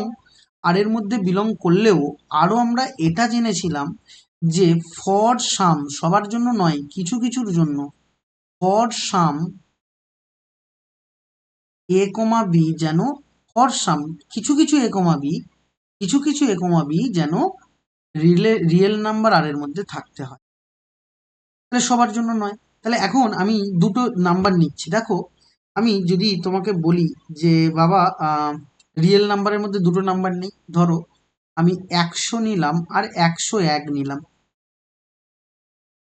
আর এর মধ্যে বিলং করলেও আরো আমরা এটা জেনেছিলাম যে ফর সাম, সবার জন্য নয়, কিছু কিছুর জন্য, for some A comma B যেন, ফর সাম কিছু কিছু এ কমা বি, কিছু কিছু এ কমা বি যেন রিয়েল নাম্বার আর এর মধ্যে থাকতে হয়। তাহলে সবার জন্য নয়। তাহলে এখন আমি দুটো নাম্বার নিচ্ছি, দেখো আমি যদি তোমাকে বলি যে বাবা রিয়েল নাম্বারের মধ্যে দুটো নাম্বার নেই, ধরো আমি 100 নিলাম আর 101 নিলাম,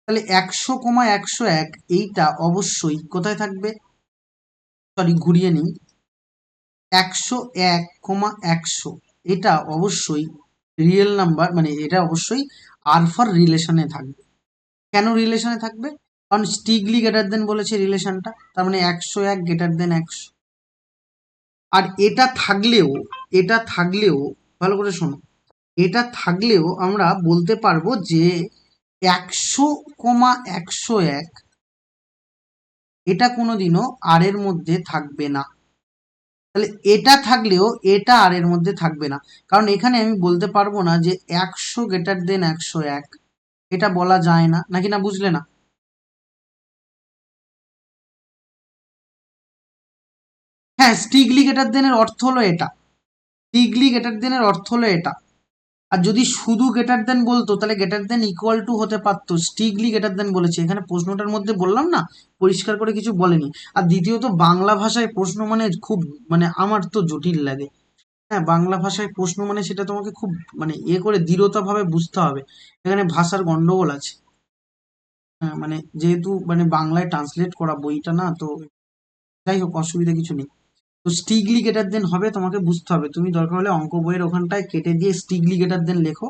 তাহলে 100,101 এইটা অবশ্যই কোথায় থাকবে, সরি ঘুরিয়ে নিই, 101,100 এটা অবশ্যই রিয়েল নাম্বার, মানে এটা অবশ্যই আর ফর রিলেশনে থাকবে। কেন রিলেশনে থাকবে? কারণ স্ট্রিকলি গ্রেটার দেন বলেছে রিলেশনটা, তার মানে 101 গ্রেটার দেন 100। আর এটা থাকলেও ভালো করে শোনো, এটা থাকলেও আমরা বলতে পারবো যে 100,101 এটা কোনোদিনও আর এর মধ্যে থাকবে না। তাহলে এটা থাকলেও এটা আর এর মধ্যে থাকবে না, কারণ এখানে আমি বলতে পারবো না যে 100 গ্রেটার দেন 101, এটা বলা যায় না, নাকি না, বুঝলে না? হ্যাঁ, স্ট্রিকলি গ্রেটার দেন এর অর্থ হলো এটা, স্ট্রিকলি গ্রেটার দেন এর অর্থ হলো এটা। আর যদি শুধু গ্রেটার দেন বলতো তাহলে গ্রেটার দেন ইকুয়াল টু হতে পারতো, স্ট্রিকলি গ্রেটার দেন বলেছে, এখানে প্রশ্নটার মধ্যে বললাম না, পরিষ্কার করে কিছু বলেনি। আর দ্বিতীয়ত বাংলা ভাষায় প্রশ্ন মানে খুব, মানে আমার তো জটিল লাগে। হ্যাঁ, বাংলা ভাষায় প্রশ্ন মানে সেটা তোমাকে খুব মানে করে দৃঢ়তা ভাবে বুঝতে হবে, এখানে ভাষার গন্ডগোল আছে। হ্যাঁ, মানে যেহেতু মানে বাংলায় ট্রান্সলেট করা বইটা না, তো যাই হোক, অসুবিধা কিছু নেই। তো স্ট্রিকলি গ্রেটার দেন হবে, তোমাকে বুঝতে হবে, তুমি দরকার হলে অঙ্ক বইয়ের ওখানটায় কেটে দিয়ে স্ট্রিকলি গ্রেটার দেন লেখো।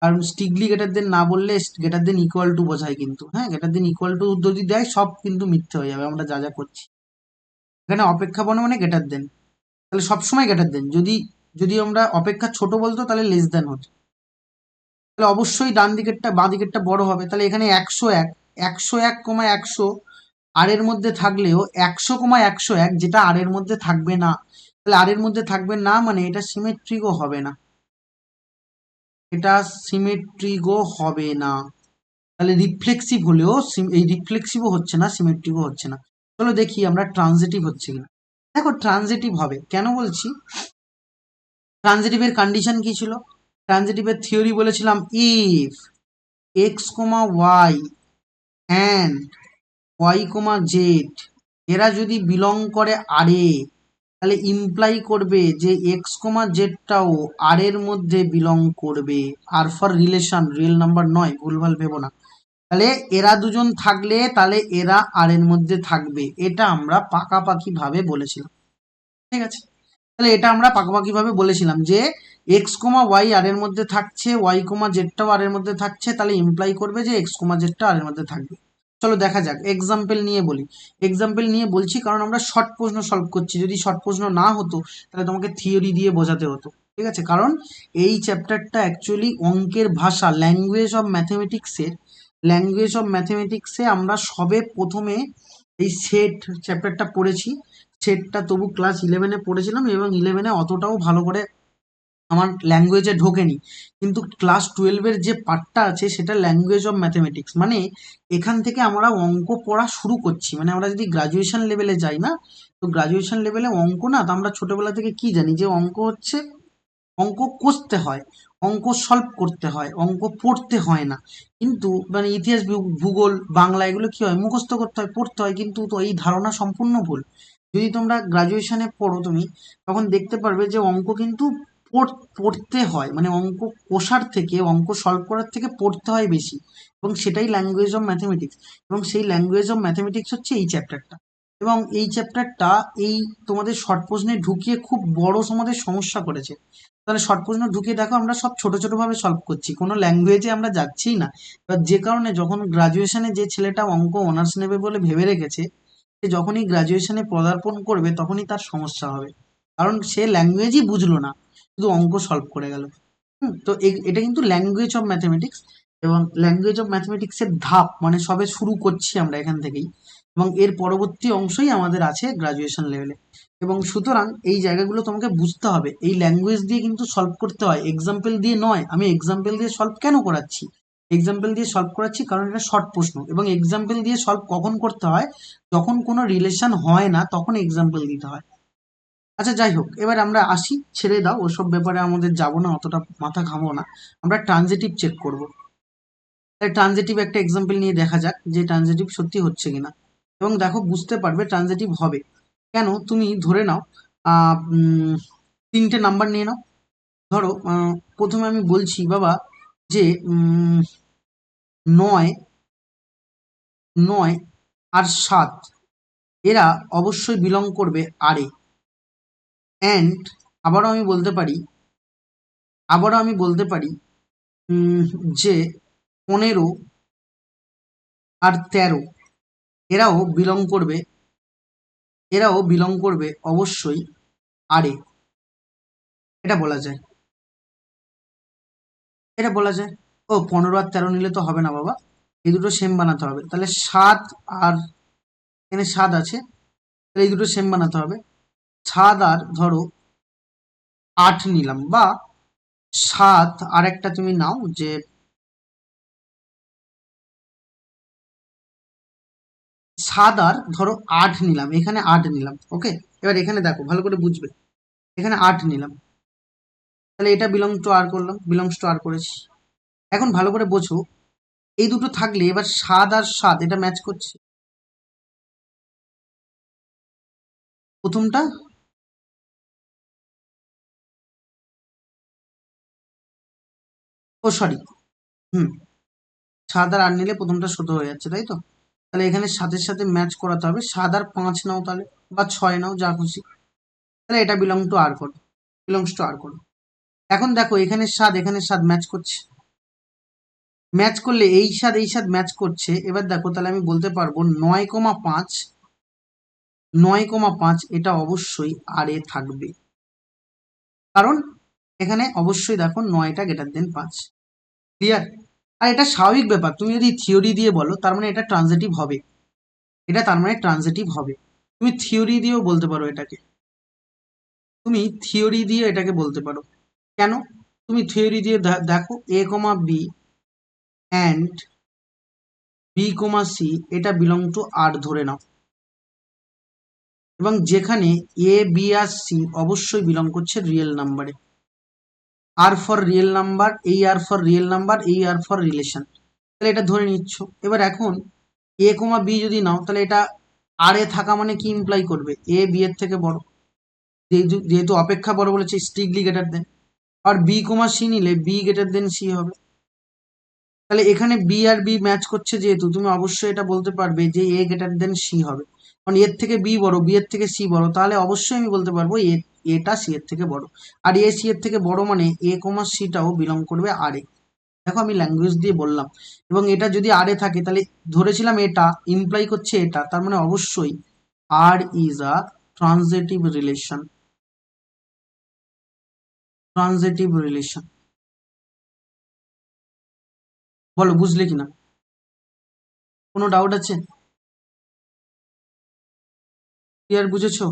কারণ স্ট্রিকলি গ্রেটার দেন না বললে গ্রেটার দেন ইকুয়াল টু বোঝায় কিন্তু, হ্যাঁ, গ্রেটার দেন ইকুয়াল টু যদি দেয় সব কিন্তু মিথ্যে হয়ে যাবে আমরা যা যা করছি। এখানে অপেক্ষা বর্ণ মানে গ্রেটার দেন, তাহলে সবসময় গ্রেটার দেন, যদি যদি আমরা অপেক্ষা ছোট বলতো তাহলে লেস দেন হতো, তাহলে অবশ্যই ডান দিকেরটা বাঁ দিকেরটা বড় হবে। তাহলে এখানে 101, 101,100 আর এর মধ্যে থাকলেও 100,101 যেটা আর এর মধ্যে থাকবে না, তাহলে আর এর মধ্যে থাকবে না মানে এটা সিমেট্রিকও হবে না, এটা সিমেট্রিকও হবে না। তাহলে রিফ্লেক্সিভ হলেও এই রিফ্লেক্সিভও হচ্ছে না, সিমেট্রিকও হচ্ছে না। চলো দেখি আমরা ট্রানজিটিভ হচ্ছে কিনা। দেখো ট্রানজিটিভ হবে, কেন বলছি? ট্রানজিটিভের কন্ডিশন কি ছিল? ট্রানজিটিভের থিওরি বলেছিলাম, if X comma Y and Y comma Z এরা যদি বিলং করে আর এ, তাহলে ইমপ্লাই করবে যে এক্স কমা জেডটাও আর এর মধ্যে বিলং করবে। আর ফর রিলেশন, রিয়েল নাম্বার নয়, ভুলভাল ভেবো না। তাহলে এরা দুজন থাকলে তাহলে এরা আর এর মধ্যে থাকবে, এটা আমরা পাকাপাকি ভাবে বলেছিলাম, ঠিক আছে? তাহলে এটা আমরা পাকাপাকি ভাবে বলেছিলাম যে এক্স কমা ওয়াই আর এর মধ্যে থাকছে, ওয়াই কমা জেডটাও আর এর মধ্যে থাকছে, তাহলে ইমপ্লাই করবে যে এক্স কমা জেডটা আর এর মধ্যে থাকবে। চলো দেখা যাক, এক্সাম্পল নিয়ে বলি। এক্সাম্পল নিয়ে বলছি কারণ আমরা শর্ট প্রশ্ন সলভ করছি, যদি শর্ট প্রশ্ন না হতো তাহলে তোমাকে থিওরি দিয়ে বোঝাতে হতো, ঠিক আছে? কারণ এই চ্যাপ্টারটা অ্যাকচুয়ালি অঙ্কের ভাষা, ল্যাঙ্গুয়েজ অফ ম্যাথমেটিক্সে আমরা সবে প্রথমে এই সেট চ্যাপ্টারটা পড়েছি। সেটটা তবু ক্লাস 11-এ পড়েছিলাম, এবং 11-এ অতটাও ভালো করে আমার ল্যাঙ্গুয়েজে ঢোকেনি। কিন্তু ক্লাস 12-এর যে পার্টটা আছে সেটা ল্যাঙ্গুয়েজ অফ ম্যাথমেটিক্স, মানে এখান থেকে আমরা অঙ্ক পড়া শুরু করছি। মানে আমরা যদি গ্রাজুয়েশন লেভেলে যাই না, তো গ্রাজুয়েশন লেভেলে অঙ্ক না, তো আমরা ছোটবেলা থেকে কি জানি যে অঙ্ক হচ্ছে, অঙ্ক কষতে হয়, অঙ্ক সলভ করতে হয়, অঙ্ক পড়তে হয় না। কিন্তু মানে ইতিহাস, ভূগোল, বাংলা এগুলো কি হয়, মুখস্থ করতে হয়, পড়তে হয়, কিন্তু তো এই ধারণা সম্পূর্ণ ভুল। যদি তোমরা গ্রাজুয়েশনে পড়ো তুমি, তখন দেখতে পারবে যে অঙ্ক কিন্তু পড়তে হয়, মানে অঙ্ক কষার থেকে, অঙ্ক সলভ করার থেকে পড়তে হয় বেশি, এবং সেটাই ল্যাঙ্গুয়েজ অফ ম্যাথমেটিক্স। এবং সেই ল্যাঙ্গুয়েজ অফ ম্যাথমেটিক্স হচ্ছে এই চ্যাপ্টারটা। এবং এই চ্যাপ্টারটা এই তোমাদের শর্ট প্রশ্নে ঢুকিয়ে খুব বড় তোমাদের সমস্যা করেছে। তাহলে শর্ট প্রশ্ন ঢুকিয়ে দেখো আমরা সব ছোট ছোট ভাবে সলভ করছি, কোনো ল্যাঙ্গুয়েজে আমরা যাচ্ছিই না। এবার যে কারণে যখন গ্রাজুয়েশনে যে ছেলেটা অঙ্ক অনার্স নেবে বলে ভেবে রেখেছে, সে যখনই গ্রাজুয়েশনে পদার্পণ করবে তখনই তার সমস্যা হবে, কারণ সে ল্যাঙ্গুয়েজই বুঝলো না, শুধু অঙ্ক সলভ করে গেল। তো এটা কিন্তু ল্যাঙ্গুয়েজ অফ ম্যাথমেটিক্স। এবং ল্যাঙ্গুয়েজ অফ ম্যাথমেটিক্সের ধাপ মানে সবে শুরু করছি আমরা এখান থেকেই, এবং এর পরবর্তী অংশই আমাদের আছে গ্রাজুয়েশন লেভেলে। এবং সুতরাং এই জায়গাগুলো তোমাকে বুঝতে হবে। এই ল্যাঙ্গুয়েজ দিয়ে কিন্তু সলভ করতে হয়, এক্সাম্পল দিয়ে নয়। আমি এক্সাম্পল দিয়ে সলভ কেন করাচ্ছি? এক্সাম্পল দিয়ে সলভ করাচ্ছি কারণ এটা শর্ট প্রশ্ন, এবং এক্সাম্পল দিয়ে সলভ কখন করতে হয়? যখন কোনো রিলেশন হয় না তখন এক্সাম্পল দিতে হয়। আচ্ছা যাই হোক, এবার আমরা আসি, ছেড়ে দাও ওসব ব্যাপারে আমাদের যাবো না, অতটা মাথা ঘামো না। আমরা ট্রানজিটিভ চেক করব। তাই ট্রানজিটিভ একটা এক্সাম্পল নিয়ে দেখা যাক যে ট্রানজিটিভ সত্যি হচ্ছে কিনা। এবং দেখো বুঝতে পারবে ট্রানজিটিভ হবে কেন। তুমি ধরে নাও তিনটে নাম্বার নিয়ে নাও। ধরো প্রথমে আমি বলছি বাবা যে 9 9 আর 7 এরা অবশ্যই বিলং করবে আরে। অ্যান্ড আবারও আমি বলতে পারি যে 15 আর 13 এরাও বিলং করবে অবশ্যই আরে। এটা বলা যায়, ও 15 আর 13 নিলে তো হবে না বাবা, এই দুটো সেম বানাতে হবে। তাহলে 7 আর এখানে 7 আছে, তাহলে এই দুটো সেম বানাতে হবে। 7 আর ধরো 8 নিলাম, বা 7 আর একটা তুমি নাও যে 7 আর ধরো 8 নিলাম, এখানে 8 নিলাম, ওকে। এবার এখানে দেখো ভালো করে বুঝবে, এখানে 8 নিলাম, তাহলে এটা বিলংস টু আর করেছি। এখন ভালো করে বোঝো, এই দুটো থাকলে এবার 7 আর 7 এটা ম্যাচ করছে। প্রথমটা, ও সরি, হুম, 7 আর 8 নিলে প্রথমটা শত হয়ে যাচ্ছে, তাই তো? তাহলে এখানে 7-এর সাথে ম্যাচ করাতে হবে। 7 আর 5 নাও তাহলে, বা 6 নাও, যা খুশি। তাহলে এটা বিলংস টু আর করো। এখন দেখো এখানে 7 এখানে 7 ম্যাচ করছে। ম্যাচ করলে এই সাত ম্যাচ করছে। এবার দেখো তাহলে আমি বলতে পারবো 9,5 এটা অবশ্যই আর এ থাকবে, কারণ এখানে অবশ্যই দেখো 9টা গ্রেটার দেন 5। ক্লিয়ার? আর এটা স্বাভাবিক ব্যাপার, তুমি যদি থিওরি দিয়ে বলো তার মানে এটা ট্রানজিটিভ হবে, তুমি থিওরি দিয়েও বলতে পারো এটাকে, বলতে পারো। কেন? তুমি থিওরি দিয়ে দেখো A comma B and B comma C এটা বিলং টু আর ধরে নাও, এবং যেখানে এ বি আর সি অবশ্যই বিলং করছে রিয়েল নাম্বারে। আর ফর রিয়েল নাম্বার, এই আর ফর রিলেশন, তাহলে এটা ধরে নিচ্ছ। এবার এখন এ কমা বি যদি নাও, তাহলে এটা আর এ থাকা মানে কি ইমপ্লাই করবে? এ বি এর থেকে বড়, যেহেতু অপেক্ষা বড় বলেছে, স্ট্রিক্টলি গ্রেটার দেন। আর বি কমা সি নিলে বি গ্রেটার দেন সি হবে। তাহলে এখানে বি আর বি ম্যাচ করছে, যেহেতু তুমি অবশ্যই এটা বলতে পারবে যে এ গ্রেটার দেন সি হবে, কারণ এর থেকে বি বড়, বি এর থেকে সি বড়, তাহলে অবশ্যই আমি বলতে পারবো এটা সি এর থেকে বড়। আর এ সি এর থেকে বড় মানে এ কমা সিটাও বিলং করবে আর এ। দেখো আমি ল্যাঙ্গুয়েজ দিয়ে বললাম, এবং এটা যদি আর এ থাকে তাহলে ধরেছিলাম এটা ইমপ্লাই করছে এটা, তার মানে অবশ্যই আর ইজ আ ট্রানজিটিভ রিলেশন। বলো বুঝলে কিনা? কোনো ডাউট আছে? ক্লিয়ার? বুঝেছো?